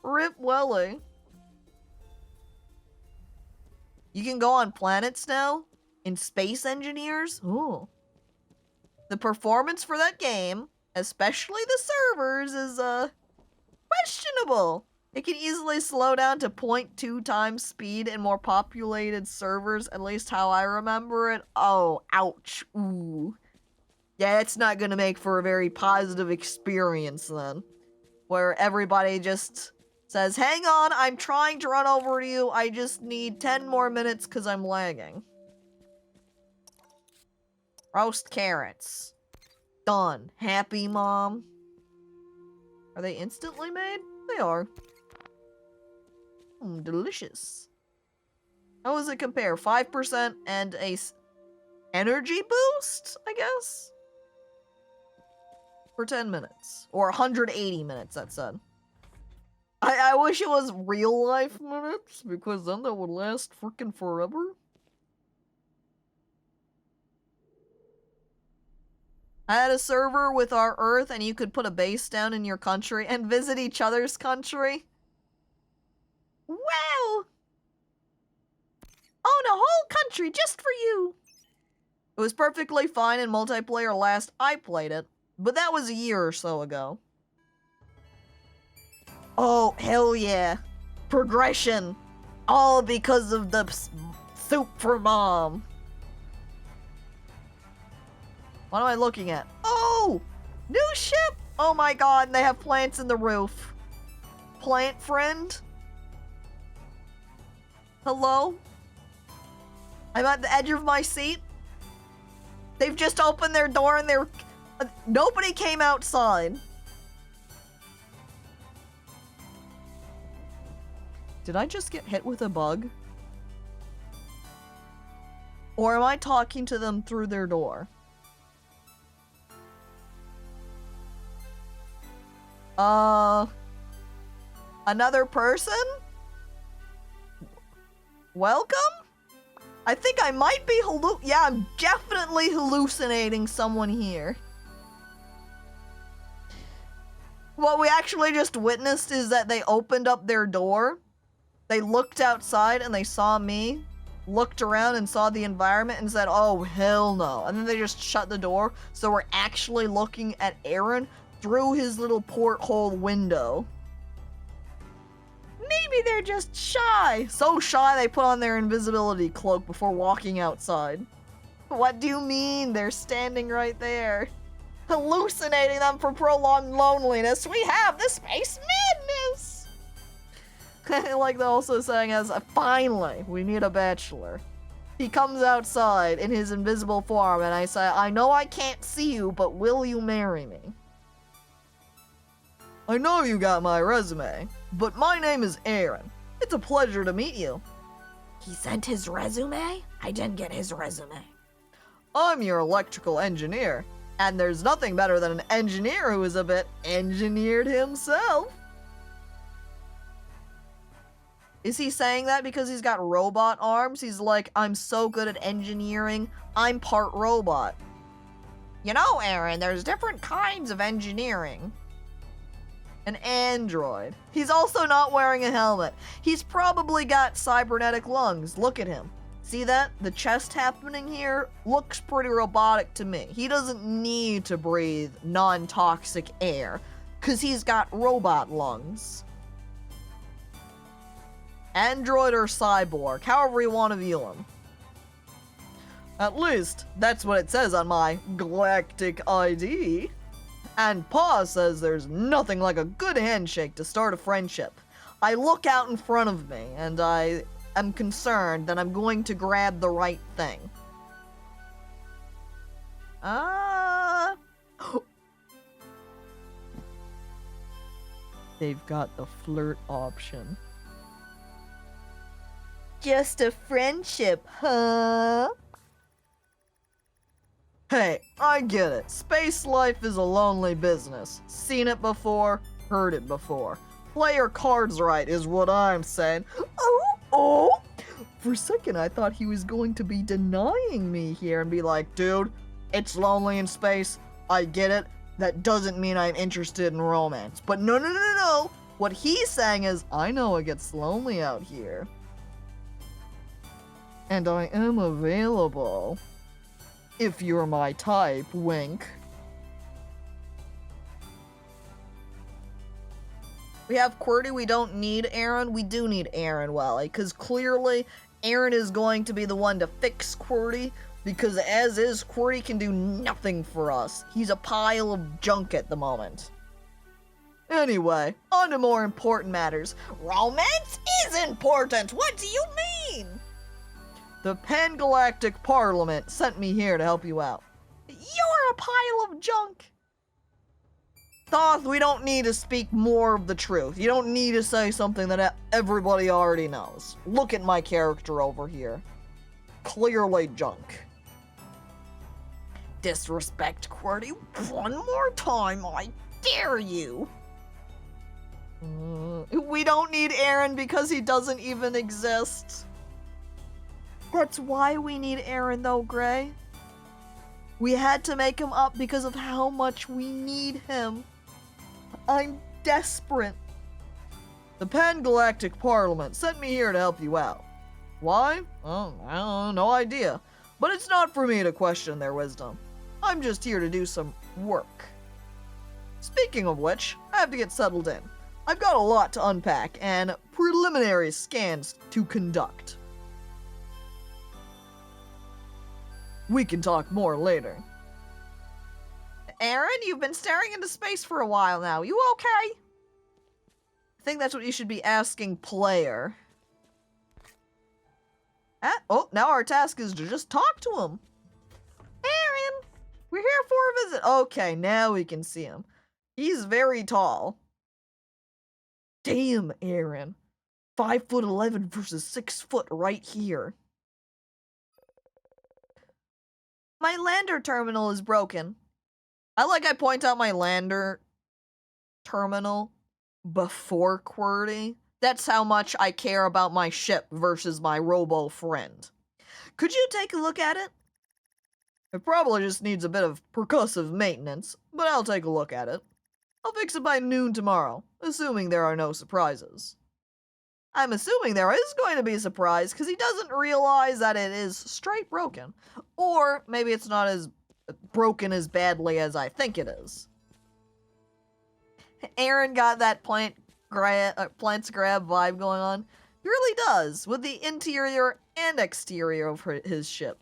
S1: Rip Welly. You can go on planets now? In Space Engineers? Ooh. The performance for that game, especially the servers, is, questionable. It can easily slow down to 0.2 times speed in more populated servers, at least how I remember it. Oh, ouch. Ooh. Yeah, it's not gonna make for a very positive experience then. Where everybody just says, hang on, I'm trying to run over to you, I just need 10 more minutes because I'm lagging. Roast carrots. Done. Happy, Mom? Are they instantly made? They are. Delicious. How does it compare? 5% and a energy boost, I guess? For 10 minutes. Or 180 minutes, that said. I wish it was real life minutes, because then that would last freaking forever. I had a server with our Earth, and you could put a base down in your country and visit each other's country. Wow! Own a whole country just for you! It was perfectly fine in multiplayer last I played it, but that was a year or so ago. Oh, hell yeah. Progression. All because of the soup for Mom. What am I looking at? Oh! New ship! Oh my god, and they have plants in the roof. Plant friend? Hello? I'm at the edge of my seat. They've just opened their door and they're... nobody came outside. Did I just get hit with a bug? Or am I talking to them through their door? Another person? Welcome? I think I might be yeah, I'm definitely hallucinating someone here. What we actually just witnessed is that they opened up their door, they looked outside and they saw me, looked around and saw the environment and said, oh, hell no. And then they just shut the door, so we're actually looking at Aaron through his little porthole window. Maybe they're just shy. So shy they put on their invisibility cloak before walking outside. What do you mean? They're standing right there. Hallucinating them for prolonged loneliness. We have the space madness. Like they're also saying as, finally, we need a bachelor. He comes outside in his invisible form and I say, I know I can't see you, but will you marry me? I know you got my resume, but my name is Aaron. It's a pleasure to meet you. He sent his resume? I didn't get his resume. I'm your electrical engineer, and there's nothing better than an engineer who is a bit engineered himself. Is he saying that because he's got robot arms? He's like, I'm so good at engineering, I'm part robot. You know, Aaron, there's different kinds of engineering. An android. He's also not wearing a helmet. He's probably got cybernetic lungs. Look at him. See that? The chest happening here looks pretty robotic to me. He doesn't need to breathe non-toxic air because he's got robot lungs. Android or cyborg, however you want to view him. At least, that's what it says on my galactic ID. And Pa says there's nothing like a good handshake to start a friendship. I look out in front of me, and I am concerned that I'm going to grab the right thing. They've got the flirt option. Just a friendship, huh? Hey, I get it. Space life is a lonely business. Seen it before, heard it before. Play your cards right is what I'm saying. Oh! For a second I thought he was going to be denying me here and be like, dude, it's lonely in space. I get it. That doesn't mean I'm interested in romance. But no. What he's saying is, I know it gets lonely out here. And I am available. If you're my type, wink. We have QWERTY, we don't need Aaron. We do need Aaron, Wally, because clearly Aaron is going to be the one to fix QWERTY, because as is, QWERTY can do nothing for us. He's a pile of junk at the moment. Anyway, on to more important matters. Romance is important! What do you mean? The Pan-Galactic Parliament sent me here to help you out. You're a pile of junk! Thoth, we don't need to speak more of the truth. You don't need to say something that everybody already knows. Look at my character over here. Clearly junk. Disrespect QWERTY one more time, I dare you! We don't need Aaron because he doesn't even exist. That's why we need Aaron though, Gray. We had to make him up because of how much we need him. I'm desperate. The Pan-Galactic Parliament sent me here to help you out. Why? Oh, I don't know, no idea. But it's not for me to question their wisdom. I'm just here to do some work. Speaking of which, I have to get settled in. I've got a lot to unpack and preliminary scans to conduct. We can talk more later. Aaron, you've been staring into space for a while now. You okay? I think that's what you should be asking player. Oh, now our task is to just talk to him. Aaron, we're here for a visit. Okay, now we can see him. He's very tall. Damn, Aaron. 5'11" versus 6 foot right here. My lander terminal is broken. I point out my lander terminal before QWERTY. That's how much I care about my ship versus my robo friend. Could you take a look at it? It probably just needs a bit of percussive maintenance, but I'll take a look at it. I'll fix it by noon tomorrow, assuming there are no surprises. I'm assuming there is going to be a surprise because he doesn't realize that it is straight broken. Or maybe it's not as broken as badly as I think it is. Aaron got that plants grab vibe going on. He really does, with the interior and exterior of his ship.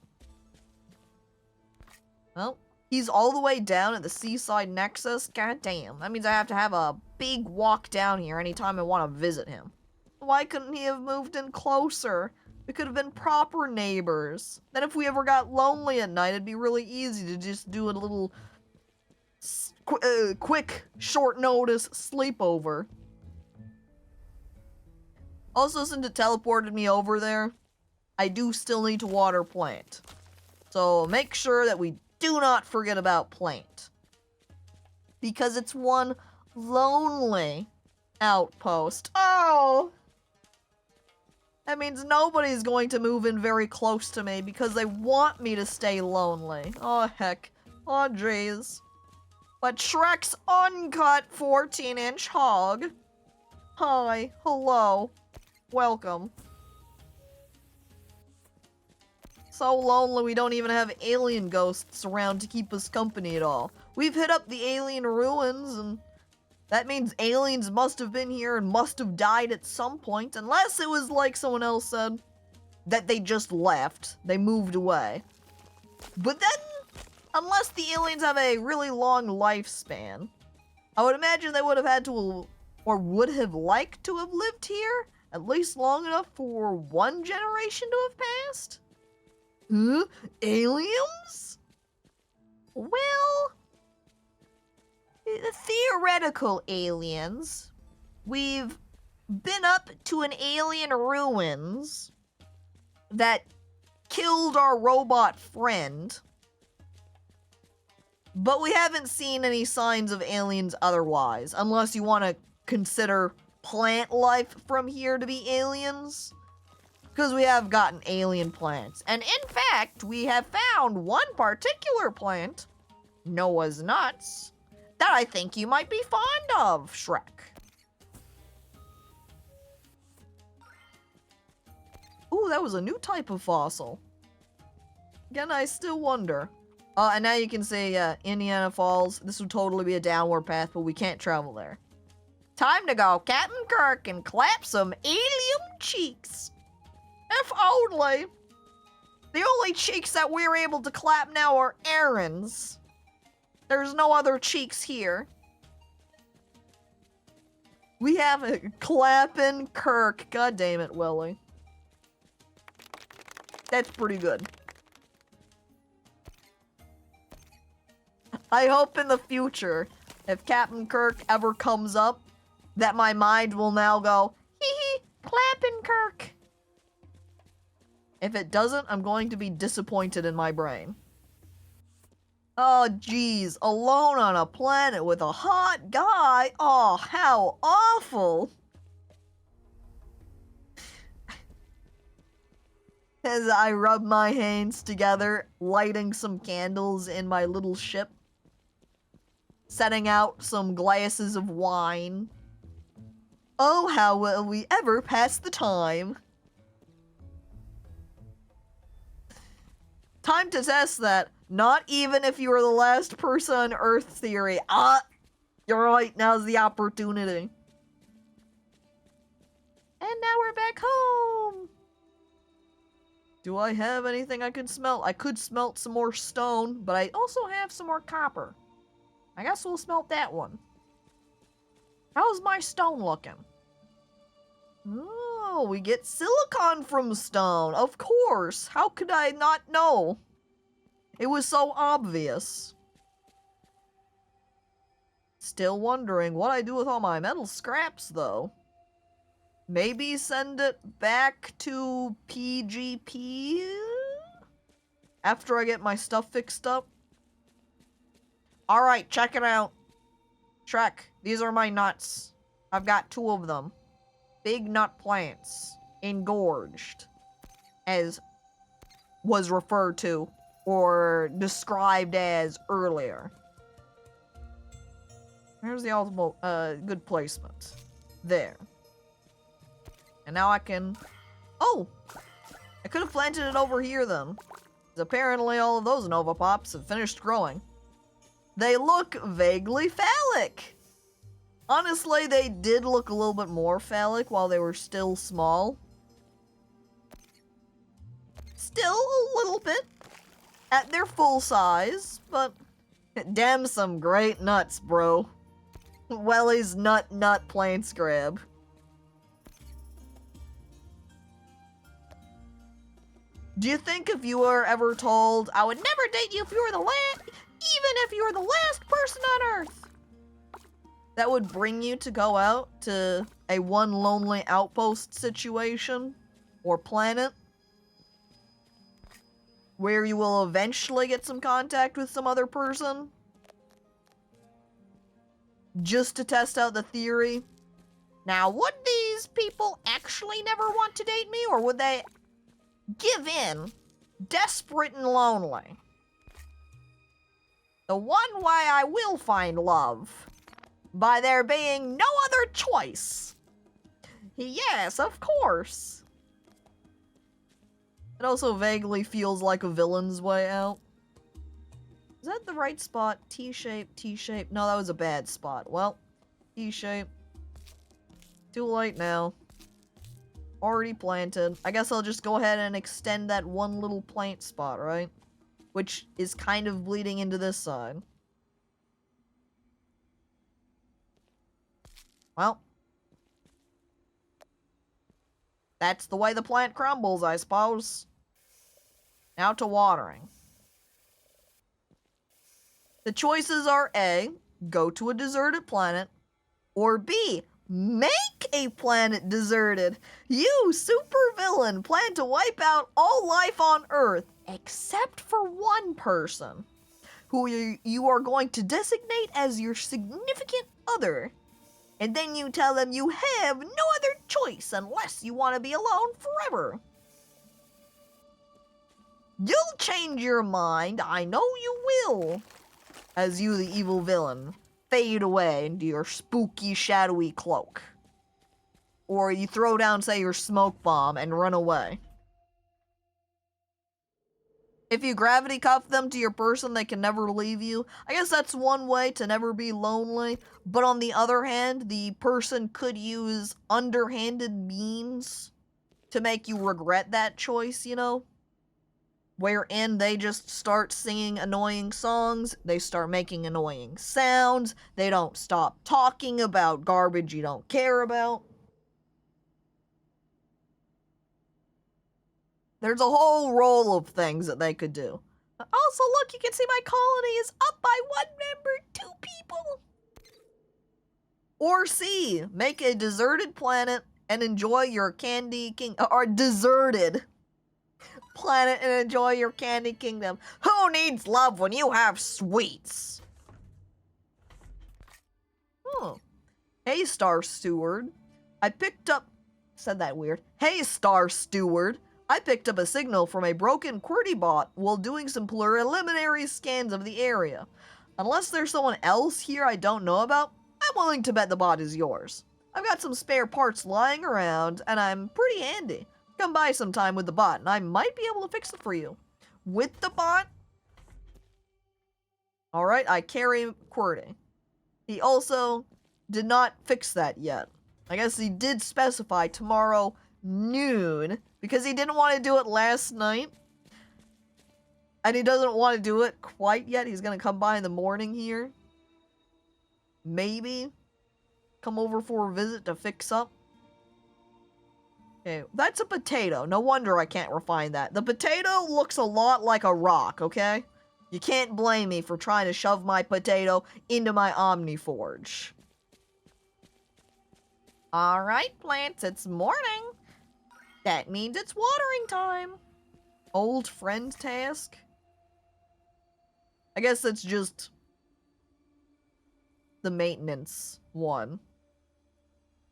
S1: Well, he's all the way down at the seaside nexus. God damn, that means I have to have a big walk down here anytime I want to visit him. Why couldn't he have moved in closer? We could have been proper neighbors. Then if we ever got lonely at night, it'd be really easy to just do a little quick, short notice sleepover. Also, since it teleported me over there, I do still need to water plant. So make sure that we do not forget about plant. Because it's one lonely outpost. Oh! That means nobody's going to move in very close to me because they want me to stay lonely. Oh, heck. Oh, jeez. But Shrek's uncut 14-inch hog. Hi. Hello. Welcome. So lonely we don't even have alien ghosts around to keep us company at all. We've hit up the alien ruins and That means aliens must have been here and must have died at some point, unless it was like someone else said, that they just left. They moved away. But then, unless the aliens have a really long lifespan, I would imagine they would have had to, or would have liked to have lived here, at least long enough for one generation to have passed? Huh? Aliens? Well, the theoretical aliens. We've been up to an alien ruins that killed our robot friend, but we haven't seen any signs of aliens otherwise, unless you want to consider plant life from here to be aliens, because we have gotten alien plants. And in fact, we have found one particular plant, Noah's nuts, that I think you might be fond of, Shrek. Ooh, that was a new type of fossil. Again, I still wonder. And now you can see Indiana Falls. This would totally be a downward path, but we can't travel there. Time to go Captain Kirk and clap some alien cheeks. If only. The only cheeks that we're able to clap now are Aaron's. There's no other cheeks here. We have a clapping Kirk. God damn it, Willie. That's pretty good. I hope in the future, if Captain Kirk ever comes up, that my mind will now go, hee hee, clapping Kirk. If it doesn't, I'm going to be disappointed in my brain. Oh, geez, alone on a planet with a hot guy? Oh, how awful! As I rub my hands together, lighting some candles in my little ship, setting out some glasses of wine. Oh, how will we ever pass the time? Time to test that. Not even if you were the last person on Earth theory. Ah, you're right, now's the opportunity. And now we're back home. Do I have anything I can smelt? I could smelt some more stone, but I also have some more copper. I guess we'll smelt that one. How's my stone looking? Oh, we get silicon from stone. Of course. How could I not know? It was so obvious. Still wondering what I do with all my metal scraps, though. Maybe send it back to PGP? After I get my stuff fixed up? Alright, check it out. Shrek, these are my nuts. I've got 2 of them. Big nut plants. Engorged. As was referred to or described as earlier. Here's the ultimate good placement. There. And now I can... Oh! I could have planted it over here then. Because apparently all of those Nova Pops have finished growing. They look vaguely phallic! Honestly, they did look a little bit more phallic while they were still small. Still a little bit at their full size, but damn some great nuts, bro. Welly's nut plants grab. Do you think if you were ever told, I would never date you if you were the last, even if you were the last person on Earth, that would bring you to go out to a one lonely outpost situation or planet where you will eventually get some contact with some other person just to test out the theory? Now, would these people actually never want to date me, or would they give in, desperate and lonely? The one way I will find love, by there being no other choice. Yes, of course. It also vaguely feels like a villain's way out. Is that the right spot? T-shape, T-shape. No, that was a bad spot. Well, E-shape. Too late now. Already planted. I guess I'll just go ahead and extend that one little plant spot, right? Which is kind of bleeding into this side. Well. That's the way the plant crumbles, I suppose. Now to watering. The choices are A, go to a deserted planet, or B, make a planet deserted. You, supervillain, plan to wipe out all life on Earth, except for one person, who you are going to designate as your significant other. And then you tell them you have no other choice unless you want to be alone forever. You'll change your mind, I know you will, as you, the evil villain, fade away into your spooky, shadowy cloak. Or you throw down, say, your smoke bomb and run away. If you gravity cuff them to your person, they can never leave you. I guess that's one way to never be lonely. But on the other hand, the person could use underhanded means to make you regret that choice, you know? Wherein they just start singing annoying songs, they start making annoying sounds, they don't stop talking about garbage you don't care about. There's a whole roll of things that they could do. Also, look, you can see my colony is up by one member, 2 people. Or C, make a deserted planet and enjoy your candy king, or deserted planet and enjoy your candy kingdom. Who needs love when you have sweets? Oh. Hey, Star Steward. Said that weird. Hey, Star Steward. I picked up a signal from a broken QWERTY bot while doing some preliminary scans of the area. Unless there's someone else here I don't know about, I'm willing to bet the bot is yours. I've got some spare parts lying around, and I'm pretty handy. Come by sometime with the bot, and I might be able to fix it for you. With the bot? Alright, I carry QWERTY. He also did not fix that yet. I guess he did specify tomorrow noon, because he didn't want to do it last night. And he doesn't want to do it quite yet. He's going to come by in the morning here. Maybe come over for a visit to fix up. Okay, that's a potato. No wonder I can't refine that. The potato looks a lot like a rock, okay? You can't blame me for trying to shove my potato into my Omniforge. Alright, plants, it's morning. That means it's watering time. Old friend task? I guess that's just the maintenance one.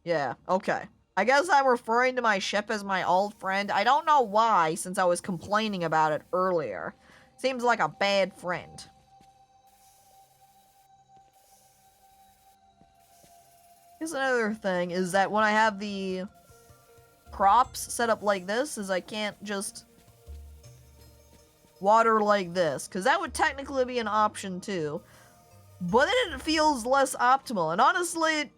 S1: Yeah, okay. I guess I'm referring to my ship as my old friend. I don't know why, since I was complaining about it earlier. Seems like a bad friend. Here's another thing, is that when I have the crops set up like this, is I can't just water like this, because that would technically be an option too, but then it feels less optimal, and honestly,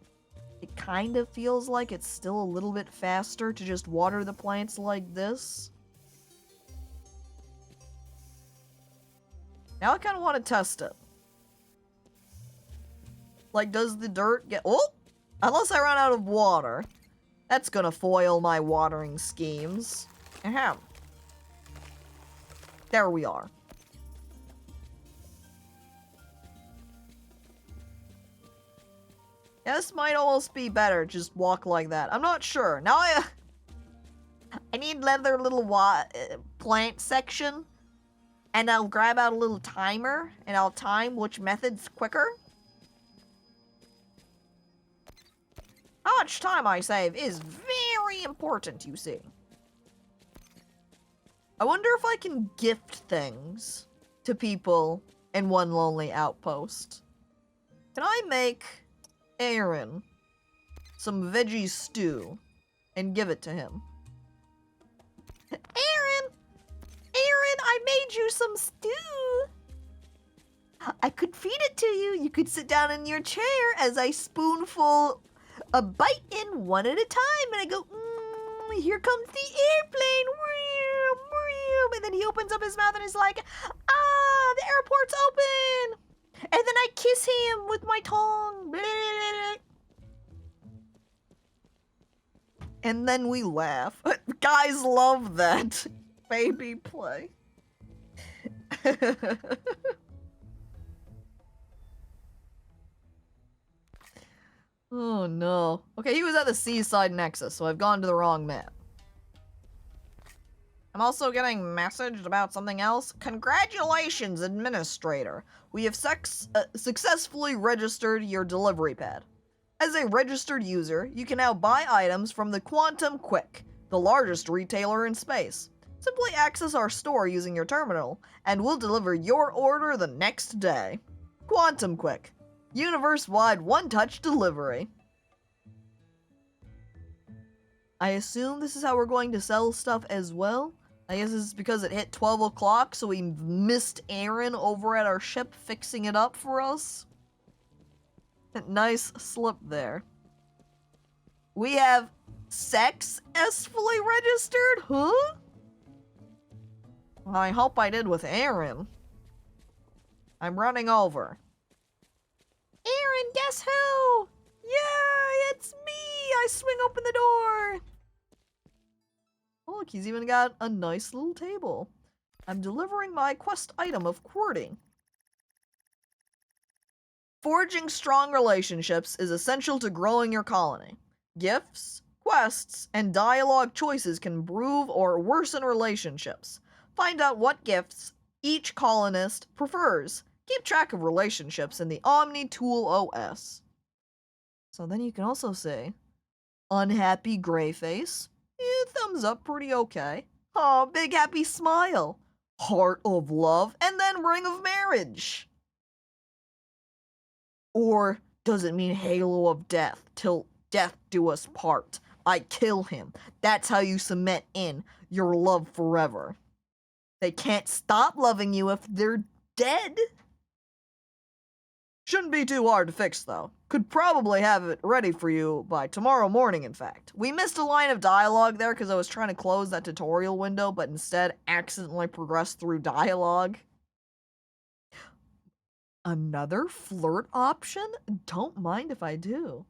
S1: it kind of feels like it's still a little bit faster to just water the plants like this. Now I kind of want to test it. Like, does the dirt get... Oh! Unless I run out of water. That's gonna foil my watering schemes. Ahem. There we are. Yeah, this might almost be better, just walk like that. I'm not sure. Now I need another little plant section. And I'll grab out a little timer, and I'll time which method's quicker. How much time I save is very important, you see. I wonder if I can gift things to people in One Lonely Outpost. Can I make Aaron some veggie stew and give it to him? Aaron, I made you some stew. I could feed it to you. You could sit down in your chair as I spoonful a bite in one at a time. And I go, here comes the airplane. And then he opens up his mouth and is like, the airport's open. And then I kiss him with my tongue. And then we laugh. Guys love that. Baby play. Oh no. Okay, he was at the seaside nexus, so I've gone to the wrong map. I'm also getting messaged about something else. Congratulations, administrator. We have successfully registered your delivery pad. As a registered user, you can now buy items from the Quantum Quick, the largest retailer in space. Simply access our store using your terminal, and we'll deliver your order the next day. Quantum Quick. Universe-wide one-touch delivery. I assume this is how we're going to sell stuff as well. I guess it's because it hit 12 o'clock, so we missed Aaron over at our ship fixing it up for us. Nice slip there. We have sex fully registered? Huh? I hope I did with Aaron. I'm running over. Aaron, guess who? Yeah, it's me! I swing open the door! Oh, look, he's even got a nice little table. I'm delivering my quest item of courting. Forging strong relationships is essential to growing your colony. Gifts, quests, and dialogue choices can improve or worsen relationships. Find out what gifts each colonist prefers. Keep track of relationships in the Omni Tool OS. So then you can also say, unhappy gray face. Thumbs up, pretty okay. Oh, big happy smile. Heart of love, and then ring of marriage. Or does it mean halo of death, till death do us part? I kill him. That's how you cement in your love forever. They can't stop loving you if they're dead. Shouldn't be too hard to fix, though. Could probably have it ready for you by tomorrow morning, in fact. We missed a line of dialogue there because I was trying to close that tutorial window, but instead accidentally progressed through dialogue. Another flirt option? Don't mind if I do.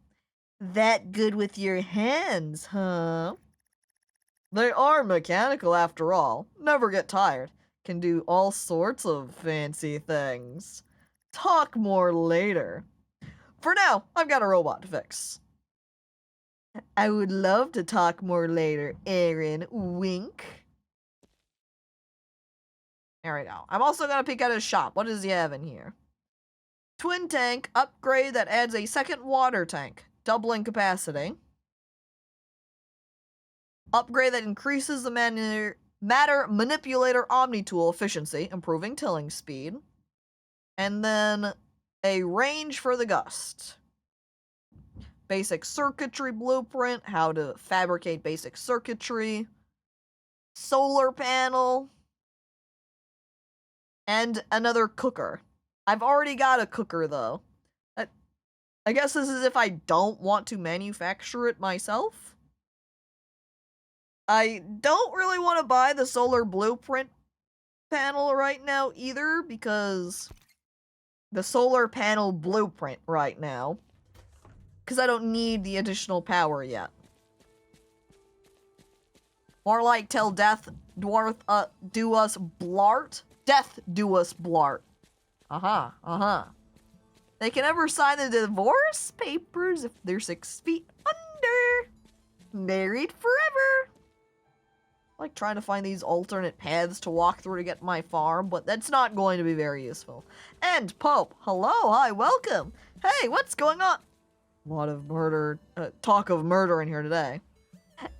S1: That good with your hands, huh? They are mechanical after all. Never get tired. Can do all sorts of fancy things. Talk more later. For now, I've got a robot to fix. I would love to talk more later, Aaron. Wink. There we go. I'm also gonna peek at his shop. What does he have in here? Twin tank upgrade that adds a second water tank, doubling capacity. Upgrade that increases the matter manipulator omni tool efficiency, improving tilling speed. And then a range for the gust. Basic circuitry blueprint, how to fabricate basic circuitry. Solar panel. And another cooker. I've already got a cooker, though. I guess this is if I don't want to manufacture it myself. I don't really want to buy the solar blueprint panel right now either, because the solar panel blueprint right now, because I don't need the additional power yet. More like tell death dwarf do us blart. Death do us blart. They can never sign the divorce papers if they're 6 feet under. Married forever. Like trying to find these alternate paths to walk through to get my farm, but that's not going to be very useful. And Pope, hello, hi, welcome. Hey, what's going on? A lot of murder, talk of murder in here today.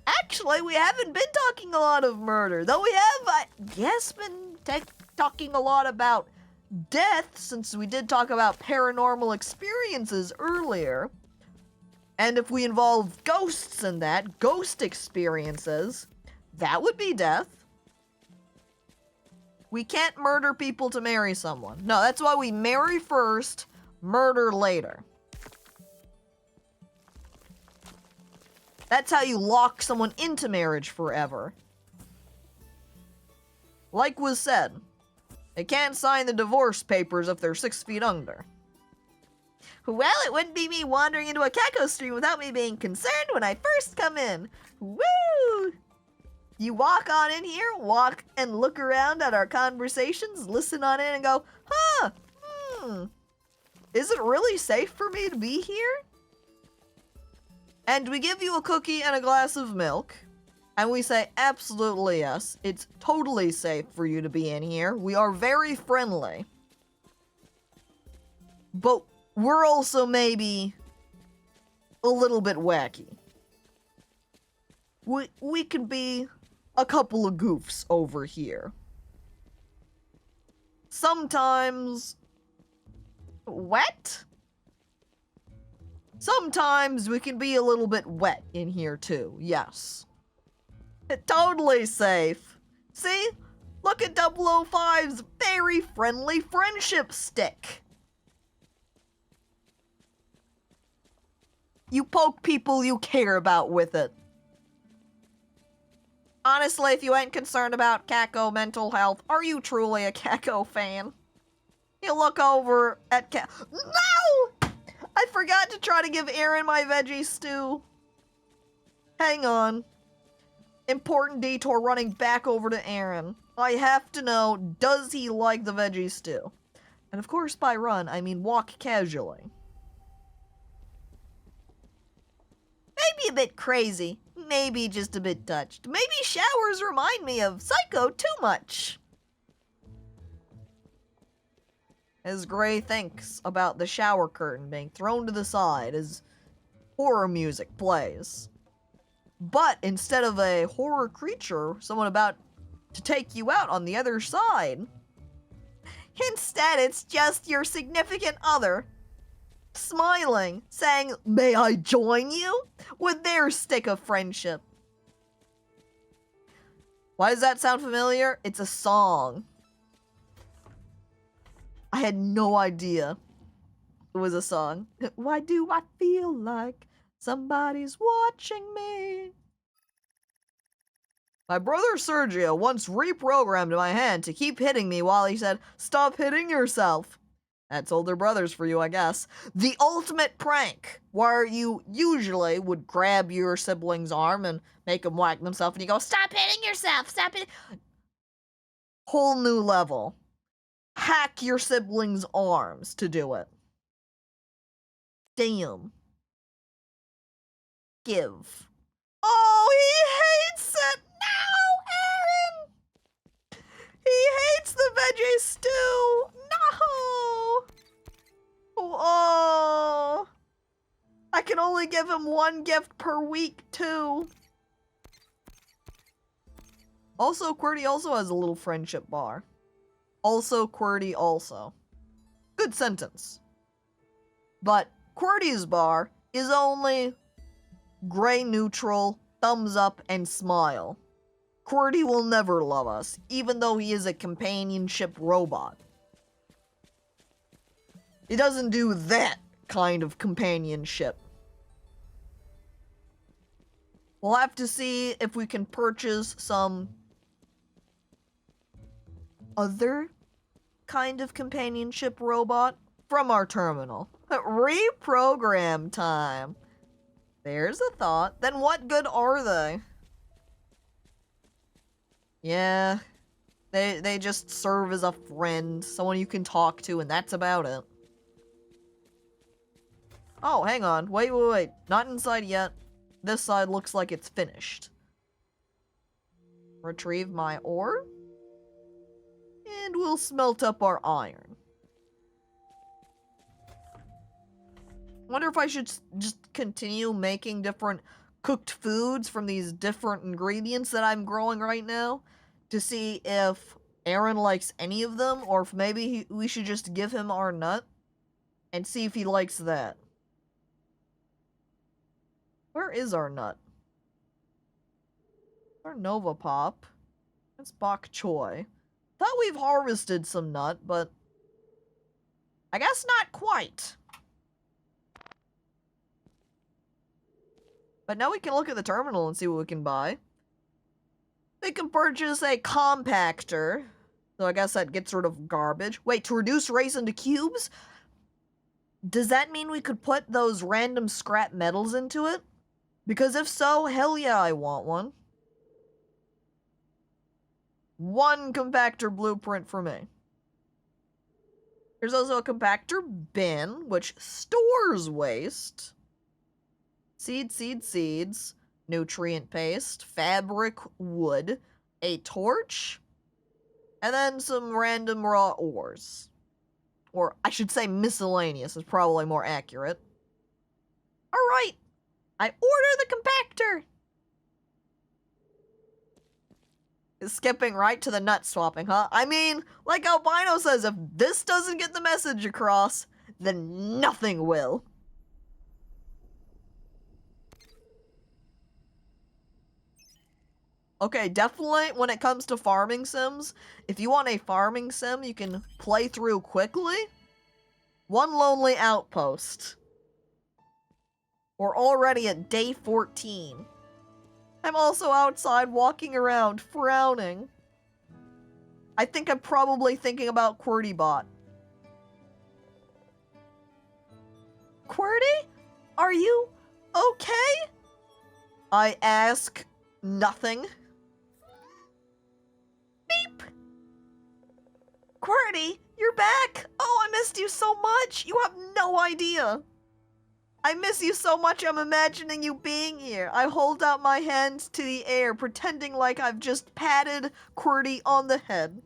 S1: Actually, we haven't been talking a lot of murder, though we have, I guess, been talking a lot about death, since we did talk about paranormal experiences earlier. And if we involve ghosts in that, ghost experiences, that would be death. We can't murder people to marry someone. No, that's why we marry first, murder later. That's how you lock someone into marriage forever. Like was said, they can't sign the divorce papers if they're 6 feet under. Well, it wouldn't be me wandering into a Caco stream without me being concerned when I first come in. Woo! You walk on in here, walk and look around at our conversations, listen on in and go, huh, is it really safe for me to be here? And we give you a cookie and a glass of milk. And we say, absolutely yes, it's totally safe for you to be in here. We are very friendly. But we're also maybe a little bit wacky. We could be a couple of goofs over here. Sometimes wet? Sometimes we can be a little bit wet in here too, yes. Totally safe. See? Look at 005's very friendly friendship stick. You poke people you care about with it. Honestly, if you ain't concerned about Caco mental health, are you truly a Caco fan? You look over at No! I forgot to try to give Aaron my veggie stew. Hang on. Important detour running back over to Aaron. I have to know, does he like the veggie stew? And of course, by run, I mean walk casually. Maybe a bit crazy. Maybe just a bit touched. Maybe showers remind me of Psycho too much. As Gray thinks about the shower curtain being thrown to the side as horror music plays. But instead of a horror creature, someone about to take you out on the other side, instead it's just your significant other smiling, saying, "May I join you?" with their stick of friendship. Why does that sound familiar? It's a song. I had no idea it was a song. Why do I feel like somebody's watching me? My brother Sergio once reprogrammed my hand to keep hitting me while he said, "Stop hitting yourself." That's older brothers for you, I guess. The ultimate prank, where you usually would grab your sibling's arm and make him whack themselves, and you go, "Stop hitting yourself, stop it." Whole new level. Hack your sibling's arms to do it. Damn. Give. Oh, he hates it! No, Aaron! He hates the veggie stew! No! Oh! I can only give him one gift per week, too. Also, QWERTY also has a little friendship bar. Also, QWERTY also. Good sentence. But QWERTY's bar is only gray neutral, thumbs up, and smile. QWERTY will never love us, even though he is a companionship robot. He doesn't do that kind of companionship. We'll have to see if we can purchase some other kind of companionship robot from our terminal. Reprogram time. There's a thought. Then what good are they? Yeah, they just serve as a friend, someone you can talk to, and that's about it. Oh, hang on. Wait. Not inside yet. This side looks like it's finished. Retrieve my ore. And we'll smelt up our iron. Wonder if I should just continue making different cooked foods from these different ingredients that I'm growing right now to see if Aaron likes any of them, or if maybe we should just give him our nut and see if he likes that. Where is our nut? Our Nova Pop. That's bok choy. Thought we've harvested some nut, but I guess not quite. But now we can look at the terminal and see what we can buy. We can purchase a compactor. So I guess that gets rid of garbage. Wait, to reduce race into cubes? Does that mean we could put those random scrap metals into it? Because if so, hell yeah, I want one. One compactor blueprint for me. There's also a compactor bin, which stores waste. Seeds, nutrient paste, fabric wood, a torch, and then some random raw ores. Or I should say miscellaneous is probably more accurate. Alright, I order the compactor! Skipping right to the nut swapping, huh? I mean, like Albino says, if this doesn't get the message across, then nothing will. Okay, definitely when it comes to farming sims, if you want a farming sim you can play through quickly, One Lonely Outpost. We're already at day 14. I'm also outside walking around, frowning. I think I'm probably thinking about QWERTYbot. QWERTY? Are you okay? I ask nothing. Beep! QWERTY, you're back! Oh, I missed you so much! You have no idea! I miss you so much I'm imagining you being here. I hold out my hands to the air, pretending like I've just patted QWERTY on the head.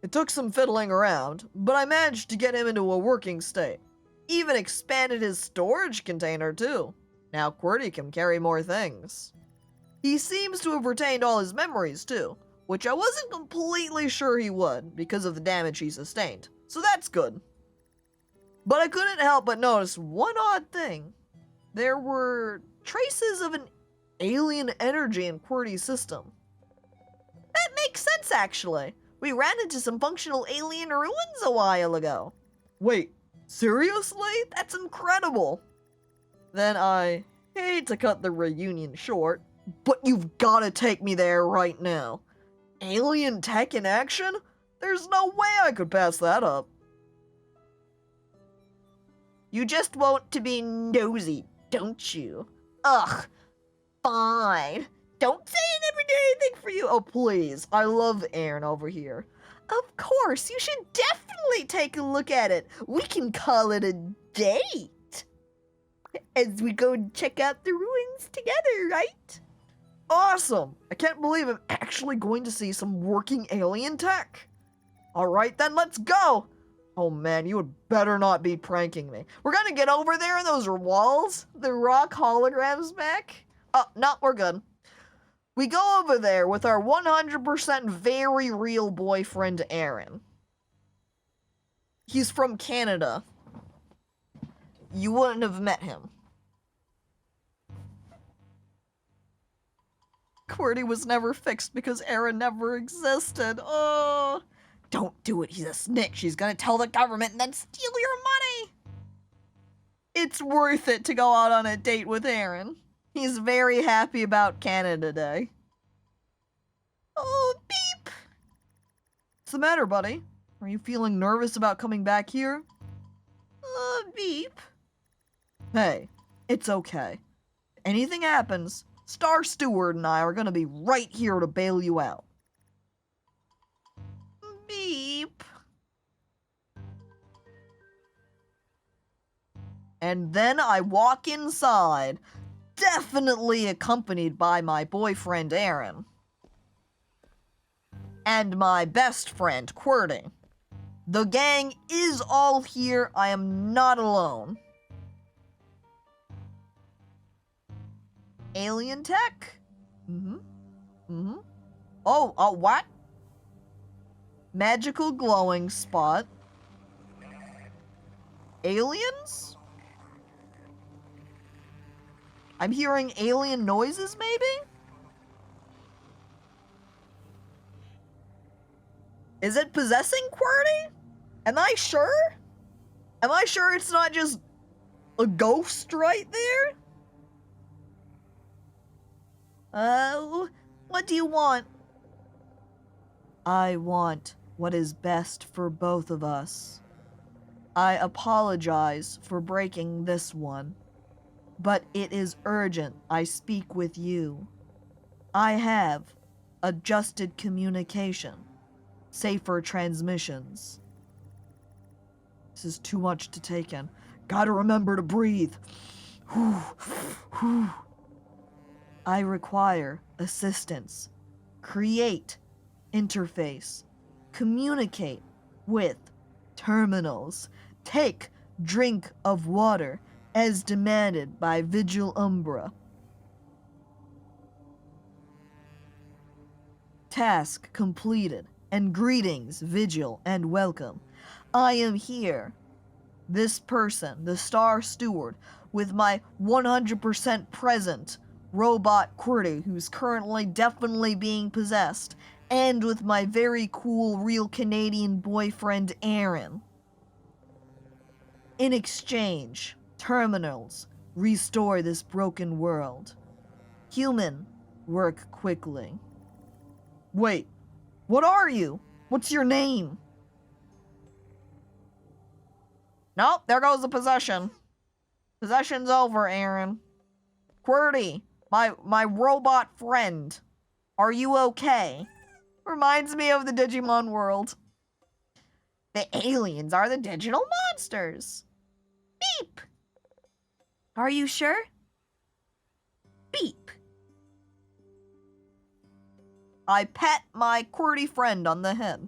S1: It took some fiddling around, but I managed to get him into a working state. Even expanded his storage container too. Now QWERTY can carry more things. He seems to have retained all his memories too, which I wasn't completely sure he would because of the damage he sustained, so that's good. But I couldn't help but notice one odd thing. There were traces of an alien energy in QWERTY's system. That makes sense, actually. We ran into some functional alien ruins a while ago. Wait, seriously? That's incredible. Then I hate to cut the reunion short, but you've gotta take me there right now. Alien tech in action? There's no way I could pass that up. You just want to be nosy, don't you? Ugh, fine. Don't say I never did anything for you. Oh, please. I love Aaron over here. Of course, you should definitely take a look at it. We can call it a date. As we go and check out the ruins together, right? Awesome. I can't believe I'm actually going to see some working alien tech. Alright then, let's go. Oh man, you would better not be pranking me. We're gonna get over there in those walls, the rock holograms back. Oh, no, we're good. We go over there with our 100% very real boyfriend, Aaron. He's from Canada. You wouldn't have met him. QWERTY was never fixed because Aaron never existed. Oh. Don't do it, he's a snitch. He's gonna tell the government and then steal your money. It's worth it to go out on a date with Aaron. He's very happy about Canada Day. Oh, beep. What's the matter, buddy? Are you feeling nervous about coming back here? Beep. Hey, it's okay. If anything happens, Star Steward and I are gonna be right here to bail you out. Beep. And then I walk inside, definitely accompanied by my boyfriend Aaron. And my best friend, QWERTY. The gang is all here, I am not alone. Alien tech? Oh, what? Magical glowing spot. Aliens? I'm hearing alien noises, maybe? Is it possessing QWERTY? Am I sure? Am I sure it's not just a ghost right there? What do you want? I want what is best for both of us. I apologize for breaking this one, but it is urgent I speak with you. I have adjusted communication, safer transmissions. This is too much to take in. Gotta remember to breathe. I require assistance. Create interface. Communicate with terminals. Take drink of water as demanded by Vigil Umbra. Task completed, and greetings, Vigil, and welcome. I am here, this person, the Star Steward, with my 100% present robot QWERTY, who's currently definitely being possessed, and with my very cool real Canadian boyfriend, Aaron. In exchange, terminals restore this broken world. Human, work quickly. Wait, what are you? What's your name? Nope, there goes the possession. Possession's over, Aaron. QWERTY, my robot friend. Are you okay? Reminds me of the Digimon world. The aliens are the digital monsters. Beep. Are you sure? Beep. I pat my QWERTY friend on the head.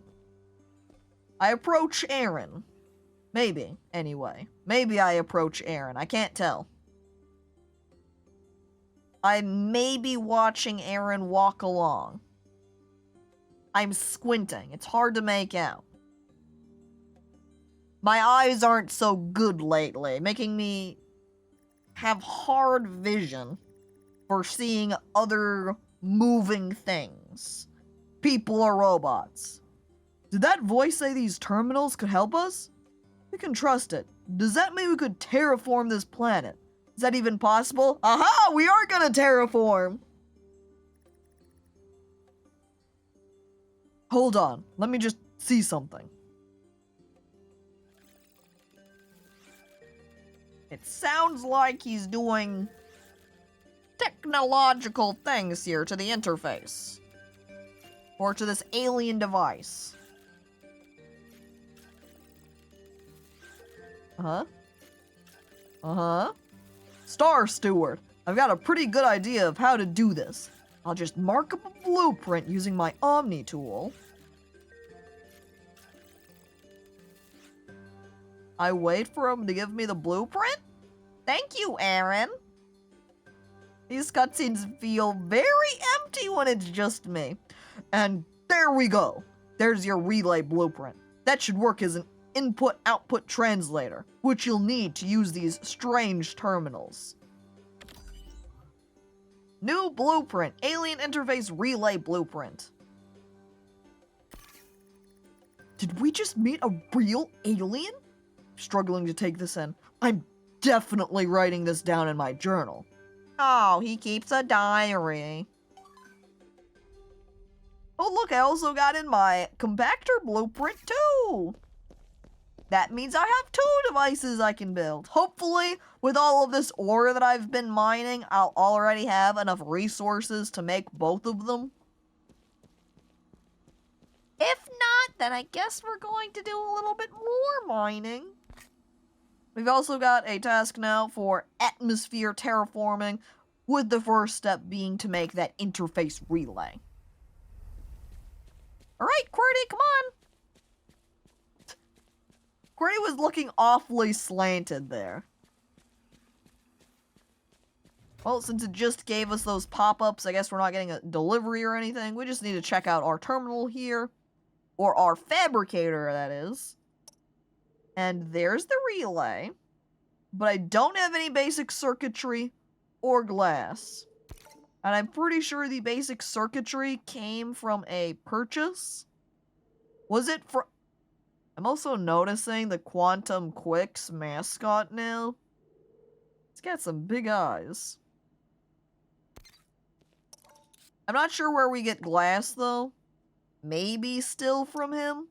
S1: I approach Aaron. Maybe, anyway. Maybe I approach Aaron. I can't tell. I may be watching Aaron walk along. I'm squinting. It's hard to make out. My eyes aren't so good lately, making me have hard vision for seeing other moving things. People or robots. Did that voice say these terminals could help us? We can trust it. Does that mean we could terraform this planet? Is that even possible? Aha! We are gonna terraform! Hold on. Let me just see something. It sounds like he's doing technological things here to the interface. Or to this alien device. Star Steward, I've got a pretty good idea of how to do this. I'll just mark up a blueprint using my Omni tool. I wait for him to give me the blueprint? Thank you, Aaron. These cutscenes feel very empty when it's just me. And there we go. There's your relay blueprint. That should work as an input-output translator, which you'll need to use these strange terminals. New blueprint. Alien interface relay blueprint. Did we just meet a real alien? Struggling to take this in. I'm definitely writing this down in my journal. Oh, he keeps a diary. Oh look, I also got in my compactor blueprint too. That means I have 2 devices I can build. Hopefully, with all of this ore that I've been mining, I'll already have enough resources to make both of them. If not, then I guess we're going to do a little bit more mining. We've also got a task now for atmosphere terraforming, with the first step being to make that interface relay. Alright, QWERTY, come on! QWERTY was looking awfully slanted there. Well, since it just gave us those pop-ups, I guess we're not getting a delivery or anything. We just need to check out our terminal here. Or our fabricator, that is. And there's the relay. But I don't have any basic circuitry or glass. And I'm pretty sure the basic circuitry came from a purchase. Was it for... I'm also noticing the Quantum Quicks mascot now. It's got some big eyes. I'm not sure where we get glass, though. Maybe still from him?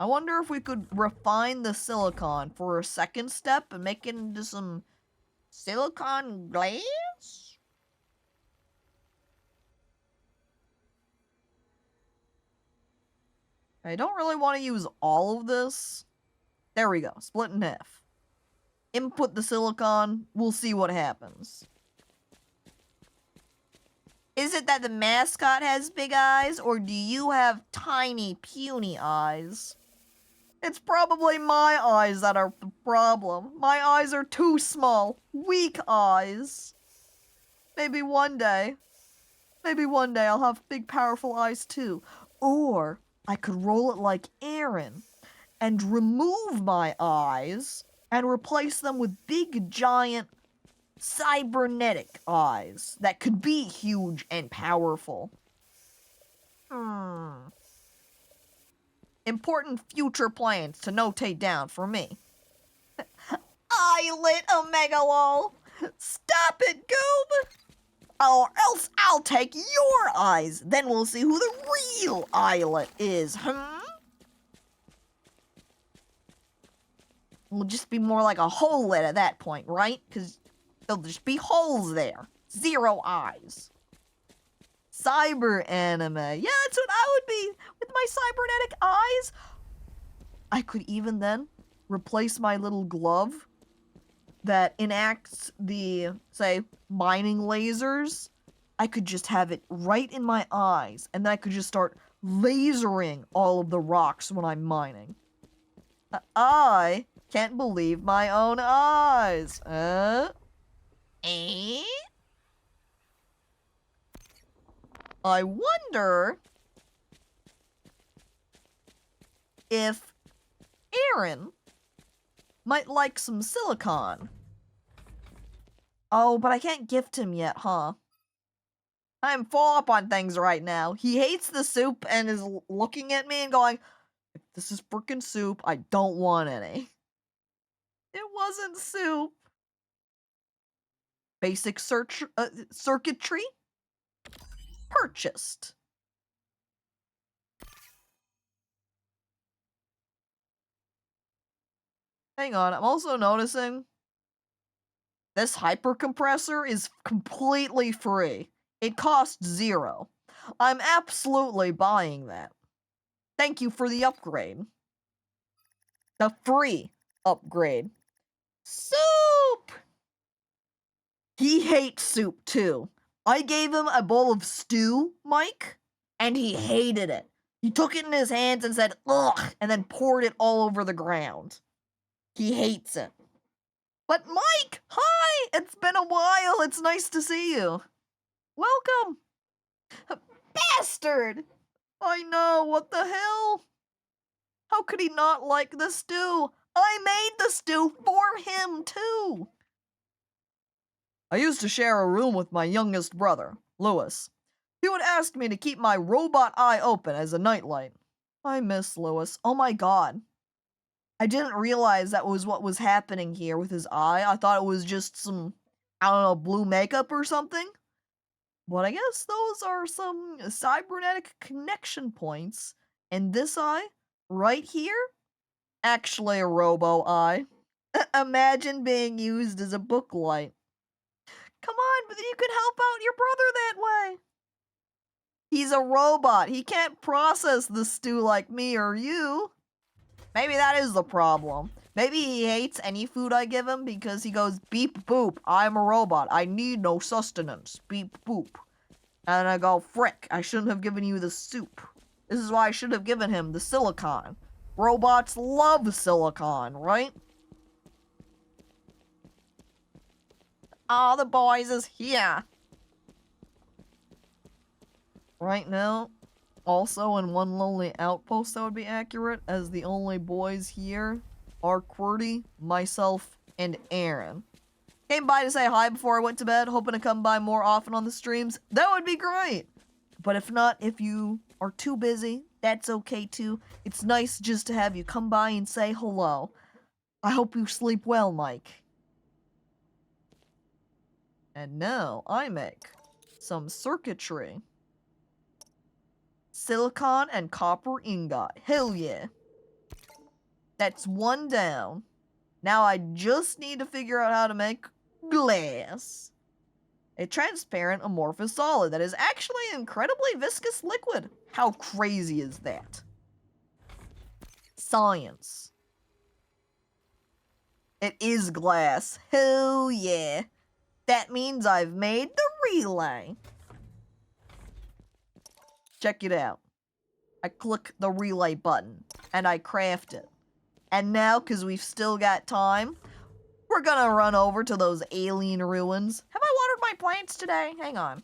S1: I wonder if we could refine the silicon for a second step and make it into some silicon glass? I don't really want to use all of this. There we go, split in half. Input the silicon, we'll see what happens. Is it that the mascot has big eyes, or do you have tiny, puny eyes? It's probably my eyes that are the problem. My eyes are too small. Weak eyes. Maybe one day I'll have big, powerful eyes too. Or I could roll it like Aaron and remove my eyes and replace them with big, giant, cybernetic eyes that could be huge and powerful. Important future plans to notate down for me. Eyelet Omegalol! Stop it, Goob! Or else I'll take your eyes. Then we'll see who the real Eyelet is, It'll just be more like a holelet at that point, right? Because there'll just be holes there. 0 eyes. Cyber anime. Yeah, that's what I would be with my cybernetic eyes. I could even then replace my little glove that enacts the, say, mining lasers. I could just have it right in my eyes, and then I could just start lasering all of the rocks when I'm mining. I can't believe my own eyes. I wonder if Aaron might like some silicon. Oh, but I can't gift him yet, huh? I'm full up on things right now. He hates the soup and is looking at me and going, if this is frickin' soup, I don't want any. It wasn't soup. Basic circuitry? Purchased. Hang on, I'm also noticing this hypercompressor is completely free. It costs 0. I'm absolutely buying that. Thank you for the upgrade. The free upgrade. Soup! He hates soup too. I gave him a bowl of stew, Mike, and he hated it. He took it in his hands and said, ugh, and then poured it all over the ground. He hates it. But Mike, hi! It's been a while. It's nice to see you. Welcome. Bastard! I know, what the hell? How could he not like the stew? I made the stew for him, too. I used to share a room with my youngest brother, Lewis. He would ask me to keep my robot eye open as a nightlight. I miss Lewis. Oh my god. I didn't realize that was what was happening here with his eye. I thought it was just some, I don't know, blue makeup or something. But I guess those are some cybernetic connection points. And this eye, right here, actually a robo eye. Imagine being used as a book light. Come on, but then you can help out your brother that way. He's a robot. He can't process the stew like me or you. Maybe that is the problem. Maybe he hates any food I give him because he goes, beep boop, I'm a robot. I need no sustenance. Beep boop. And I go, frick, I shouldn't have given you the soup. This is why I should have given him the silicon. Robots love silicon, right? All the boys is here. Right now, also in one lonely outpost that would be accurate, as the only boys here are QWERTY, myself, and Aaron. Came by to say hi before I went to bed, hoping to come by more often on the streams. That would be great. But if not, if you are too busy, that's okay too. It's nice just to have you come by and say hello. I hope you sleep well, Mike. And now I make some circuitry. Silicon and copper ingot. Hell yeah. That's one down. Now I just need to figure out how to make glass. A transparent amorphous solid that is actually an incredibly viscous liquid. How crazy is that? Science. It is glass. Hell yeah. That means I've made the relay. Check it out. I click the relay button and I craft it. And now, because we've still got time, we're gonna run over to those alien ruins. Have I watered my plants today? Hang on.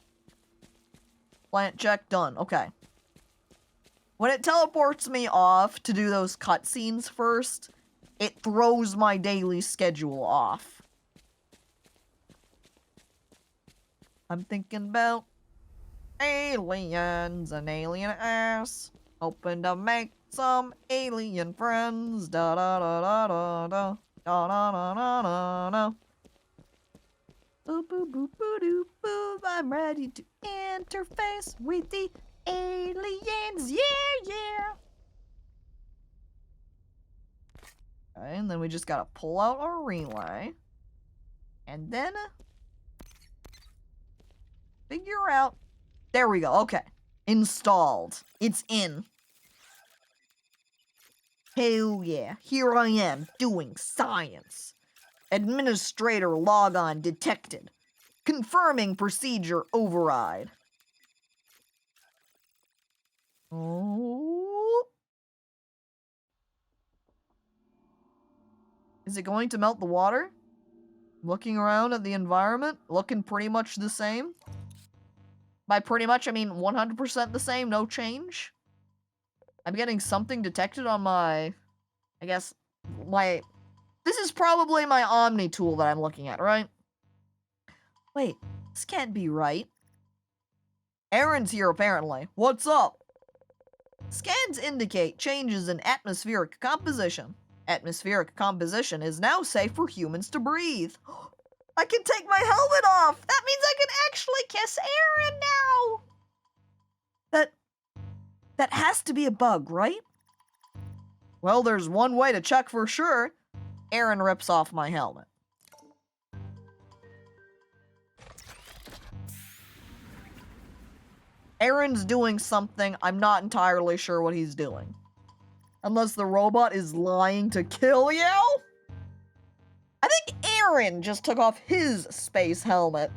S1: Plant check done. Okay. When it teleports me off to do those cutscenes first, it throws my daily schedule off. I'm thinking about aliens and alien ass. Hoping to make some alien friends. Da da da da da da. Da da da da da da. Boop boop boop boop doop boop. I'm ready to interface with the aliens. Yeah, yeah. Okay, and then we just gotta pull out our relay. And then figure out. There we go. Okay. Installed. It's in. Hell yeah. Here I am doing science. Administrator logon detected. Confirming procedure override. Oh. Is it going to melt the water? Looking around at the environment, looking pretty much the same. By pretty much, I mean 100% the same, no change. I'm getting something detected on my, I guess, this is probably my Omni tool that I'm looking at, right? Wait, this can't be right. Aaron's here apparently. What's up? Scans indicate changes in atmospheric composition. Atmospheric composition is now safe for humans to breathe. I can take my helmet off! That means I can actually kiss Aaron now! That has to be a bug, right? Well, there's one way to check for sure. Aaron rips off my helmet. Aaron's doing something. I'm not entirely sure what he's doing. Unless the robot is lying to kill you? I think Aaron just took off his space helmet.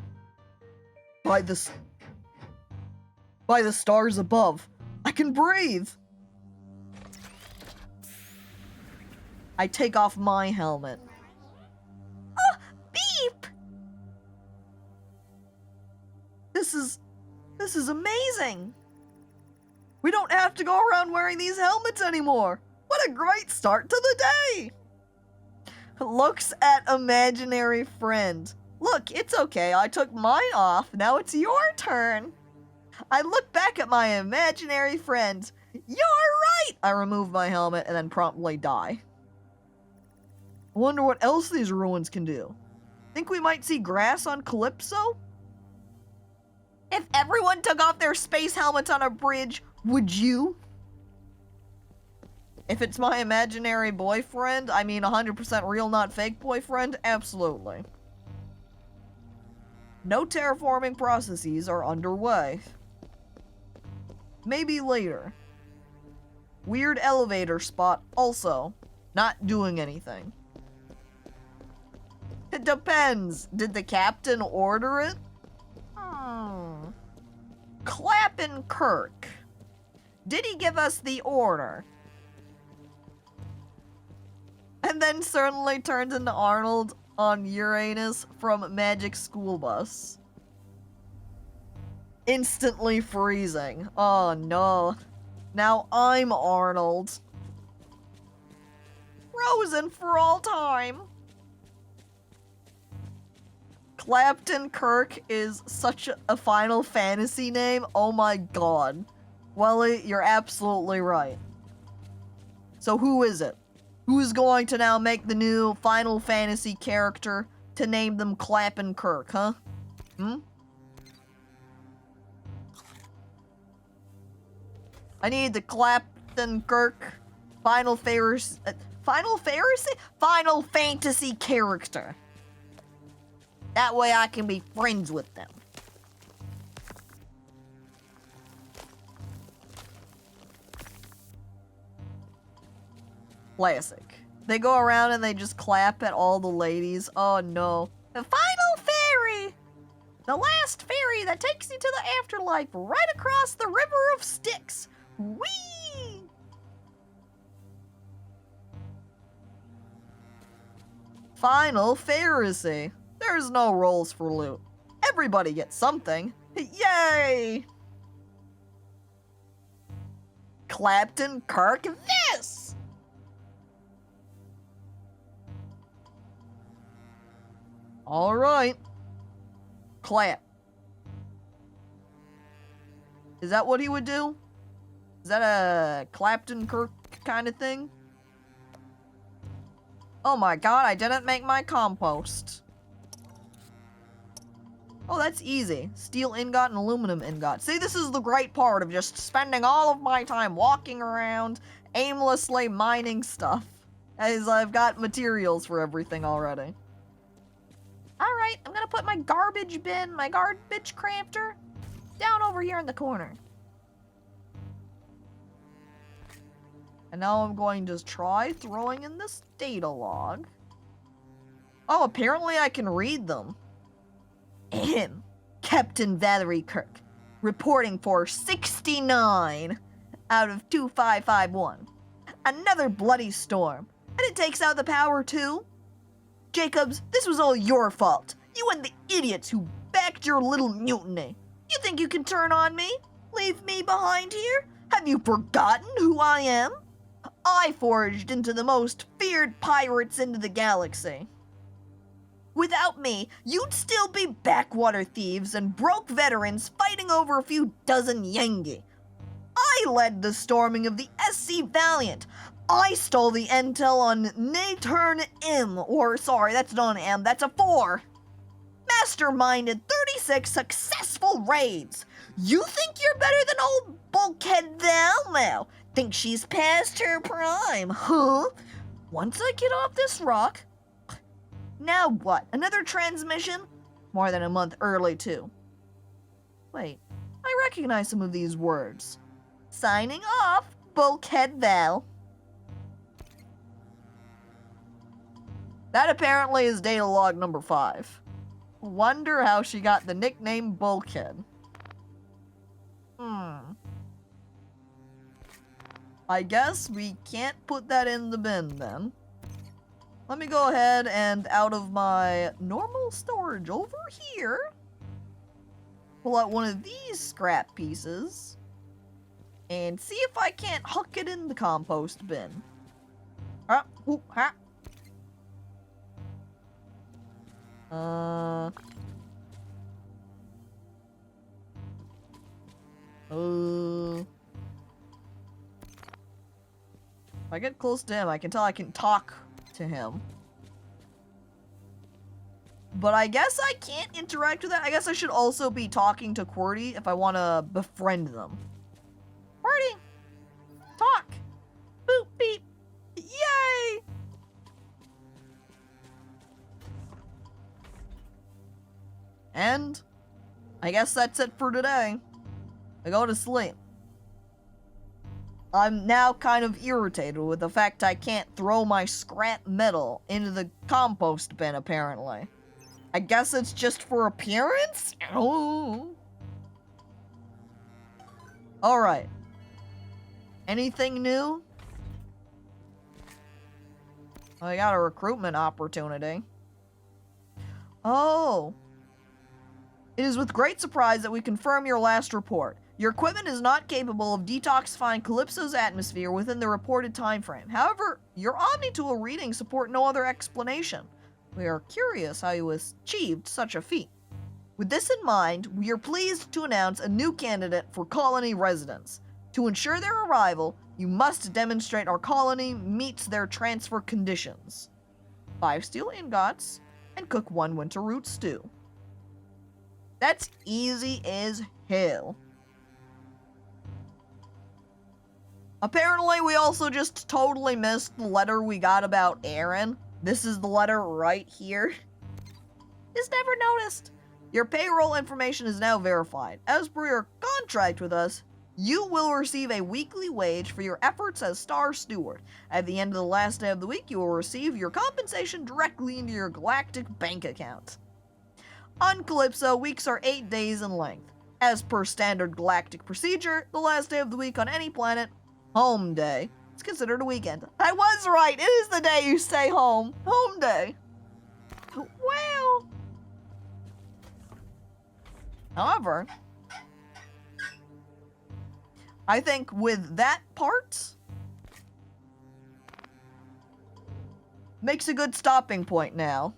S1: By the stars above. I can breathe. I take off my helmet. Oh, beep! This is amazing. We don't have to go around wearing these helmets anymore. What a great start to the day. Looks at imaginary friend. Look, it's okay. I took mine off. Now it's your turn. I look back at my imaginary friend. You're right! I remove my helmet and then promptly die. I wonder what else these ruins can do. Think we might see grass on Calypso? If everyone took off their space helmets on a bridge, would you? If it's my imaginary boyfriend, I mean 100% real, not fake boyfriend, absolutely. No terraforming processes are underway. Maybe later. Weird elevator spot, also not doing anything. It depends. Did the captain order it? Clappin' Kirk. Did he give us the order? And then suddenly turns into Arnold on Uranus from Magic School Bus. Instantly freezing. Oh no. Now I'm Arnold. Frozen for all time. Clapton Kirk is such a Final Fantasy name. Oh my god. Welly, you're absolutely right. So who is it? Who is going to now make the new Final Fantasy character to name them Clapton Kirk, huh? I need the Clapton Kirk Final Fantasy character. That way I can be friends with them. Classic. They go around and they just clap at all the ladies. Oh no. The final fairy! The last fairy that takes you to the afterlife right across the River of Styx. Whee! Final Pharisee. There's no roles for loot. Everybody gets something. Yay! Clapton Kirk this! Alright. Clap. Is that what he would do? Is that a Clapton Kirk kind of thing? Oh my god, I didn't make my compost. Oh, that's easy. Steel ingot and aluminum ingot. See, this is the great part of just spending all of my time walking around, aimlessly mining stuff, as I've got materials for everything already. Alright, I'm gonna put my garbage bin, my garbage crafter, down over here in the corner. And now I'm going to try throwing in this data log. Oh, apparently I can read them. Ahem. Captain Valerie Kirk, reporting for 69 out of 2551. Another bloody storm. And it takes out the power too. Jacobs, this was all your fault. You and the idiots who backed your little mutiny. You think you can turn on me? Leave me behind here? Have you forgotten who I am? I forged into the most feared pirates into the galaxy. Without me, you'd still be backwater thieves and broke veterans fighting over a few dozen Yengi. I led the storming of the SC Valiant. I stole the intel on Natern M, or sorry, that's not an M, that's a 4. Masterminded 36 successful raids. You think you're better than old bulkhead Val now? Think she's past her prime, huh? Once I get off this rock... Now what? Another transmission? More than a month early, too. Wait, I recognize some of these words. Signing off, Bulkhead Val. That apparently is data log number 5. Wonder how she got the nickname Bulkhead. I guess we can't put that in the bin then. Let me go ahead and out of my normal storage over here, pull out one of these scrap pieces and see if I can't huck it in the compost bin. Ha, whoop, ha. If I get close to him, I can tell I can talk to him. But I guess I can't interact with that. I guess I should also be talking to QWERTY if I want to befriend them. QWERTY! Talk! Boop beep! Yay! And I guess that's it for today. I go to sleep. I'm now kind of irritated with the fact I can't throw my scrap metal into the compost bin, apparently. I guess it's just for appearance? Oh. Alright. Anything new? I got a recruitment opportunity. Oh. It is with great surprise that we confirm your last report. Your equipment is not capable of detoxifying Calypso's atmosphere within the reported time frame. However, your Omnitool readings support no other explanation. We are curious how you achieved such a feat. With this in mind, we are pleased to announce a new candidate for colony residents. To ensure their arrival, you must demonstrate our colony meets their transfer conditions. 5 steel ingots, and cook 1 winter root stew. That's easy as hell. Apparently, we also just totally missed the letter we got about Aaron. This is the letter right here. Just never noticed. Your payroll information is now verified. As per your contract with us, you will receive a weekly wage for your efforts as Star Steward. At the end of the last day of the week, you will receive your compensation directly into your galactic bank account. On Calypso, weeks are 8 days in length. As per standard galactic procedure, the last day of the week on any planet, home day, is considered a weekend. I was right, it is the day you stay home. Home day. Well. However, I think with that part, makes a good stopping point now.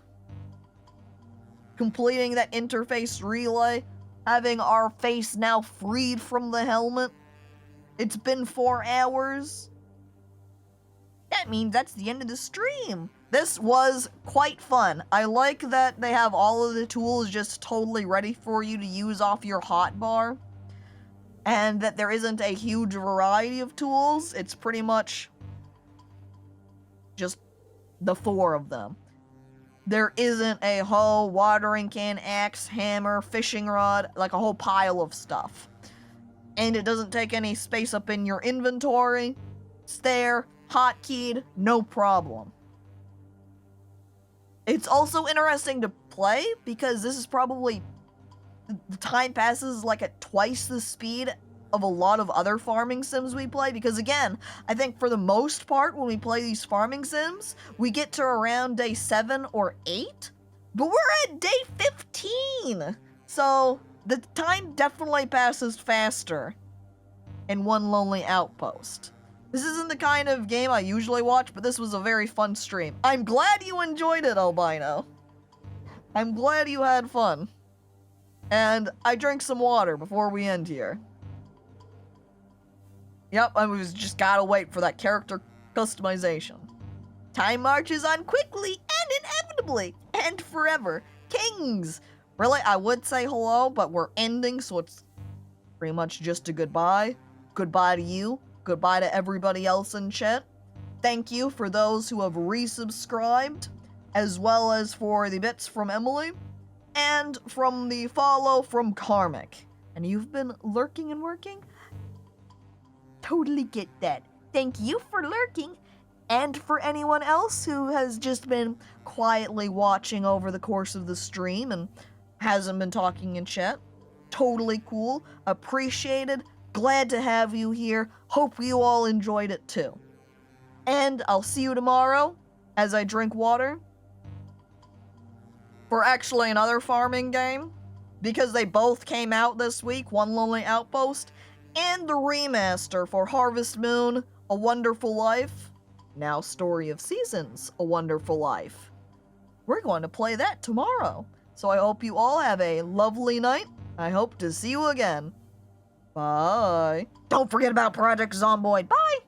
S1: Completing that interface relay, having our face now freed from the helmet. It's been 4 hours. That means that's the end of the stream. This was quite fun. I like that they have all of the tools just totally ready for you to use off your hotbar. And that there isn't a huge variety of tools. It's pretty much just the 4 of them. There isn't a hoe, watering can, axe, hammer, fishing rod, like a whole pile of stuff. And it doesn't take any space up in your inventory. It's there, hotkeyed, no problem. It's also interesting to play because this is probably, the time passes like at twice the speed of a lot of other farming sims we play, because again, I think for the most part when we play these farming sims, we get to around day 7 or 8, but we're at day 15! So, the time definitely passes faster in One Lonely Outpost. This isn't the kind of game I usually watch, but this was a very fun stream. I'm glad you enjoyed it, Albino. I'm glad you had fun. And I drank some water before we end here. Yep, I was just gotta wait for that character customization. Time marches on quickly and inevitably and forever. Kings! Really, I would say hello, but we're ending, so it's pretty much just a goodbye. Goodbye to you. Goodbye to everybody else in chat. Thank you for those who have resubscribed, as well as for the bits from Emily, and from the follow from Karmic. And you've been lurking and working? Totally get that. Thank you for lurking, and for anyone else who has just been quietly watching over the course of the stream and hasn't been talking in chat. Totally cool. Appreciated. Glad to have you here. Hope you all enjoyed it too. And I'll see you tomorrow as I drink water for actually another farming game, because they both came out this week, One Lonely Outpost and the remaster for Harvest Moon, A Wonderful Life, now Story of Seasons, A Wonderful Life. We're going to play that tomorrow. So I hope you all have a lovely night. I hope to see you again. Bye. Don't forget about Project Zomboid. Bye!